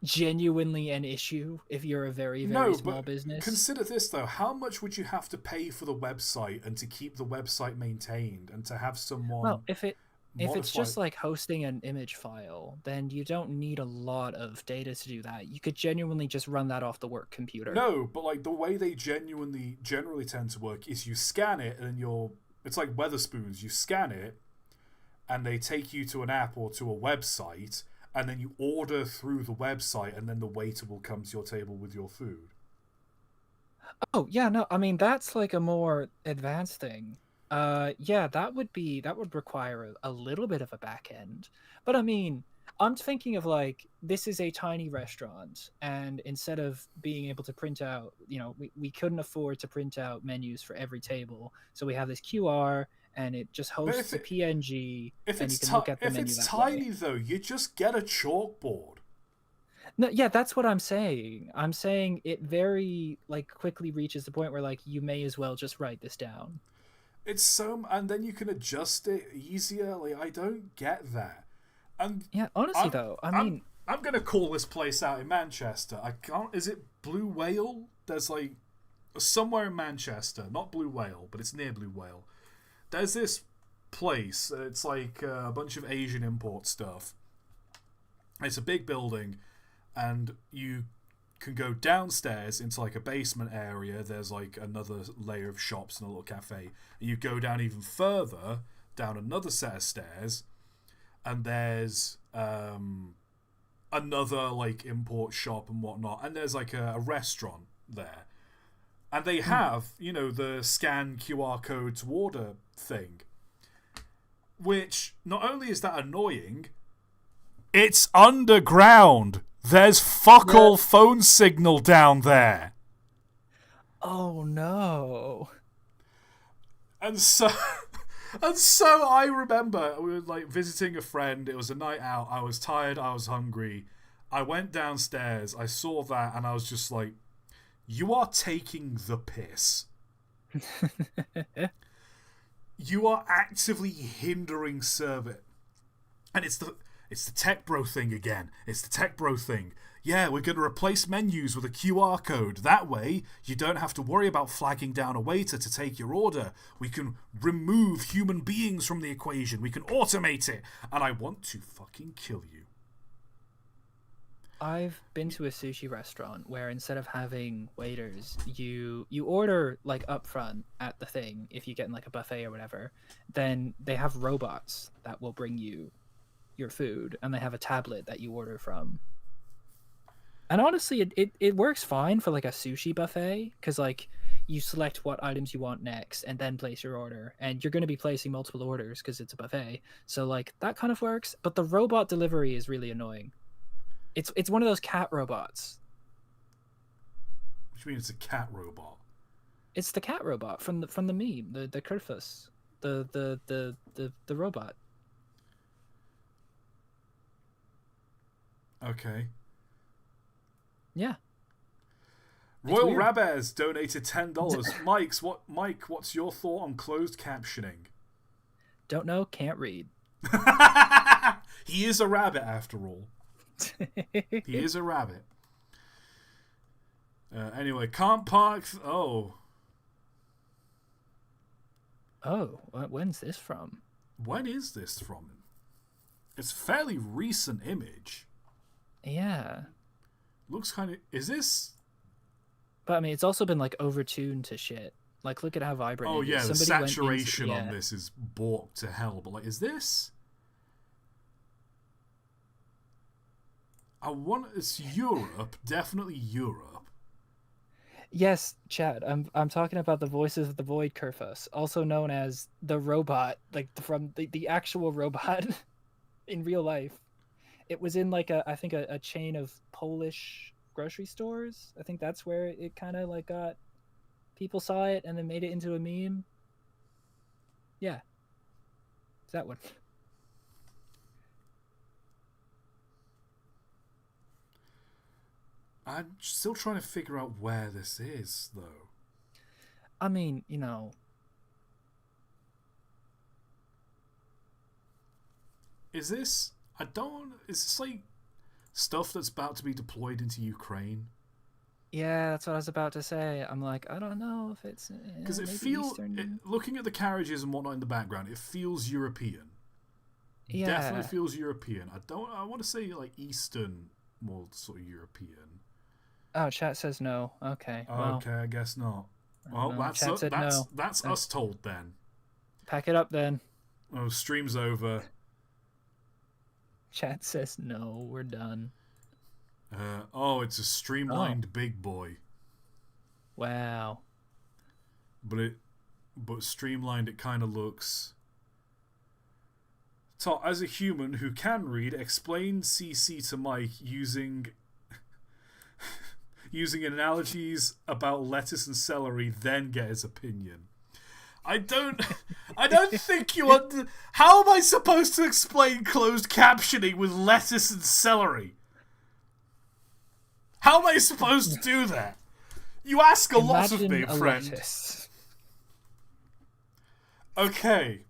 Speaker 2: genuinely an issue if you're a very, very
Speaker 1: No,
Speaker 2: small
Speaker 1: but
Speaker 2: business.
Speaker 1: consider this though. How much would you have to pay for the website and to keep the website maintained and to have
Speaker 2: Well,
Speaker 1: someone
Speaker 2: if it's
Speaker 1: modify?
Speaker 2: just like hosting an image file, then you don't need a lot of data to do that. You could genuinely just run that off the work computer.
Speaker 1: No, but like the way they generally tend to work is you scan it and you're it's like Weatherspoons. You scan it and they take you to an app or to a website and then you order through the website and then the waiter will come to your table with your food.
Speaker 2: Oh, yeah, no, I mean that's like a more advanced thing. Yeah, that would require a little bit of a back end. But I mean, I'm thinking of like this is a tiny restaurant, and instead of being able to print out, we couldn't afford to print out menus for every table. So we have this QR and it just
Speaker 1: But
Speaker 2: hosts a PNG and you can look at the
Speaker 1: if
Speaker 2: menu
Speaker 1: it's
Speaker 2: that way.
Speaker 1: tiny though, you just get a chalkboard.
Speaker 2: No, yeah, that's what I'm saying. I'm saying it very like quickly reaches the point where like you may as well just write this down.
Speaker 1: It's so and then you can adjust it easier. Like I don't get that. And
Speaker 2: Yeah, honestly
Speaker 1: I'm
Speaker 2: though, I
Speaker 1: I'm
Speaker 2: mean,
Speaker 1: I'm gonna call this place out in Manchester. I can't. Is it Blue Whale? There's like somewhere in Manchester, not Blue Whale, but it's near Blue Whale. There's this place. It's like a bunch of Asian import stuff. It's a big building, and you can go downstairs into like a basement area. There's like another layer of shops and a little cafe. And you go down even further, down another set of stairs, and there's another like import shop and whatnot. And there's like a restaurant there. And they have, the scan QR code to order thing. Which not only is that annoying, it's underground. There's fuck
Speaker 2: yeah.
Speaker 1: all phone signal down there.
Speaker 2: Oh no.
Speaker 1: And so and so I remember we were like visiting a friend. It was a night out. I was tired, I was hungry. I went downstairs, I saw that, and I was just like, you are taking the piss. You are actively hindering service. And it's the tech bro thing again. It's the tech bro thing. Yeah, we're going to replace menus with a QR code. That way, you don't have to worry about flagging down a waiter to take your order. We can remove human beings from the equation. We can automate it. And I want to fucking kill you.
Speaker 2: I've been to a sushi restaurant where instead of having waiters, you order like up front at the thing if you get in like a buffet or whatever, then they have robots that will bring you your food and they have a tablet that you order from. And honestly, it works fine for like a sushi buffet because like you select what items you want next and then place your order. And you're going to be placing multiple orders because it's a buffet. So like that kind of works. But the robot delivery is really annoying. It's one of those cat robots.
Speaker 1: Which means it's a cat robot.
Speaker 2: It's the cat robot from the meme, the Kurfus, the robot.
Speaker 1: Okay.
Speaker 2: Yeah.
Speaker 1: Royal
Speaker 2: weird.
Speaker 1: Rabez donated $10. Mike, what's your thought on closed captioning?
Speaker 2: Don't know, can't read.
Speaker 1: He is a rabbit after all. He is a rabbit. Anyway, can't park. Oh,
Speaker 2: when's this from?
Speaker 1: when is this from? It's a fairly recent image.
Speaker 2: Yeah.
Speaker 1: Looks kind of. Is this?
Speaker 2: But I mean, it's also been like overtuned to shit. Like, look at how vibrant.
Speaker 1: Oh
Speaker 2: it
Speaker 1: yeah,
Speaker 2: is.
Speaker 1: the
Speaker 2: Somebody
Speaker 1: saturation
Speaker 2: yeah.
Speaker 1: on this is balked to hell. But like, is this? I want. It's Europe, definitely Europe.
Speaker 2: Yes, Chad. I'm talking about the Voices of the Void Kerfus, also known as the robot, like from the actual robot in real life. It was in like I think a chain of Polish grocery stores. I think that's where it kind of like got people saw it and then made it into a meme. Yeah, it's that one.
Speaker 1: I'm still trying to figure out where this is, though.
Speaker 2: I mean, you know,
Speaker 1: Is this? I don't. Is this like stuff that's about to be deployed into Ukraine?
Speaker 2: yeah, that's what I was about to say. I'm like, I don't know if it's
Speaker 1: Because
Speaker 2: maybe Eastern.
Speaker 1: looking at the carriages and whatnot in the background, it feels European. Definitely
Speaker 2: Yeah.
Speaker 1: feels European. I want to say like Eastern, more sort of European.
Speaker 2: Oh, chat says no. Okay, well,
Speaker 1: Okay, I guess not. Well,
Speaker 2: no. Chat said no.
Speaker 1: that's us told then.
Speaker 2: Pack it up then.
Speaker 1: Oh, stream's over.
Speaker 2: Chat says no. We're done.
Speaker 1: It's a streamlined big boy,
Speaker 2: Wow.
Speaker 1: but streamlined it kind of looks. ToT, as a human who can read, explain CC to Mike using analogies about lettuce and celery, then get his opinion. I don't think you under. How am I supposed to explain closed captioning with lettuce and celery? How am I supposed to do that? You ask a lot of me, friend.
Speaker 2: Lettuce.
Speaker 1: Okay.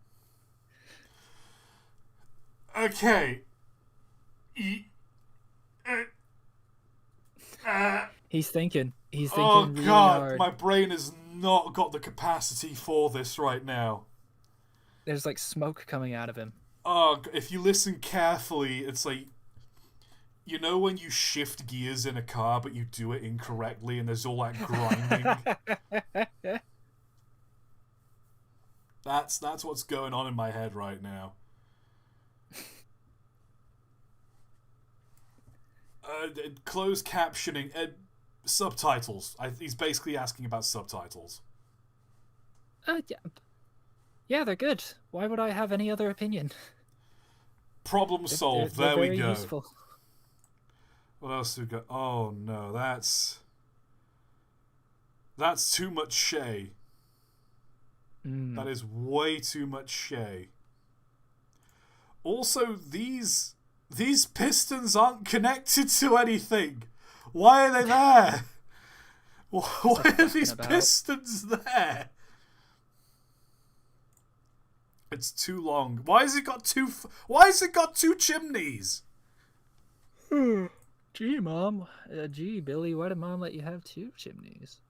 Speaker 2: He's thinking. He's thinking
Speaker 1: Oh
Speaker 2: really
Speaker 1: god,
Speaker 2: hard.
Speaker 1: my brain has not got the capacity for this right now.
Speaker 2: There's like smoke coming out of him.
Speaker 1: Oh, if you listen carefully, it's like, you know when you shift gears in a car but you do it incorrectly and there's all that grinding? That's what's going on in my head right now. Closed captioning, subtitles. He's basically asking about subtitles.
Speaker 2: Yeah. Yeah, they're good. Why would I have any other opinion?
Speaker 1: Problem solved.
Speaker 2: They're
Speaker 1: there we
Speaker 2: very
Speaker 1: go.
Speaker 2: Useful.
Speaker 1: What else we got? Oh no, that's too much Shay. That is way too much Shay. Also, these pistons aren't connected to anything. Why are they there? Why are these pistons there? It's too long. Why has it got two chimneys?
Speaker 2: Gee, Mom. Gee, Billy, why did Mom let you have two chimneys?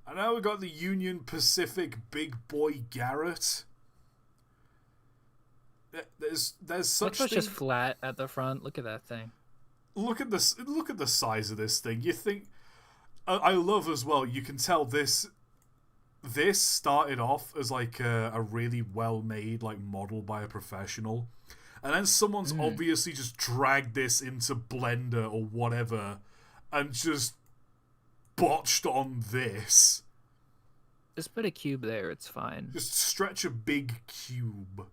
Speaker 1: I know we got the Union Pacific Big Boy Garrett. There's such
Speaker 2: Looks just flat at the front. Look at that thing.
Speaker 1: Look at this. Look at the size of this thing. You think? I love as well. You can tell this started off as like a really well made like model by a professional, and then someone's obviously just dragged this into Blender or whatever, and just botched on this.
Speaker 2: Just put a cube there. It's fine.
Speaker 1: Just stretch a big cube.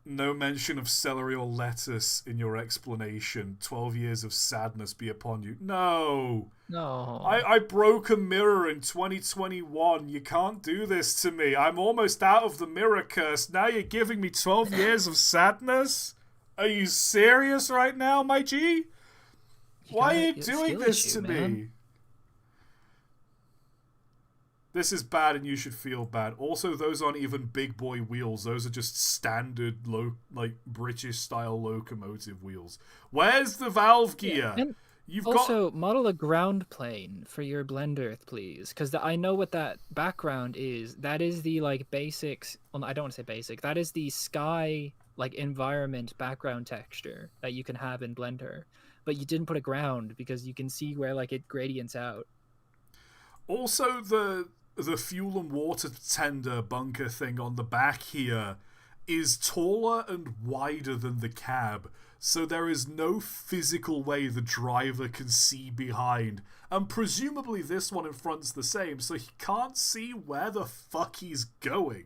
Speaker 1: No mention of celery or lettuce in your explanation. 12 years of sadness be upon you. No. I broke a mirror in 2021. You can't do this to me. I'm almost out of the mirror curse. Now you're giving me 12 years of sadness? Are you serious right now, my G? Why are you doing this to me? This is bad and you should feel bad. Also, those aren't even big boy wheels. Those are just standard, British style locomotive wheels. Where's the valve gear?
Speaker 2: Yeah,
Speaker 1: You've
Speaker 2: also, model a ground plane for your Blender, please. Because I know what that background is. That is the, basics... Well, I don't want to say basic. That is the sky, environment background texture that you can have in Blender. But you didn't put a ground because you can see where, it gradients out.
Speaker 1: Also, the fuel and water tender bunker thing on the back here is taller and wider than the cab. So there is no physical way the driver can see behind. And presumably this one in front's the same, so he can't see where the fuck he's going.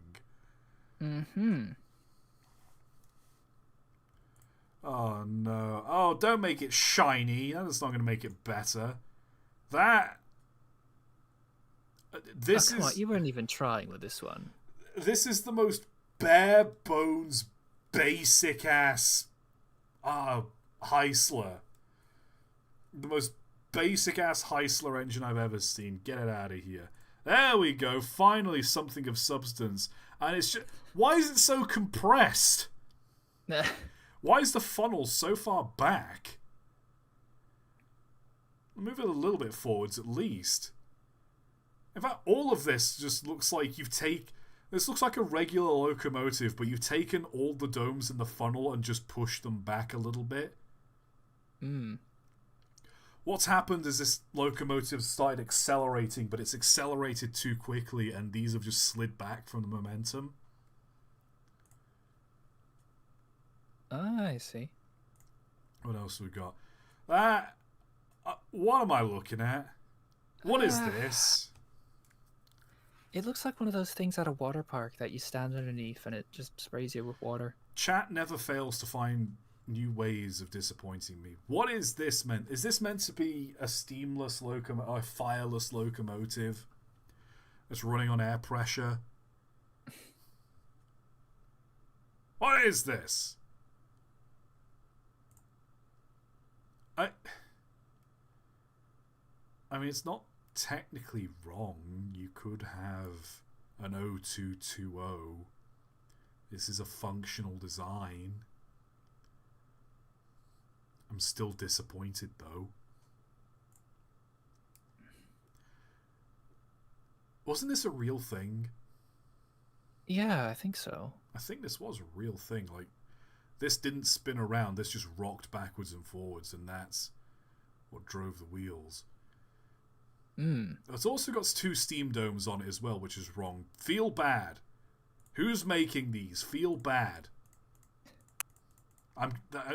Speaker 2: Mm-hmm.
Speaker 1: Oh no. Oh, don't make it shiny. That's not going to make it better. That... This
Speaker 2: come
Speaker 1: is...
Speaker 2: on, you weren't even trying with this one.
Speaker 1: This is the most bare bones, basic ass Heisler. The most basic ass Heisler engine I've ever seen. Get it out of here. There we go. Finally something of substance. And it's just... Why is it so compressed? Why is the funnel so far back? Move it a little bit forwards at least. In fact, all of this just looks like you've taken... This looks like a regular locomotive, but you've taken all the domes in the funnel and just pushed them back a little bit. What's happened is this locomotive started accelerating, but it's accelerated too quickly, and these have just slid back from the momentum.
Speaker 2: I see.
Speaker 1: What else have we got? That... what am I looking at? What is this?
Speaker 2: It looks like one of those things at a water park that you stand underneath and it just sprays you with water.
Speaker 1: Chat never fails to find new ways of disappointing me. What is this meant? Is this meant to be a steamless locomotive, or a fireless locomotive that's running on air pressure? What is this? I mean, it's not technically wrong. You could have an 0220. This is a functional design. I'm still disappointed though. Wasn't this a real thing?
Speaker 2: Yeah, I think so.
Speaker 1: I think this was a real thing. Like, this didn't spin around, this just rocked backwards and forwards, and that's what drove the wheels. It's also got 2 steam domes on it as well, which is wrong. Feel bad. Who's making these? Feel bad.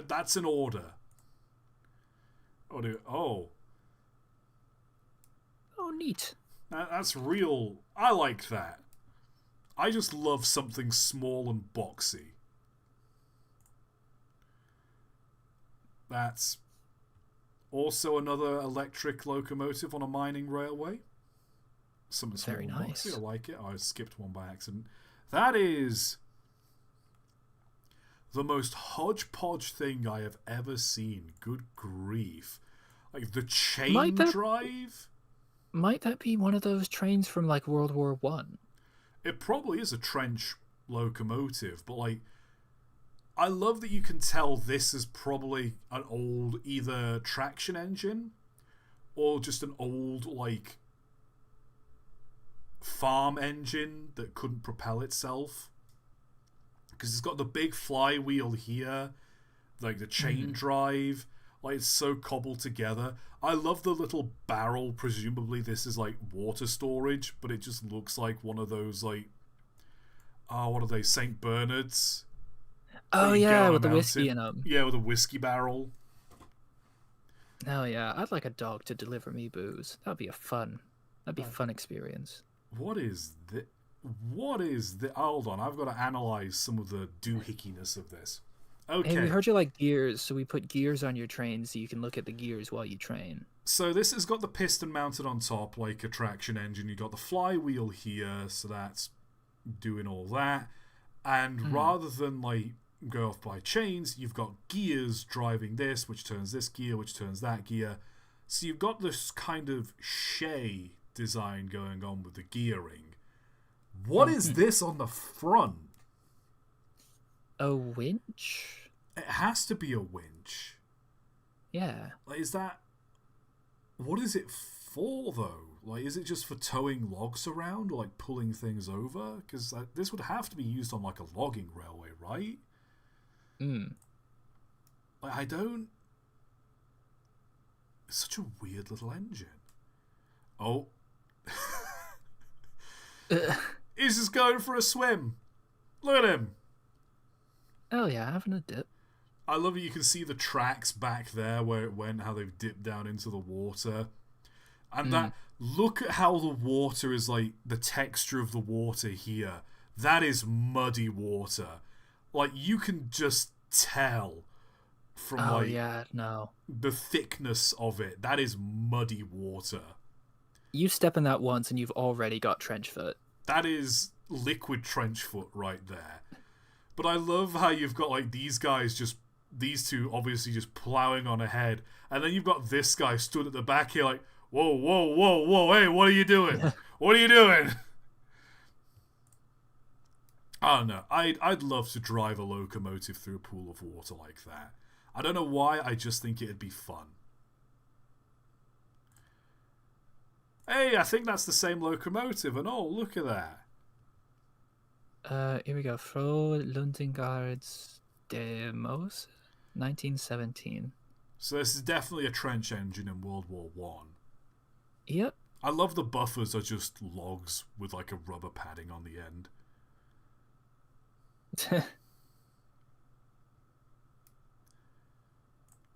Speaker 1: That's an order. Oh,
Speaker 2: neat.
Speaker 1: That's real. I like that. I just love something small and boxy. That's also another electric locomotive on a mining railway. Something small
Speaker 2: Very
Speaker 1: and
Speaker 2: nice.
Speaker 1: boxy. I like it. I skipped one by accident. That is the most hodgepodge thing I have ever seen. Good grief. Like, the chain drive?
Speaker 2: Might that be one of those trains from, like, World War One?
Speaker 1: It probably is a trench locomotive, but, like, I love that you can tell this is probably an old either traction engine or just an old, like, farm engine that couldn't propel itself. Because it's got the big flywheel here, like the chain drive. Like, it's so cobbled together. I love the little barrel. Presumably this is, like, water storage, but it just looks like one of those, like... what are they? St. Bernards?
Speaker 2: Oh, yeah, with the whiskey in them.
Speaker 1: Yeah, with a whiskey barrel.
Speaker 2: Oh, yeah. I'd like a dog to deliver me booze. That'd be a fun experience.
Speaker 1: What is this? Hold on, I've got to analyze some of the doohickeyness of this. Okay.
Speaker 2: Hey, we heard you like gears, so we put gears on your train so you can look at the gears while you train.
Speaker 1: So this has got the piston mounted on top like a traction engine. You got the flywheel here, so that's doing all that. And rather than, like, go off by chains, you've got gears driving this, which turns this gear, which turns that gear. So you've got this kind of Shay design going on with the gearing. What is this on the front?
Speaker 2: A winch?
Speaker 1: It has to be a winch.
Speaker 2: Yeah.
Speaker 1: Like, is that... What is it for, though? Like, is it just for towing logs around or, like, pulling things over? Because this would have to be used on, like, a logging railway, right? Like, I don't... It's such a weird little engine. Oh. He's just going for a swim. Look at him.
Speaker 2: Oh, yeah, having a dip.
Speaker 1: I love it. You can see the tracks back there where it went, how they've dipped down into the water. And that, look at how the water is like, the texture of the water here. That is muddy water. Like, you can just tell from the thickness of it. That is muddy water.
Speaker 2: You step in that once and you've already got trench foot.
Speaker 1: That is liquid trench foot right there. But I love how you've got like these two obviously just plowing on ahead, and then you've got this guy stood at the back here like, whoa, whoa, whoa, whoa, hey, what are you doing? What are you doing? I don't know. I'd love to drive a locomotive through a pool of water like that. I don't know why, I just think it'd be fun. Hey, I think that's the same locomotive, and oh, look at that.
Speaker 2: Here we go. Fro Lundengards Demos, 1917.
Speaker 1: So this is definitely a trench engine in World War One.
Speaker 2: Yep.
Speaker 1: I love the buffers are just logs with like a rubber padding on the end.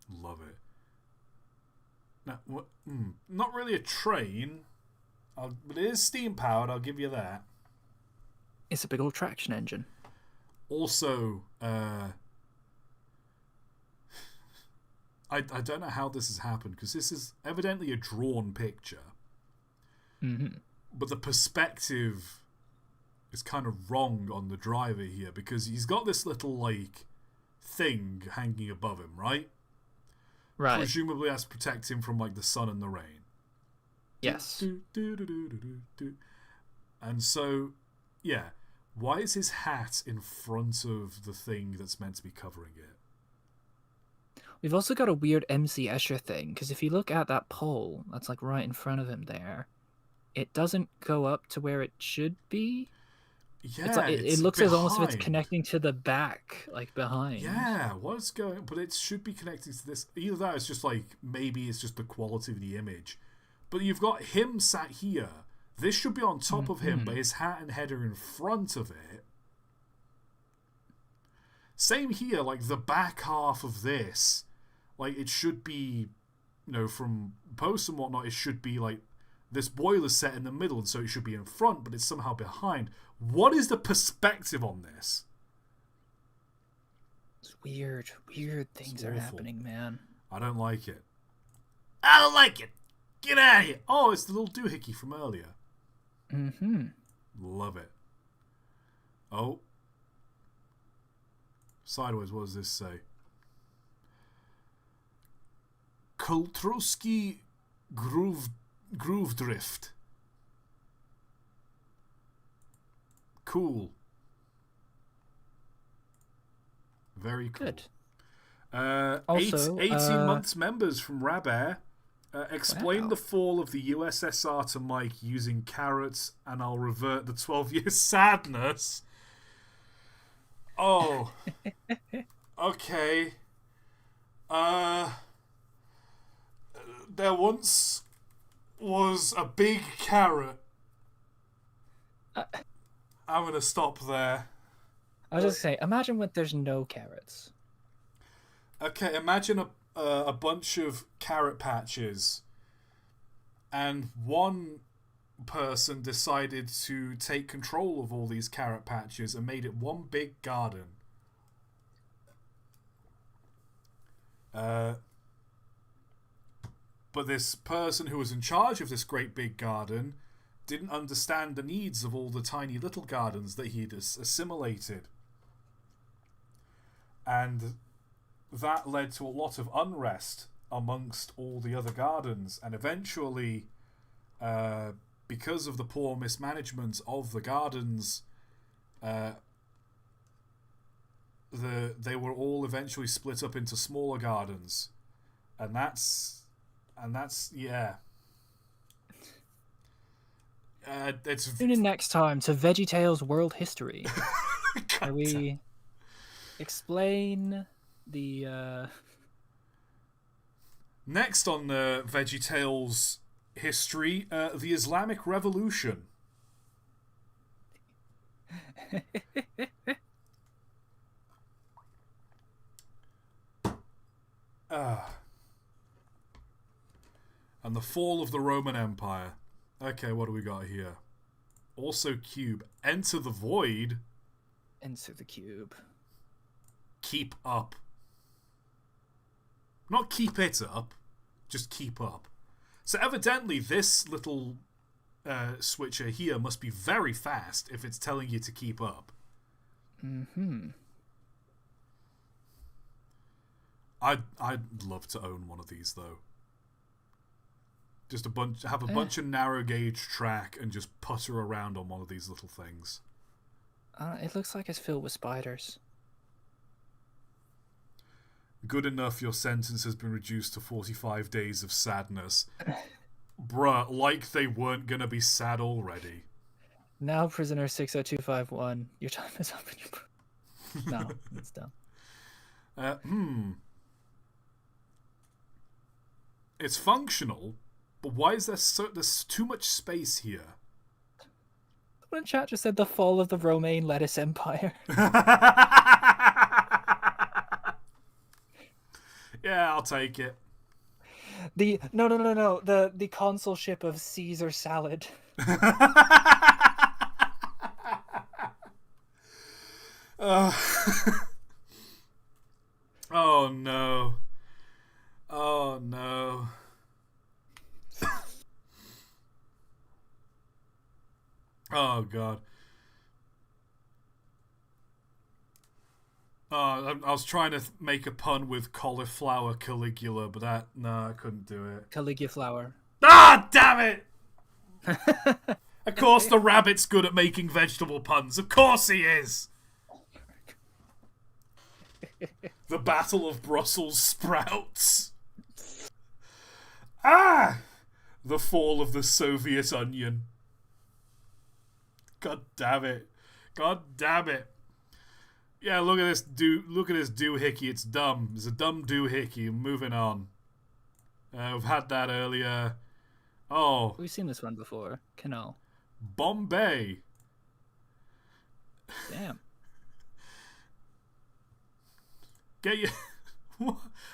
Speaker 1: Love it. Now, not really a train, but it is steam powered. I'll give you that.
Speaker 2: It's a big old traction engine.
Speaker 1: Also, I don't know how this has happened, because this is evidently a drawn picture.
Speaker 2: Mm-hmm.
Speaker 1: But the perspective is kind of wrong on the driver here, because he's got this little like thing hanging above him, right?
Speaker 2: Right.
Speaker 1: Presumably that's to protect him from like the sun and the rain.
Speaker 2: Yes.
Speaker 1: And so, yeah, why is his hat in front of the thing that's meant to be covering it?
Speaker 2: We've also got a weird MC Escher thing, because if you look at that pole that's like right in front of him there, it doesn't go up to where it should be.
Speaker 1: Yeah,
Speaker 2: it's like, it looks as almost if it's connecting to the back, like behind.
Speaker 1: Yeah, what's going? But it should be connecting to this. Either that, it's just like maybe it's just the quality of the image. But you've got him sat here. This should be on top of him, but his hat and head are in front of it. Same here, like the back half of this, like it should be, you know, from posts and whatnot, it should be like this boiler set in the middle, and so it should be in front, but it's somehow behind. What is the perspective on this?
Speaker 2: It's weird things are happening, man.
Speaker 1: I don't like it. I don't like it. Get out of here. Oh, it's the little doohickey from earlier.
Speaker 2: Mm-hmm.
Speaker 1: Love it. Oh. Sideways, what does this say? Kultrowski Groove Drift. Cool. Very cool.
Speaker 2: Good.
Speaker 1: Also, 18 months members from Rabair. Explain the fall of the USSR to Mike using carrots, and I'll revert the 12-year sadness. Oh. Okay. There once was a big carrot. I'm going to stop there.
Speaker 2: I was just saying, imagine when there's no carrots.
Speaker 1: Okay, imagine a bunch of carrot patches, and one person decided to take control of all these carrot patches and made it one big garden. But this person who was in charge of this great big garden didn't understand the needs of all the tiny little gardens that he'd assimilated. And that led to a lot of unrest amongst all the other gardens. And eventually, because of the poor mismanagement of the gardens, they were all eventually split up into smaller gardens. And that's yeah.
Speaker 2: Tune in next time to VeggieTales World History, where we explain the
Speaker 1: next on VeggieTales history, the Islamic Revolution. And the fall of the Roman Empire. Okay, what do we got here? Also cube. Enter the void.
Speaker 2: Enter the cube.
Speaker 1: Keep up. Not keep it up. Just keep up. So evidently this little switcher here must be very fast if it's telling you to keep up.
Speaker 2: Mm-hmm.
Speaker 1: I'd love to own one of these though. Just have a bunch of narrow gauge track and just putter around on one of these little things.
Speaker 2: It looks like it's filled with spiders.
Speaker 1: Good enough, your sentence has been reduced to 45 days of sadness. Bruh, like they weren't gonna be sad already.
Speaker 2: Now, prisoner 60251, your time is up. No, it's done.
Speaker 1: It's functional, but why is there's too much space here?
Speaker 2: Someone in chat just said the fall of the Romaine lettuce empire.
Speaker 1: Yeah, I'll take it.
Speaker 2: No. The consulship of Caesar salad.
Speaker 1: Oh no. Oh no. Oh god. I was trying to make a pun with cauliflower Caligula, but I couldn't do it.
Speaker 2: Caligula.
Speaker 1: Ah, damn it! Of course the rabbit's good at making vegetable puns. Of course he is! The Battle of Brussels Sprouts. Ah! The fall of the Soviet onion. God damn it. God damn it. Yeah, look at this doohickey. It's dumb. It's a dumb doohickey. Moving on. We've had that earlier. Oh.
Speaker 2: We've seen this one before. Canal.
Speaker 1: Bombay.
Speaker 2: Damn.
Speaker 1: Get you.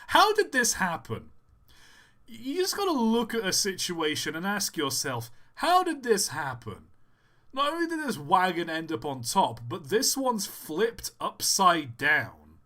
Speaker 1: How did this happen? You just gotta look at a situation and ask yourself, how did this happen? Not only did this wagon end up on top, but this one's flipped upside down.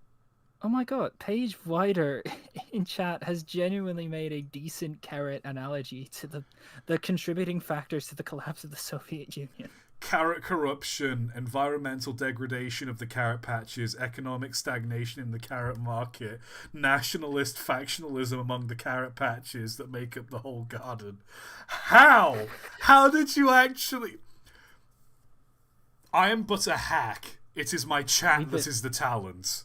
Speaker 2: Oh my god, Paige Wider in chat has genuinely made a decent carrot analogy to the contributing factors to the collapse of the Soviet Union.
Speaker 1: Carrot corruption, environmental degradation of the carrot patches, economic stagnation in the carrot market, nationalist factionalism among the carrot patches that make up the whole garden. How? How did you actually... I am but a hack. It is my chat that is the talent.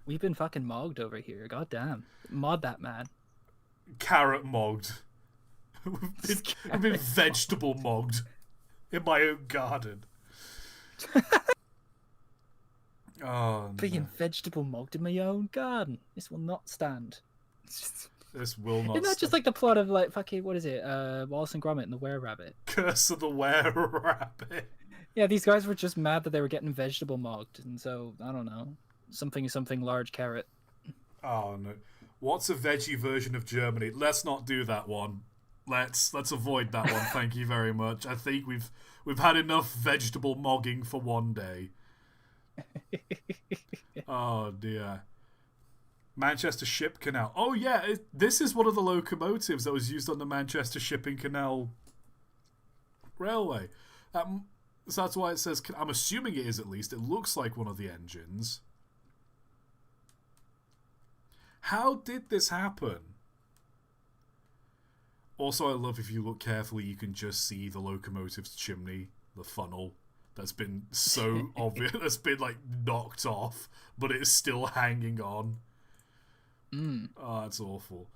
Speaker 2: We've been fucking mogged over here. God damn. Mod that man.
Speaker 1: Carrot mogged. We've been vegetable mogged in my own garden. Oh,
Speaker 2: being vegetable mogged in my own garden. This will not stand.
Speaker 1: This will not.
Speaker 2: Isn't that just like the plot of like fucking what is it? Wallace and Gromit and the Were-Rabbit.
Speaker 1: Curse of the Were-Rabbit.
Speaker 2: Yeah, these guys were just mad that they were getting vegetable mogged, and so I don't know, something large carrot.
Speaker 1: Oh no! What's a veggie version of Germany? Let's not do that one. Let's avoid that one. Thank you very much. I think we've had enough vegetable mogging for one day. Oh dear. Manchester Ship Canal. Oh yeah, this is one of the locomotives that was used on the Manchester Shipping Canal Railway. So that's why it says... I'm assuming it is at least. It looks like one of the engines. How did this happen? Also, I love if you look carefully, you can just see the locomotive's chimney, the funnel, that's been so obvious, that's been like knocked off, but it is still hanging on. Oh, that's awful.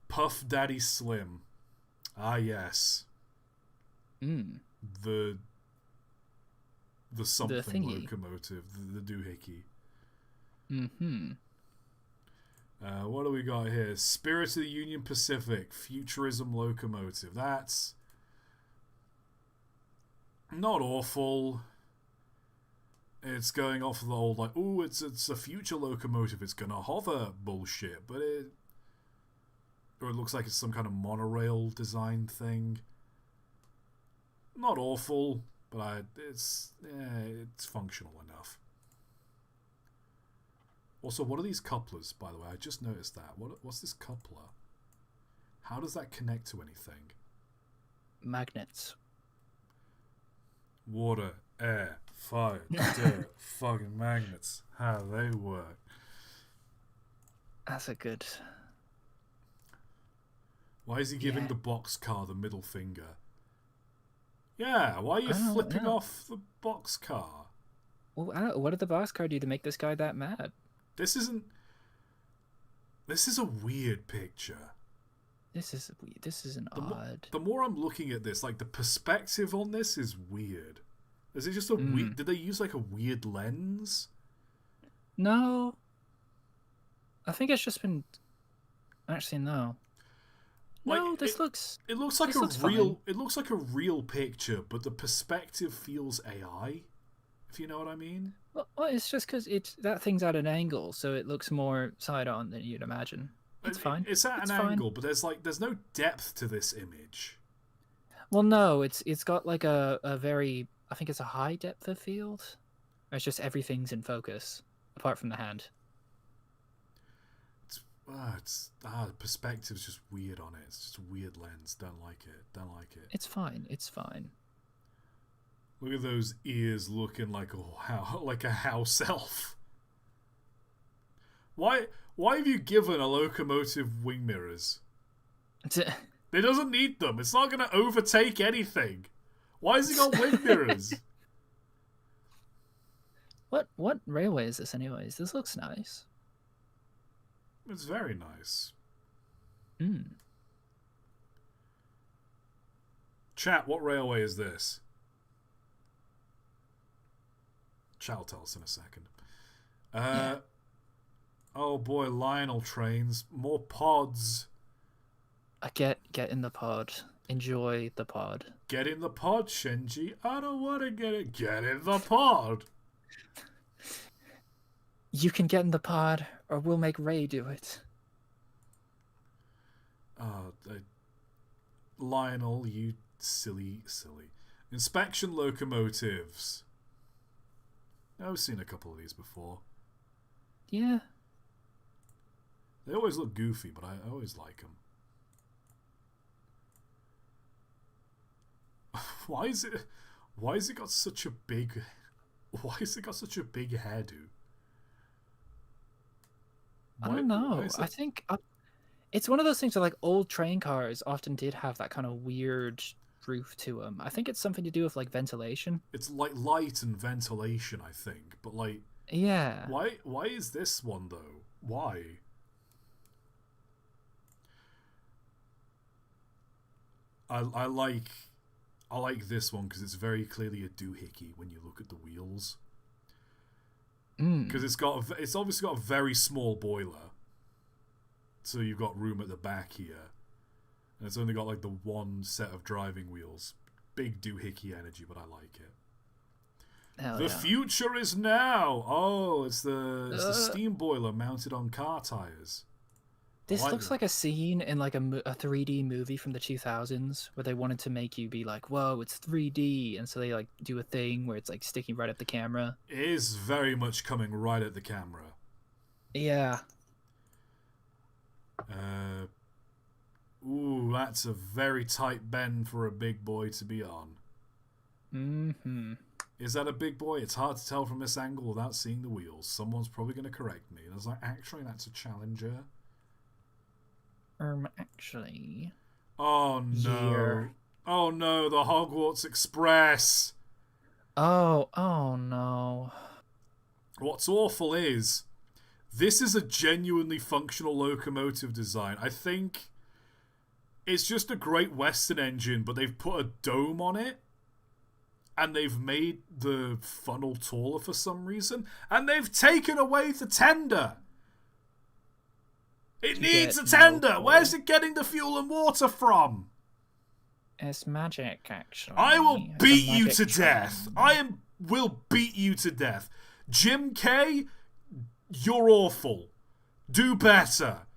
Speaker 1: Puff Daddy Slim. Ah, yes. The something locomotive, the doohickey. What do we got here? Spirit of the Union Pacific, futurism locomotive. That's not awful. It's going off of the old like, ooh, it's a future locomotive. It's gonna hover bullshit, but or it looks like it's some kind of monorail design thing. Not awful, but it's functional enough. Also, what are these couplers, by the way? I just noticed that. What's this coupler? How does that connect to anything?
Speaker 2: Magnets.
Speaker 1: Water, air, fire, dirt, fucking magnets. How they work.
Speaker 2: That's a good...
Speaker 1: Why is he giving the boxcar the middle finger? Yeah, why are you flipping off the boxcar?
Speaker 2: Well, what did the boxcar do to make this guy that mad?
Speaker 1: This is a weird picture.
Speaker 2: This is odd.
Speaker 1: The more I'm looking at this, like the perspective on this is weird. Is it just a weird? Did they use like a weird lens?
Speaker 2: No. I think it's just been. Actually, no.
Speaker 1: Like,
Speaker 2: no, this looks.
Speaker 1: It looks like
Speaker 2: fine.
Speaker 1: It looks like a real picture, but the perspective feels AI. If you know what I mean.
Speaker 2: Well, it's just because that thing's at an angle, so it looks more side on than you'd imagine. It's fine.
Speaker 1: It's at an angle, but there's no depth to this image.
Speaker 2: Well, no, it's got like a very, I think it's a high depth of field. It's just everything's in focus, apart from the hand.
Speaker 1: The perspective's just weird on it. It's just a weird lens. Don't like it.
Speaker 2: It's fine. It's fine.
Speaker 1: Look at those ears looking like a house elf. Why have you given a locomotive wing mirrors? It doesn't need them. It's not going to overtake anything. Why has he got wing mirrors?
Speaker 2: What railway is this anyways? This looks nice.
Speaker 1: It's very nice. Chat, what railway is this? Chat will tell us in a second. Oh boy, Lionel trains. More pods.
Speaker 2: Get in the pod. Enjoy the pod.
Speaker 1: Get in the pod, Shinji. I don't want to get it. Get in the pod.
Speaker 2: You can get in the pod, or we'll make Ray do it.
Speaker 1: Lionel, you silly. Inspection locomotives. I've seen a couple of these before.
Speaker 2: Yeah.
Speaker 1: They always look goofy, but I always like them. Why has it got such a big hairdo?
Speaker 2: I don't know. I think it's one of those things where like old train cars often did have that kind of weird roof to them. I think it's something to do with like ventilation.
Speaker 1: It's like light and ventilation, I think. But like,
Speaker 2: yeah.
Speaker 1: Why is this one though? Why? I like this one because it's very clearly a doohickey when you look at the wheels. Because it's obviously got a very small boiler, so you've got room at the back here, and it's only got like the one set of driving wheels. Big doohickey energy, but I like it. The future is now. Oh, it's the steam boiler mounted on car tires.
Speaker 2: This looks like a scene in like a 3D movie from the 2000s where they wanted to make you be like, whoa, it's 3D. And so they like do a thing where it's like sticking right at the camera.
Speaker 1: It is very much coming right at the camera.
Speaker 2: Yeah.
Speaker 1: Ooh, that's a very tight bend for a big boy to be on.
Speaker 2: Mm-hmm.
Speaker 1: Is that a big boy? It's hard to tell from this angle without seeing the wheels. Someone's probably going to correct me. And I was like, actually, that's a Challenger.
Speaker 2: Actually.
Speaker 1: Oh no.
Speaker 2: Here.
Speaker 1: Oh no, the Hogwarts Express.
Speaker 2: Oh no.
Speaker 1: What's awful is this is a genuinely functional locomotive design. I think it's just a Great Western engine, but they've put a dome on it. And they've made the funnel taller for some reason. And they've taken away the tender. It needs a tender. Where's it getting the fuel and water from?
Speaker 2: It's magic, actually.
Speaker 1: I will beat you to death. Will beat you to death. Jim K, you're awful. Do better.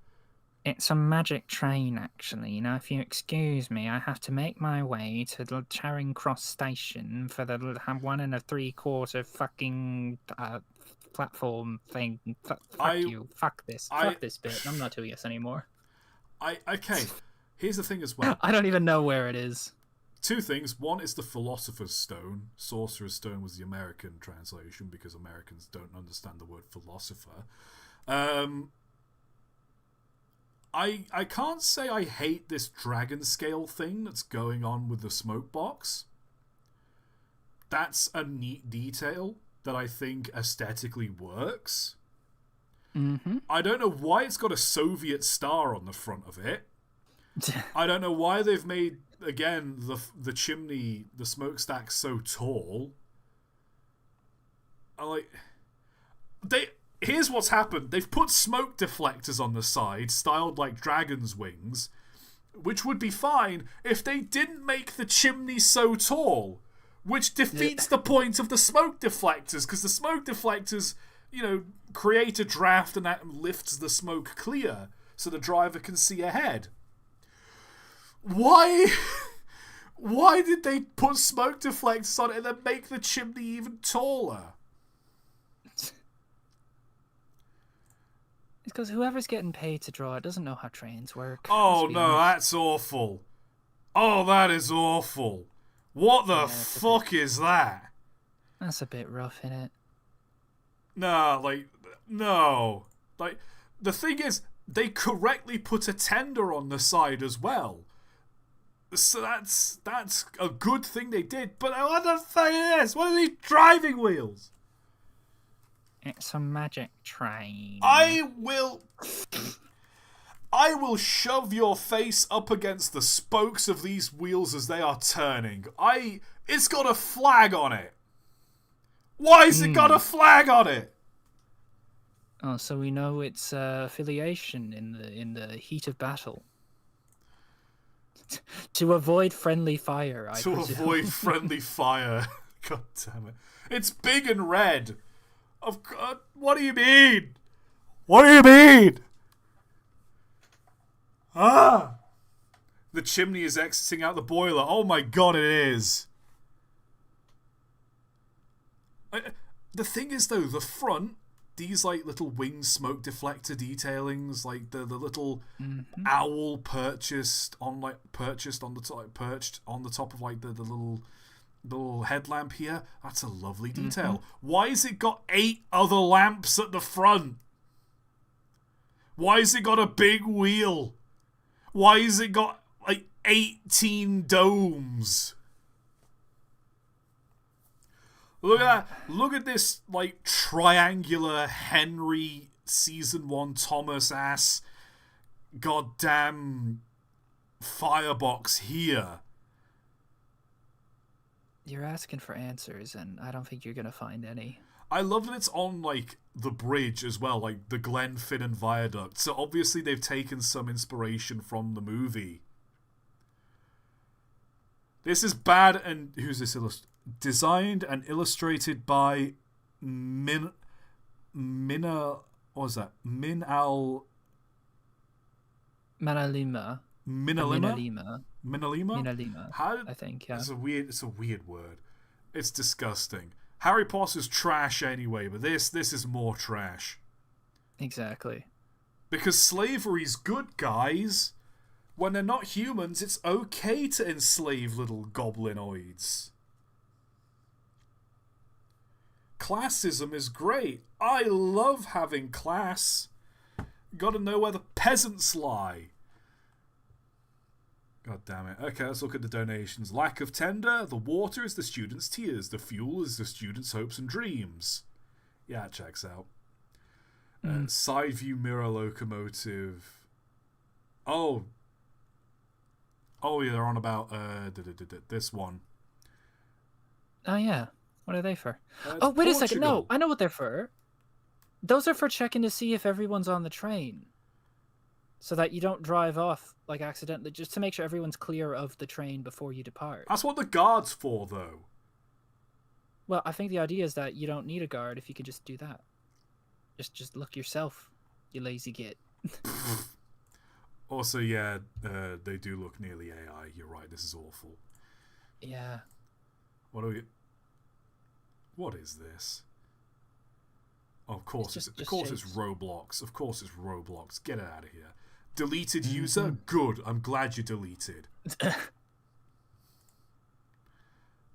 Speaker 2: It's a magic train, actually. Now, if you excuse me, I have to make my way to the Charing Cross station for the 1 3/4 fucking platform thing. Fuck
Speaker 1: I,
Speaker 2: you. Fuck this.
Speaker 1: I,
Speaker 2: Fuck this bit. I'm not doing this anymore.
Speaker 1: okay. Here's the thing as well.
Speaker 2: I don't even know where it is.
Speaker 1: Two things. One is the Philosopher's Stone. Sorcerer's Stone was the American translation because Americans don't understand the word philosopher. I can't say I hate this dragon scale thing that's going on with the smoke box. That's a neat detail that I think aesthetically works.
Speaker 2: Mm-hmm.
Speaker 1: I don't know why it's got a Soviet star on the front of it. I don't know why they've made, again, the chimney, the smokestack so tall. Here's what's happened. They've put smoke deflectors on the side, styled like dragon's wings, which would be fine if they didn't make the chimney so tall, which defeats the point of the smoke deflectors, because the smoke deflectors, create a draft and that lifts the smoke clear so the driver can see ahead. Why did they put smoke deflectors on it and then make the chimney even taller?
Speaker 2: It's because whoever's getting paid to draw it doesn't know how trains work.
Speaker 1: Oh no, that's awful. Oh, that is awful. What the fuck is that?
Speaker 2: That's a bit rough, innit?
Speaker 1: No. The thing is, they correctly put a tender on the side as well. So that's a good thing they did. But what the fuck is this? What are these driving wheels?
Speaker 2: It's a magic train.
Speaker 1: I will shove your face up against the spokes of these wheels as they are turning. It's got a flag on it. Why has it got a flag on it?
Speaker 2: Oh, so we know its affiliation in the heat of battle. To avoid friendly fire, I presume.
Speaker 1: Avoid friendly fire. God damn it. It's big and red. What do you mean? What do you mean? The chimney is exiting out the boiler. Oh my god, it is. The thing is, though, the front, these little wing smoke deflector detailings, the little owl perched on the top of the little headlamp here. That's a lovely detail. Why has it got 8 other lamps at the front? Why has it got a big wheel? Why has it got 18 domes? Look at that. Look at this triangular Henry season 1 Thomas ass goddamn firebox here.
Speaker 2: You're asking for answers, and I don't think you're gonna find any.
Speaker 1: I love that it's on the bridge as well, the Glenfinnan Viaduct. So obviously they've taken some inspiration from the movie. This is bad, and who's this designed and illustrated by Minalima.
Speaker 2: I think, yeah.
Speaker 1: It's a weird word. It's disgusting. Harry Potter's trash anyway, but this is more trash.
Speaker 2: Exactly.
Speaker 1: Because slavery's good, guys. When they're not humans, it's okay to enslave little goblinoids. Classism is great. I love having class. Gotta know where the peasants lie. God damn it. Okay, let's look at the donations. Lack of tender. The water is the students' tears. The fuel is the students' hopes and dreams. Yeah, it checks out. Side view mirror locomotive. Oh, yeah, they're on about this one.
Speaker 2: Oh, yeah. What are they for? Oh, wait a second. No, I know what they're for. Those are for checking to see if everyone's on the train. So that you don't drive off, accidentally, just to make sure everyone's clear of the train before you depart.
Speaker 1: That's what the guard's for, though.
Speaker 2: Well, I think the idea is that you don't need a guard if you can just do that. Just look yourself, you lazy git.
Speaker 1: Also, yeah, they do look nearly AI. You're right. This is awful.
Speaker 2: Yeah.
Speaker 1: What are we? What is this? Oh,
Speaker 2: It's just
Speaker 1: of
Speaker 2: just
Speaker 1: course it's
Speaker 2: shapes.
Speaker 1: Roblox. Of course it's Roblox. Get it out of here. Deleted user.
Speaker 2: Mm-hmm.
Speaker 1: Good. I'm glad you deleted.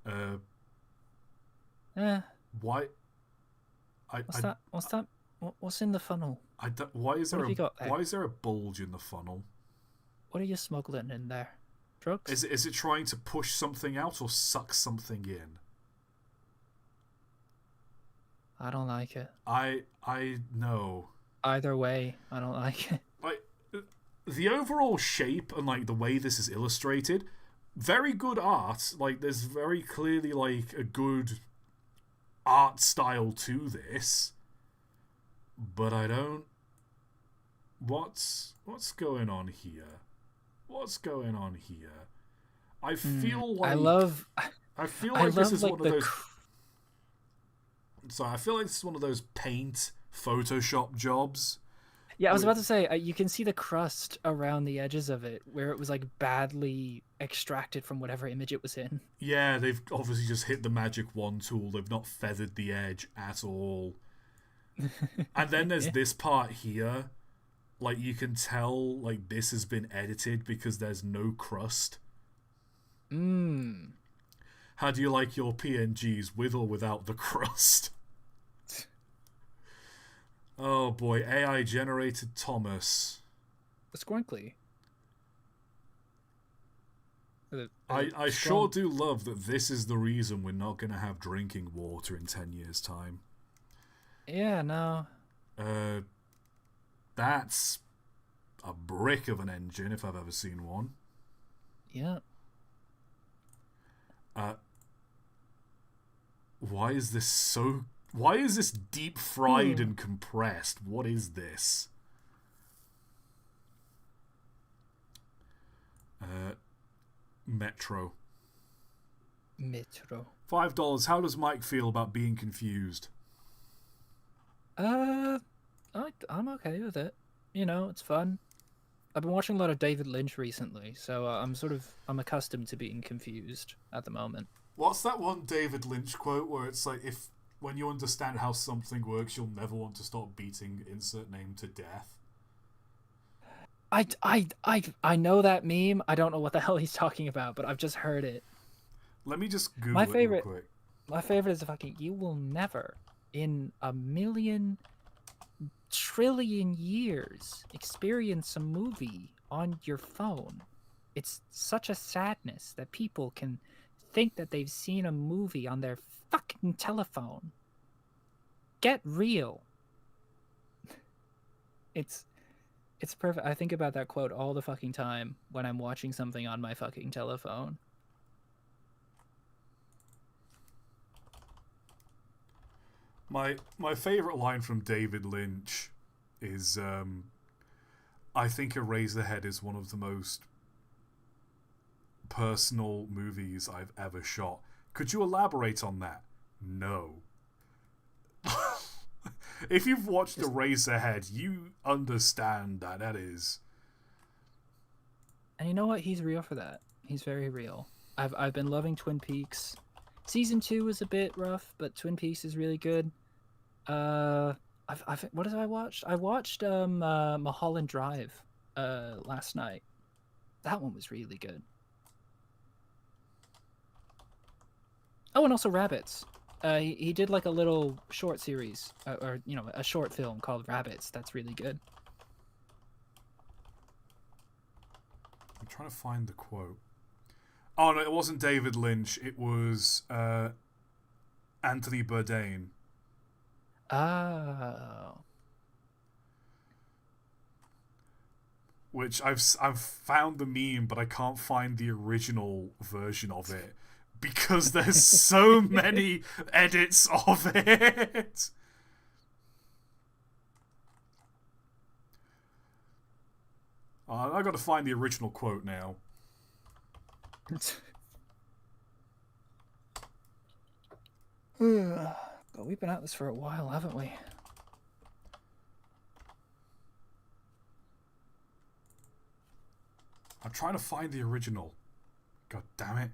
Speaker 1: Uh,
Speaker 2: Eh,
Speaker 1: why? I,
Speaker 2: what's
Speaker 1: I,
Speaker 2: that? What's that? What's in the funnel? What have you got there?
Speaker 1: why is there a bulge in the funnel?
Speaker 2: What are you smuggling in there? Drugs?
Speaker 1: Is it trying to push something out or suck something in?
Speaker 2: I don't like it.
Speaker 1: I know.
Speaker 2: Either way, I don't like it.
Speaker 1: Like the overall shape and like the way this is illustrated, very good art. Like there's very clearly like a good art style to this. But I don't. What's going on here? What's going on here? I feel
Speaker 2: I
Speaker 1: like
Speaker 2: love,
Speaker 1: I feel
Speaker 2: I
Speaker 1: like this
Speaker 2: love
Speaker 1: is
Speaker 2: like
Speaker 1: one of those. Sorry, I feel like this is one of those paint Photoshop jobs.
Speaker 2: Yeah, I was about to say, you can see the crust around the edges of it where it was like badly extracted from whatever image it was in.
Speaker 1: Yeah, they've obviously just hit the magic wand tool. They've not feathered the edge at all. And then there's this part here. Like, you can tell, like, this has been edited because there's no crust.
Speaker 2: Mmm.
Speaker 1: How do you like your PNGs, with or without the crust? Oh boy, AI generated Thomas.
Speaker 2: Squinkly.
Speaker 1: I sure do love that this is the reason we're not going to have drinking water in 10 years' time.
Speaker 2: Yeah, no.
Speaker 1: That's a brick of an engine if I've ever seen one.
Speaker 2: Yeah.
Speaker 1: Why is this so... Why is this deep fried and compressed? What is this? Metro.
Speaker 2: Metro.
Speaker 1: $5. How does Mike feel about being confused?
Speaker 2: I'm okay with it. You know, it's fun. I've been watching a lot of David Lynch recently, so I'm accustomed to being confused at the moment.
Speaker 1: What's that one David Lynch quote where it's like, if when you understand how something works, you'll never want to stop beating insert name to death?
Speaker 2: I know that meme. I don't know what the hell he's talking about, but I've just heard it.
Speaker 1: Let me just Google
Speaker 2: My
Speaker 1: it
Speaker 2: favorite,
Speaker 1: real quick.
Speaker 2: my favorite is the fucking "You will never, in a million trillion years, experience a movie on your phone. It's such a sadness that people can think that they've seen a movie on their fucking telephone. Get real." It's perfect. I think about that quote all the fucking time when I'm watching something on my fucking telephone.
Speaker 1: My favorite line from David Lynch is I think Eraserhead is one of the most personal movies I've ever shot. Could you elaborate on that? No. If you've watched Eraserhead, you understand that is.
Speaker 2: And you know what? He's real for that. He's very real. I've been loving Twin Peaks. Season 2 is a bit rough, but Twin Peaks is really good. What did I watch? I watched Mulholland Drive last night. That one was really good. Oh, and also Rabbits. He did like a little short series, or you know, a short film called Rabbits. That's really good.
Speaker 1: I'm trying to find the quote. Oh no, it wasn't David Lynch. It was Anthony Bourdain.
Speaker 2: Oh.
Speaker 1: Which I've found the meme, but I can't find the original version of it because there's so many edits of it. I got to find the original quote now.
Speaker 2: But we've been at this for a while, haven't we?
Speaker 1: I'm trying to find the original. God damn it.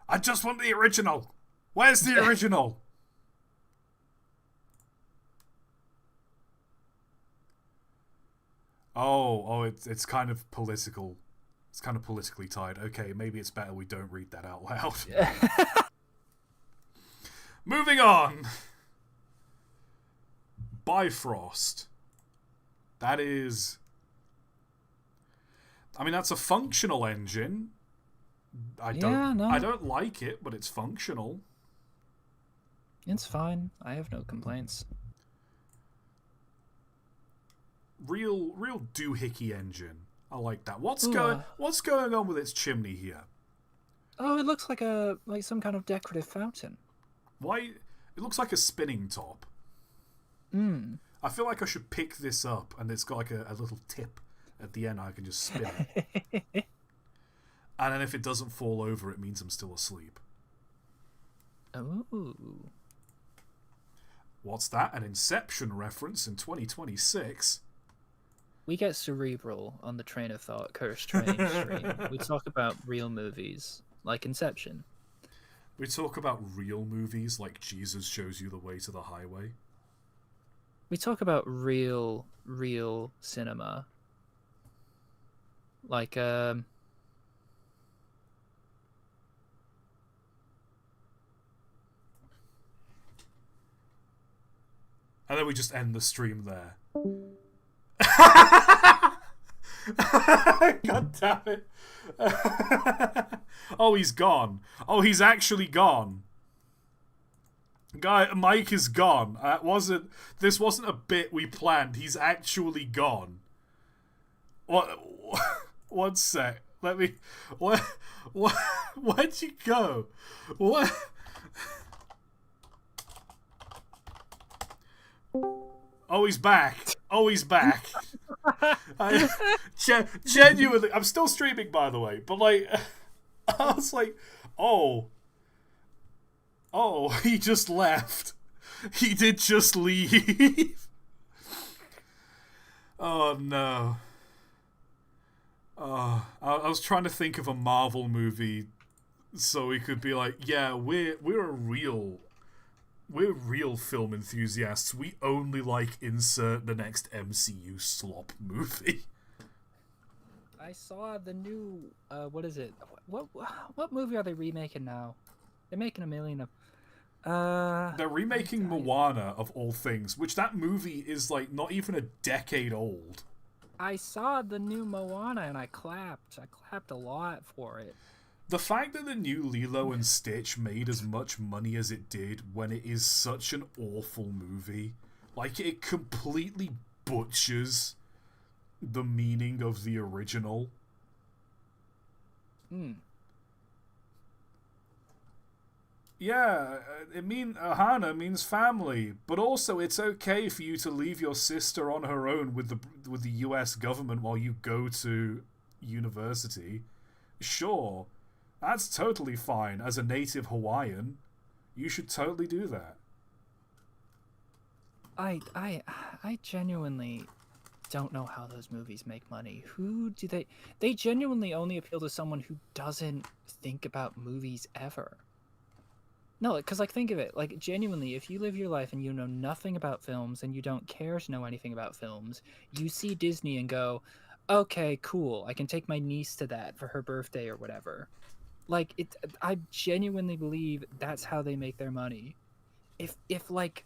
Speaker 1: I just want the original. Where's the original? It's kind of political. It's kind of politically tied. Okay, maybe it's better we don't read that out loud. Moving on. Bifrost. That is... I mean, that's a functional engine. I don't like it, but it's functional.
Speaker 2: It's fine. I have no complaints.
Speaker 1: Real doohickey engine. I like that. What's going on with its chimney here?
Speaker 2: Oh, it looks like some kind of decorative fountain.
Speaker 1: Why? It looks like a spinning top. I feel like I should pick this up, and it's got like a little tip at the end. I can just spin it. And then if it doesn't fall over, it means I'm still asleep.
Speaker 2: Ooh.
Speaker 1: What's that? An Inception reference in 2026?
Speaker 2: We get cerebral on the Train of Thought Cursed Train stream. We talk about real movies, like Inception.
Speaker 1: We talk about real movies, like Jesus Shows You the Way to the Highway.
Speaker 2: We talk about real cinema. Like,
Speaker 1: And then we just end the stream there. God damn it. Oh, he's gone. Oh, he's actually gone. Mike is gone. This wasn't a bit we planned. He's actually gone. What? One sec. Let me... Where'd you go? What? Oh, he's back. Genuinely, I'm still streaming, by the way, but like, I was like, oh, he just left. He did just leave. Oh no. I was trying to think of a Marvel movie so we could be like, yeah, we're real film enthusiasts. We only like insert the next MCU slop movie.
Speaker 2: I saw the new what is it? What movie are they remaking now? They're making a million of.
Speaker 1: They're remaking Moana, of all things, which that movie is like not even a decade old.
Speaker 2: I saw the new Moana and I clapped. I clapped a lot for it.
Speaker 1: The fact that the new Lilo and Stitch made as much money as it did when it is such an awful movie, like it completely butchers the meaning of the original. Yeah, Ohana means family, but also it's okay for you to leave your sister on her own with the US government while you go to university. Sure. That's totally fine. As a native Hawaiian, you should totally do that.
Speaker 2: I genuinely don't know how those movies make money. Who do they genuinely only appeal to someone who doesn't think about movies ever. No, because like think of it, like genuinely, if you live your life and you know nothing about films and you don't care to know anything about films, you see Disney and go, okay, cool, I can take my niece to that for her birthday or whatever. Like I genuinely believe that's how they make their money. If like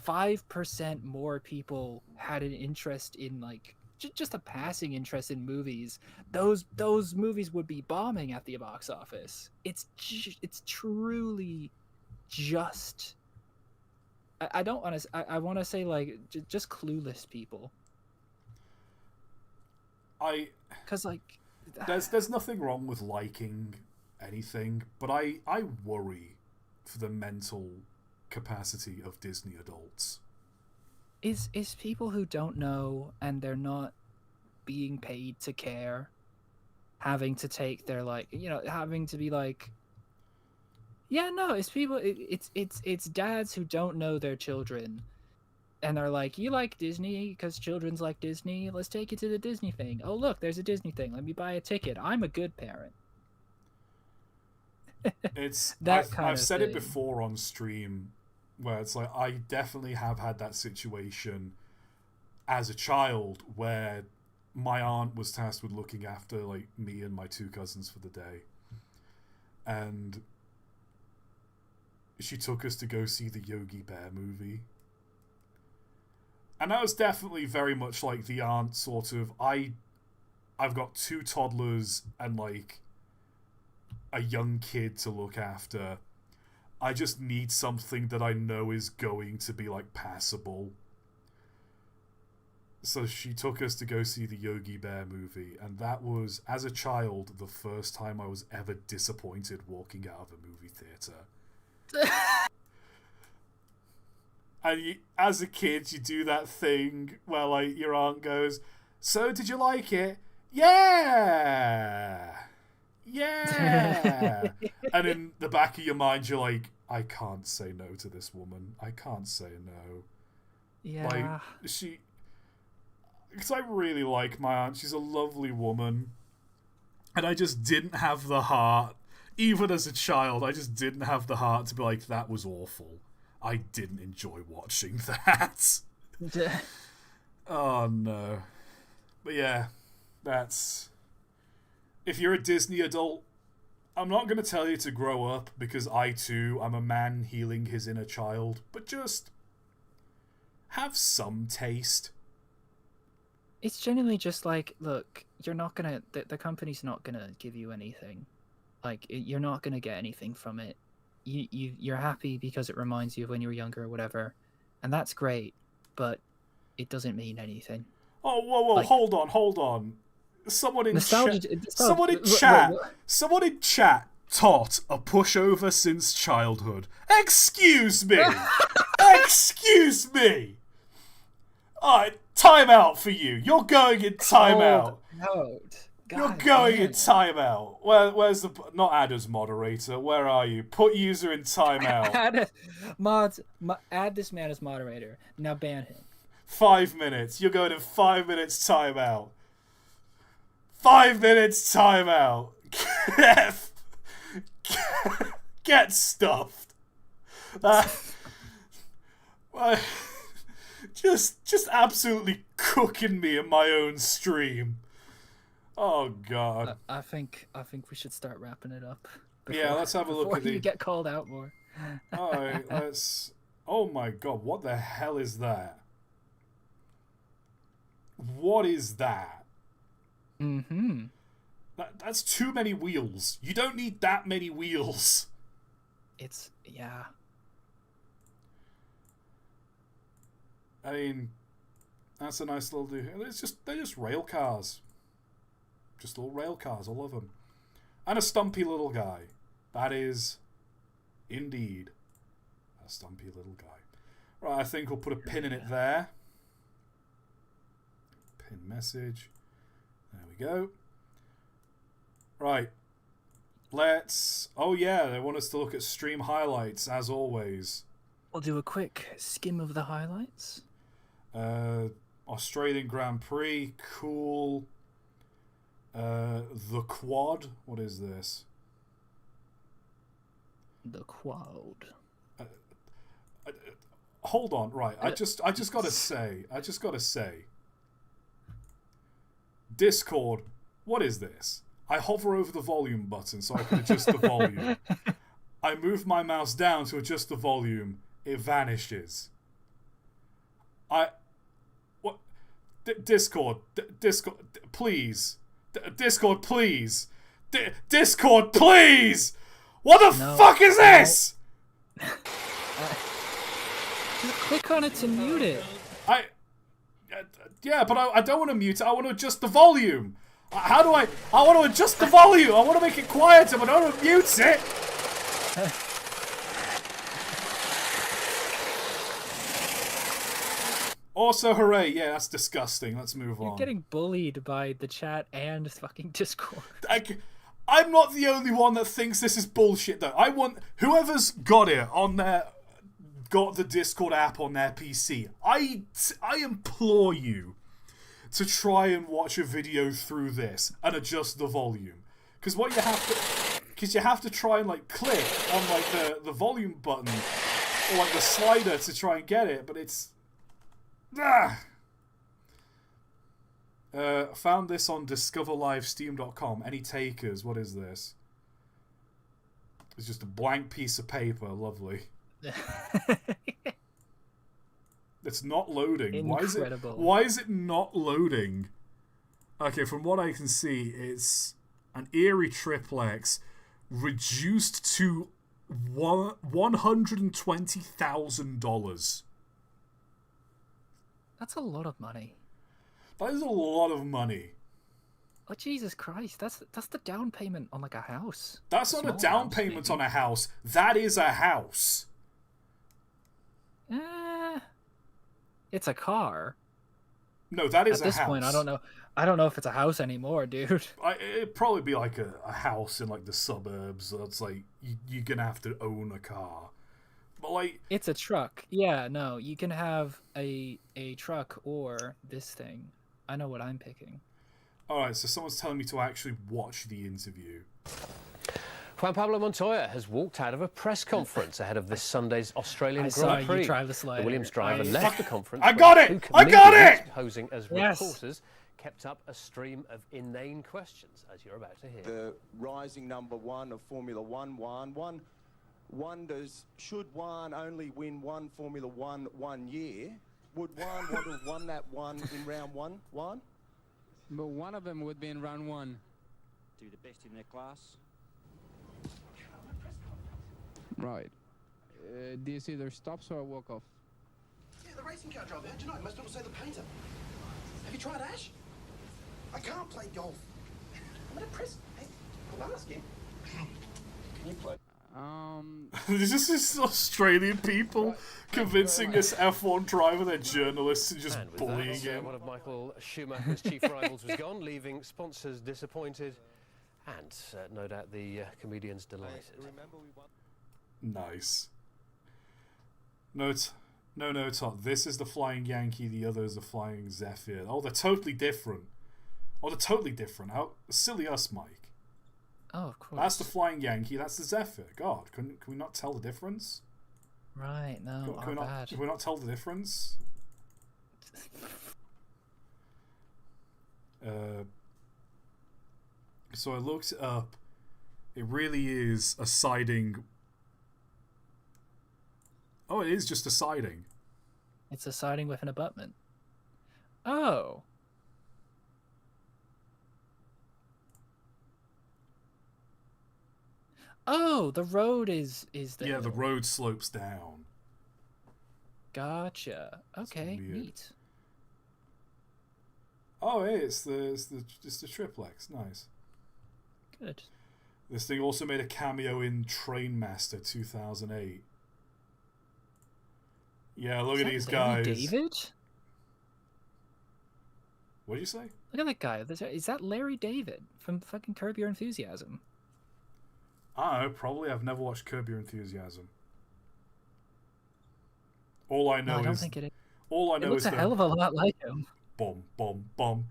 Speaker 2: 5% more people had an interest in like just a passing interest in movies, those movies would be bombing at the box office. It's truly just. I don't want to. I want to say like just clueless people. Because like.
Speaker 1: There's nothing wrong with liking anything, but I worry for the mental capacity of Disney adults.
Speaker 2: Is people who don't know and they're not being paid to care having to take their like, you know, having to be like, yeah, no, it's people, it's dads who don't know their children and they're like, "You like Disney because children's like Disney. Let's take you to the Disney thing. Oh, look, there's a Disney thing. Let me buy a ticket. I'm a good parent."
Speaker 1: It's
Speaker 2: That kind
Speaker 1: I've
Speaker 2: of
Speaker 1: said it
Speaker 2: thing.
Speaker 1: before on stream, where it's like I definitely have had that situation as a child where my aunt was tasked with looking after like me and my two cousins for the day, and she took us to go see the Yogi Bear movie. And that was definitely very much like the aunt sort of I've got two toddlers and like a young kid to look after. I just need something that I know is going to be like passable. So she took us to go see the Yogi Bear movie, and that was, as a child, the first time I was ever disappointed walking out of a movie theater. And as a kid, you do that thing where like your aunt goes, "So did you like it?" "Yeah, yeah." And in the back of your mind, you're like, "I can't say no to this woman. I can't say no."
Speaker 2: Yeah.
Speaker 1: Like because I really like my aunt. She's a lovely woman, and I just didn't have the heart. Even as a child, I just didn't have the heart to be like, "That was awful. I didn't enjoy watching that." Oh no. But yeah, that's... If you're a Disney adult, I'm not going to tell you to grow up, because I too am a man healing his inner child, but just have some taste.
Speaker 2: It's genuinely just like, look, you're not gonna. The company's not gonna give you anything. Like, you're not gonna get anything from it. You're happy because it reminds you of when you were younger or whatever, and that's great. But it doesn't mean anything.
Speaker 1: Oh, whoa,
Speaker 2: Like,
Speaker 1: hold on. Someone in
Speaker 2: nostalgia.
Speaker 1: Someone in chat taught a pushover since childhood. Excuse me! Excuse me! Alright, time out for you. You're going in timeout. You're going in timeout. Where's the... Not Adder's moderator. Where are you? Put user in timeout.
Speaker 2: Add this man as moderator. Now ban him.
Speaker 1: 5 minutes. You're going in 5 minutes timeout. 5 minutes timeout. Get stuffed. Just absolutely cooking me in my own stream. Oh god.
Speaker 2: I think we should start wrapping it up.
Speaker 1: Yeah, let's have a look at
Speaker 2: before you get called out more.
Speaker 1: Alright, let's... Oh my god, what the hell is that? What is that?
Speaker 2: Mm-hmm.
Speaker 1: That's too many wheels. You don't need that many wheels.
Speaker 2: Yeah.
Speaker 1: I mean, that's a nice little... They're just rail cars. Just little rail cars, all of them. And a stumpy little guy. That is, indeed, a stumpy little guy. Right, I think we'll put a pin in it there. Pin message. There we go. Right. Let's... Oh yeah, they want us to look at stream highlights, as always.
Speaker 2: We'll do a quick skim of the highlights.
Speaker 1: Australian Grand Prix, cool. The quad. What is this?
Speaker 2: The quad.
Speaker 1: Hold on, right. I just gotta say. Discord. What is this? I hover over the volume button so I can adjust the volume. I move my mouse down to adjust the volume. It vanishes. What? Discord, please. Discord, please. Discord, please. What the fuck is this?
Speaker 2: Just click on it to mute it.
Speaker 1: Yeah, but I don't want to mute it. I want to adjust the volume. How do I want to adjust the volume. I want to make it quieter, but I don't want to mute it. Also, hooray. Yeah, that's disgusting. Let's move on.
Speaker 2: You're getting bullied by the chat and fucking Discord.
Speaker 1: I'm not the only one that thinks this is bullshit, though. I want... Whoever's got it on their got the Discord app on their PC, I implore you to try and watch a video through this and adjust the volume. Because what you have to... Because you have to try and, like, click on, like, the volume button or, like, the slider to try and get it, but it's... Found this on discoverlivesteam.com. Any takers? What is this? It's just a blank piece of paper. Lovely. It's not loading.
Speaker 2: Incredible.
Speaker 1: Why is it not loading? Okay, from what I can see, it's an Erie triplex reduced to $120,000.
Speaker 2: That's a lot of money.
Speaker 1: That is a lot of money.
Speaker 2: Oh, Jesus Christ. That's the down payment on, like, a house.
Speaker 1: That's not a down payment on a house. That is a house.
Speaker 2: It's a car.
Speaker 1: No, that is
Speaker 2: a house. At this point, I don't know if it's a house anymore, dude.
Speaker 1: It'd probably be like a house in, like, the suburbs. That's like, you're going to have to own a car. But, like...
Speaker 2: It's a truck. Yeah, no, you can have a truck or this thing. I know what I'm picking.
Speaker 1: Alright, so someone's telling me to actually watch the interview.
Speaker 3: Juan Pablo Montoya has walked out of a press conference ahead of this Sunday's Australian Grand Prix. The Williams driver left the conference.
Speaker 1: I got it! I got it!
Speaker 3: Posing as reporters, kept up a stream of inane questions, as you're about to hear.
Speaker 4: The rising number one of Formula One wonders, should Juan only win one Formula One year? Would Juan want to have won that one in round one, Juan?
Speaker 5: But one of them would be in round one.
Speaker 6: Do the best in their class.
Speaker 5: Right. Do you see their stops or a walk-off?
Speaker 7: Yeah, the racing car driver. How'd you know? Most people say the painter. Have you tried Ash? I can't play golf. I'm gonna press. Hey, I'll ask him. Can you play?
Speaker 1: There's just this Australian people convincing this F1 driver they're journalists and just bullying him.
Speaker 3: One of Michael Schumacher's chief rivals was gone, leaving sponsors disappointed and no doubt the comedians delighted.
Speaker 1: Nice. No, ToT. This is the Flying Yankee, the other is the Flying Zephyr. Oh, they're totally different. How silly us, Mike.
Speaker 2: Oh, of course.
Speaker 1: That's the Flying Yankee, that's the Zephyr. God, can we not tell the difference?
Speaker 2: Right, no,
Speaker 1: Can we not tell the difference? So I looked it up. It really is a siding. Oh, it is just a siding.
Speaker 2: It's a siding with an abutment. Oh. Oh, the road is there.
Speaker 1: Yeah, the road slopes down.
Speaker 2: Gotcha. Okay, neat.
Speaker 1: Oh, hey, it's the triplex. Nice.
Speaker 2: Good.
Speaker 1: This thing also made a cameo in Trainmaster 2008. Yeah, look at these guys.
Speaker 2: David?
Speaker 1: What did you say?
Speaker 2: Look at that guy. Is that Larry David from fucking Curb Your Enthusiasm?
Speaker 1: I don't know, probably. I've never watched Curb Your Enthusiasm. All I know
Speaker 2: I don't
Speaker 1: is...
Speaker 2: think it is.
Speaker 1: All I know
Speaker 2: it looks
Speaker 1: is
Speaker 2: a hell of a lot like him.
Speaker 1: Boom, boom, boom.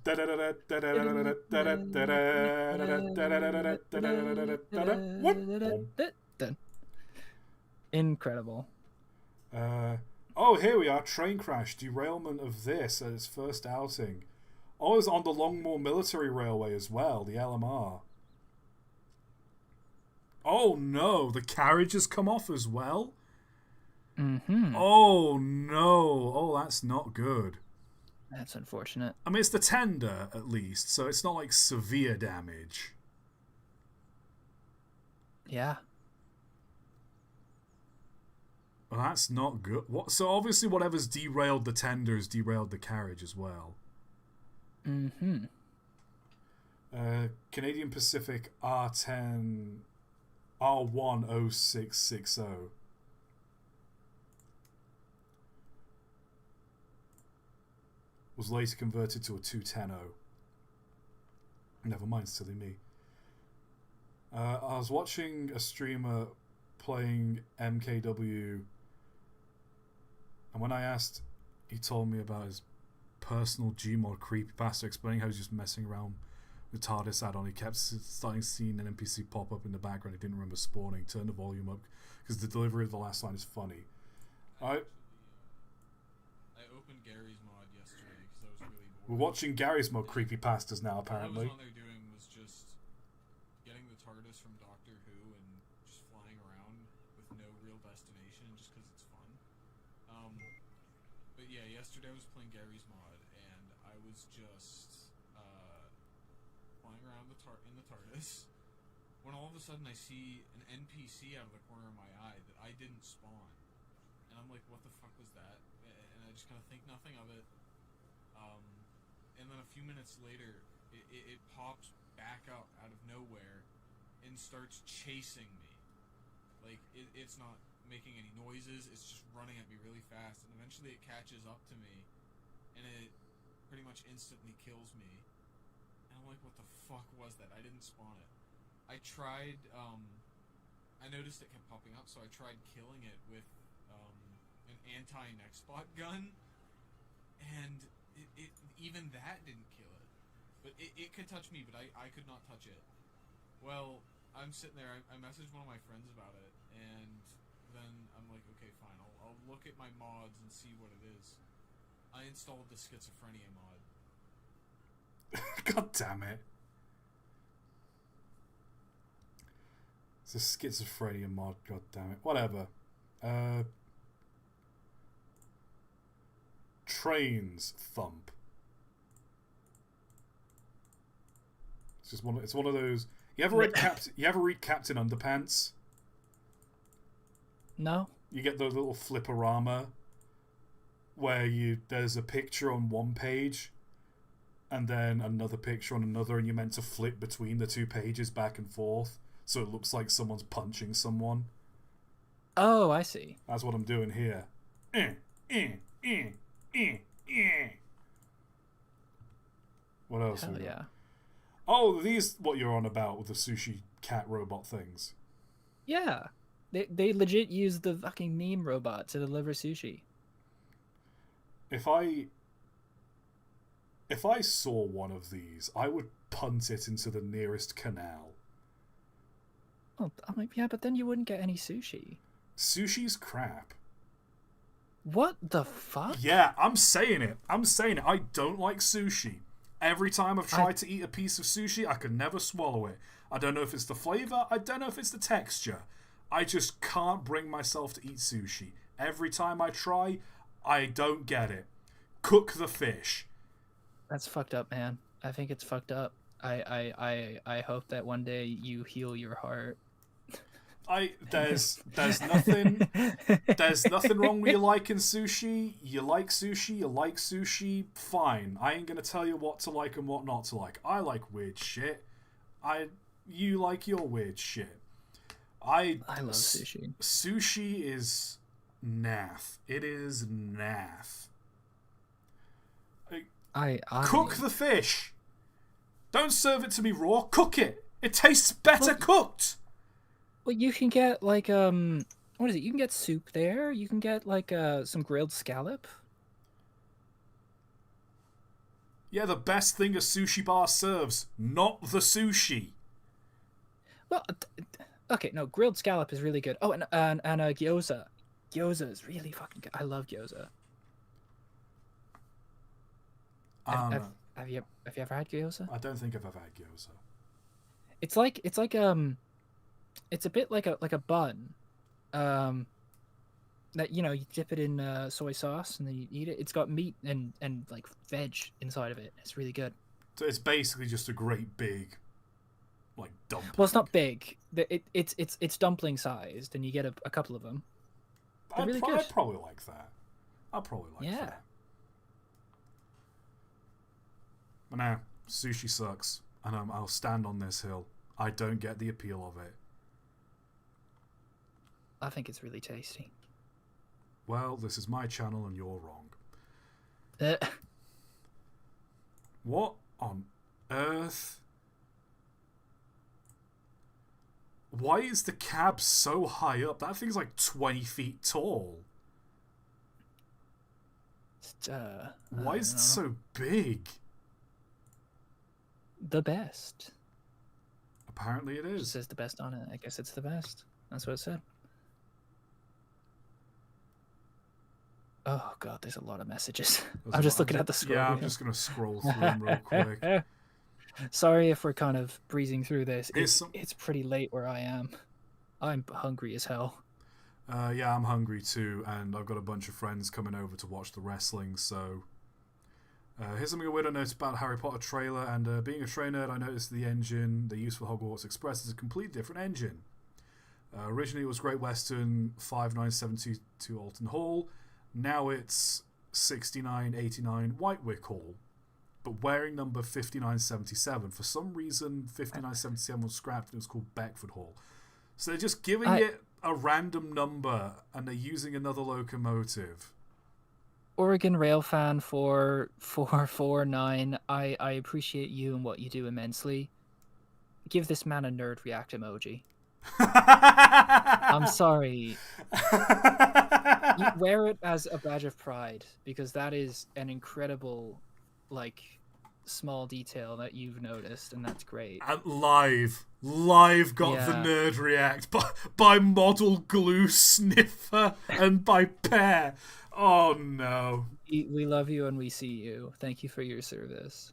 Speaker 2: Incredible.
Speaker 1: Oh, here we are. Train crash. Derailment of this at its first outing. Oh, it's on the Longmoor Military Railway as well, the LMR. Oh no, the carriage has come off as well?
Speaker 2: Mm-hmm.
Speaker 1: Oh no. Oh, that's not good.
Speaker 2: That's unfortunate.
Speaker 1: I mean, it's the tender, at least, so it's not like severe damage.
Speaker 2: Yeah.
Speaker 1: Well, that's not good. So obviously whatever's derailed the tender has derailed the carriage as well.
Speaker 2: Mm-hmm.
Speaker 1: Canadian Pacific R10... R10660. Was later converted to a 210. Never mind, silly me. I was watching a streamer playing MKW And when I asked, he told me about his personal Gmod creepypasta explaining how he's just messing around with TARDIS add-on. He kept starting seeing an NPC pop up in the background. He didn't remember spawning. Turn the volume up because the delivery of the last line is funny. I
Speaker 8: opened Gary's mod yesterday because I was really bored.
Speaker 1: We're watching Gary's mod creepypastas now, apparently.
Speaker 8: All they're doing was just getting the TARDIS from Doctor Who and just flying around with no real destination just because it's fun. But yeah, yesterday I was playing Gary's mod and I was just flying around in the TARDIS when all of a sudden I see an NPC out of the corner of my eye that I didn't spawn. And I'm like, what the fuck was that? And I just kind of think nothing of it. And then a few minutes later, it pops back up out of nowhere and starts chasing me. Like, it's not making any noises, it's just running at me really fast. And eventually it catches up to me, and it pretty much instantly kills me. And I'm like, what the fuck was that? I didn't spawn it. I tried, I noticed it kept popping up, so I tried killing it with an anti-nextbot gun, and it even that didn't kill it. But it could touch me, but I could not touch it. Well, I'm sitting there, I messaged one of my friends about it, and then I'm like, okay, fine, I'll look at my mods and see what it is. I installed the schizophrenia mod.
Speaker 1: God damn it. It's a schizophrenia mod, god damn it. Whatever. Trains thump. It's one of those. You ever read Captain Underpants?
Speaker 2: No.
Speaker 1: You get the little flipperama where there's a picture on one page and then another picture on another, and you're meant to flip between the two pages back and forth so it looks like someone's punching someone.
Speaker 2: Oh, I see.
Speaker 1: That's what I'm doing here. What else?
Speaker 2: Hell yeah.
Speaker 1: Oh, these what you're on about with the sushi cat robot things.
Speaker 2: Yeah. They legit use the fucking meme robot to deliver sushi.
Speaker 1: If I saw one of these, I would punt it into the nearest canal.
Speaker 2: Oh, I'm like, yeah, but then you wouldn't get any sushi.
Speaker 1: Sushi's crap.
Speaker 2: What the fuck?
Speaker 1: Yeah, I'm saying it. I don't like sushi. Every time I've tried to eat a piece of sushi, I can never swallow it. I don't know if it's the flavor. I don't know if it's the texture. I just can't bring myself to eat sushi. Every time I try, I don't get it. Cook the fish.
Speaker 2: That's fucked up, man. I think it's fucked up. I hope that one day you heal your heart.
Speaker 1: There's nothing wrong with you liking sushi. You like sushi, fine. I ain't gonna tell you what to like and what not to like. I like weird shit. You like your weird shit. I
Speaker 2: love sushi.
Speaker 1: Sushi is naff. It is naff.
Speaker 2: I
Speaker 1: cook the fish. Don't serve it to me raw. Cook it. It tastes better cooked.
Speaker 2: Well, you can get like what is it? You can get soup there. You can get like some grilled scallop.
Speaker 1: Yeah, the best thing a sushi bar serves, not the sushi.
Speaker 2: Well, okay, no, grilled scallop is really good. Oh, and gyoza. Gyoza is really fucking good. I love gyoza. Have you ever had gyoza?
Speaker 1: I don't think I've ever had gyoza.
Speaker 2: It's like it's a bit like a bun, that you dip it in soy sauce and then you eat it. It's got meat and like veg inside of it. It's really good.
Speaker 1: So it's basically just a great big, like dumpling.
Speaker 2: Well, it's not big. It's dumpling sized, and you get a couple of them. They're really good.
Speaker 1: I'd probably like that. I'd probably like that. But now, sushi sucks, and I'll stand on this hill. I don't get the appeal of it.
Speaker 2: I think it's really tasty.
Speaker 1: Well, this is my channel, and you're wrong. What on earth? Why is the cab so high up? That thing's like 20 feet tall. Why is it so big?
Speaker 2: The best.
Speaker 1: Apparently it is.
Speaker 2: It says the best on it. I guess it's the best. That's what it said. Oh god, there's a lot of messages. I'm just looking at the scroll.
Speaker 1: Yeah, I'm just gonna scroll through them real quick.
Speaker 2: Sorry if we're kind of breezing through this. It's pretty late where I am. I'm hungry as hell.
Speaker 1: Yeah, I'm hungry too, and I've got a bunch of friends coming over to watch the wrestling, so... here's something weird I noticed about the Harry Potter trailer, and being a trainer, I noticed the engine they used for Hogwarts Express is a completely different engine. Originally it was Great Western 59722 Alton Hall, now it's 6989 Whitewick Hall, but wearing number 5977. For some reason 5977 was scrapped and it was called Beckford Hall. So they're just giving it a random number and they're using another locomotive.
Speaker 2: Oregon Rail fan 4449, I appreciate you and what you do immensely. Give this man a nerd react emoji. I'm sorry. You wear it as a badge of pride because that is an incredible, like, small detail that you've noticed, and that's great.
Speaker 1: And live got the nerd react by Model Glue Sniffer and by Pear. Oh no.
Speaker 2: We love you and we see you. Thank you for your service.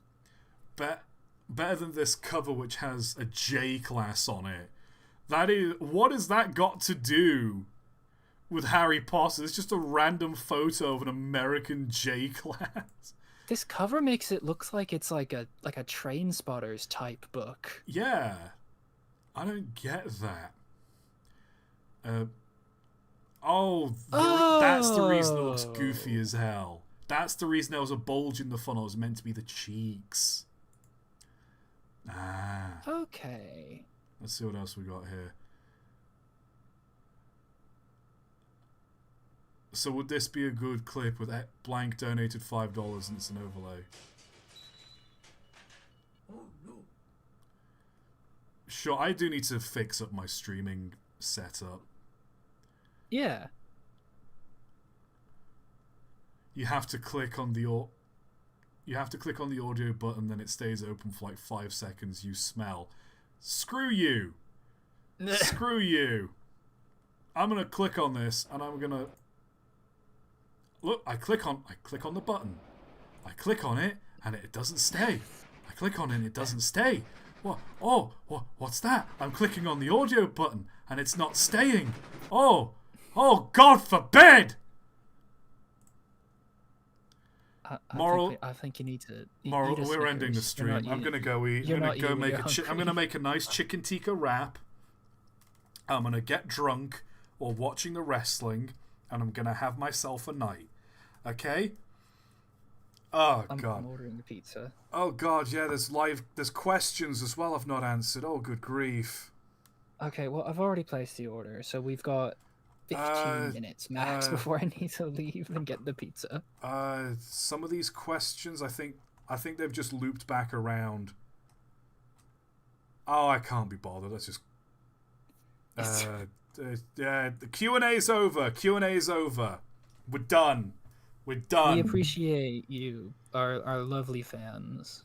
Speaker 1: Better than this cover which has a J-class on it. What has that got to do with Harry Potter? It's just a random photo of an American J-class.
Speaker 2: This cover makes it look like it's like a Train Spotters type book.
Speaker 1: Yeah. I don't get that. That's the reason it looks goofy as hell. That's the reason there was a bulge in the funnel. It was meant to be the cheeks.
Speaker 2: Okay.
Speaker 1: Let's see what else we got here. So would this be a good clip with blank donated $5 and it's an overlay?
Speaker 7: Oh, no.
Speaker 1: Sure, I do need to fix up my streaming setup.
Speaker 2: Yeah.
Speaker 1: You have to click on the audio button, then it stays open for like 5 seconds. You smell. Screw you. Screw you. I'm gonna click on this, and I'm gonna look. I click on the button. I click on it, and it doesn't stay. I click on it, and it doesn't stay. What? Oh, what's that? I'm clicking on the audio button, and it's not staying. Oh, God forbid!
Speaker 2: I think you need to.
Speaker 1: Moral, we're ending the stream. I'm gonna go eat. I'm gonna make a nice chicken tikka wrap. I'm gonna get drunk while watching the wrestling, and I'm gonna have myself a night. Okay? Oh God.
Speaker 2: I'm ordering the pizza.
Speaker 1: Oh God, yeah. There's questions as well I've not answered. Oh, good grief.
Speaker 2: Okay, well I've already placed the order, so we've got 15 minutes max before I need to leave and get the pizza.
Speaker 1: Some of these questions, I think they've just looped back around. Oh, I can't be bothered. Let's just. The Q&A's over. Q&A's over. We're done. We're done.
Speaker 2: We appreciate you, our lovely fans.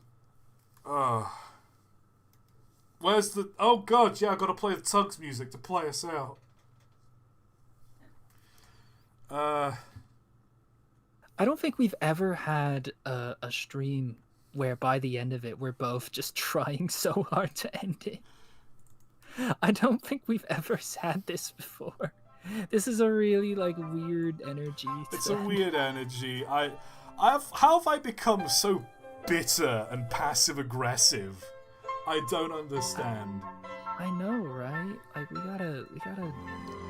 Speaker 1: Where's the? Oh God, yeah, I got to play the Tugs music to play us out.
Speaker 2: I don't think we've ever had a stream where by the end of it we're both just trying so hard to end it. I don't think we've ever had this before. This is a really weird energy.
Speaker 1: It's a weird energy. How have I become so bitter and passive aggressive? I don't understand.
Speaker 2: I know, right? We gotta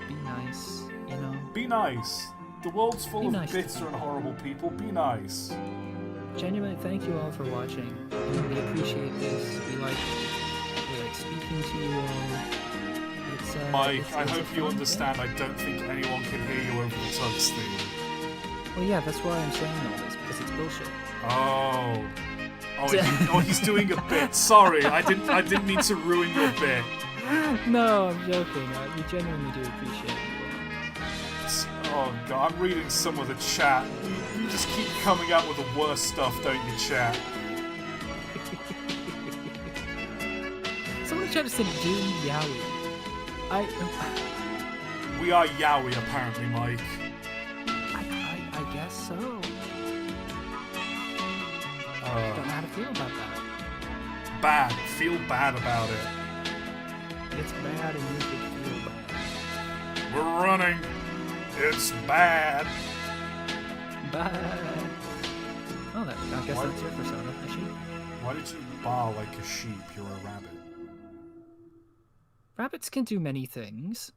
Speaker 2: be nice, you know?
Speaker 1: Be nice. The world's full of bitter and horrible people. Be nice.
Speaker 2: Genuinely, thank you all for watching. We appreciate this. We like speaking to you all.
Speaker 1: Mike, I hope you understand. I don't think anyone can hear you over the Tugs theme.
Speaker 2: Well, yeah, that's why I'm saying all this, because it's bullshit.
Speaker 1: Oh, he's doing a bit. Sorry, I didn't mean to ruin your bit.
Speaker 2: No, I'm joking. We genuinely do appreciate it.
Speaker 1: Oh God, I'm reading some of the chat. You You just keep coming out with the worst stuff, don't you, chat?
Speaker 2: Someone tried to say Doom Yowie.
Speaker 1: We are Yowie, apparently, Mike.
Speaker 2: I guess so. Don't know how to feel about that.
Speaker 1: Bad. Feel bad about it.
Speaker 2: It's bad and you should feel bad.
Speaker 1: We're running. It's bad.
Speaker 2: Bad. Oh, I guess that's your persona, a sheep.
Speaker 1: Why did you bar like a sheep? You're a rabbit.
Speaker 2: Rabbits can do many things.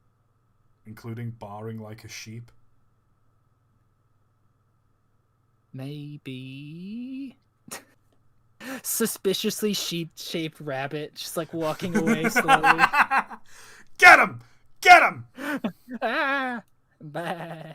Speaker 1: Including barring like a sheep?
Speaker 2: Maybe... Suspiciously sheep-shaped rabbit, just like walking away slowly.
Speaker 1: Get him! Get him!
Speaker 2: Ah! Bah.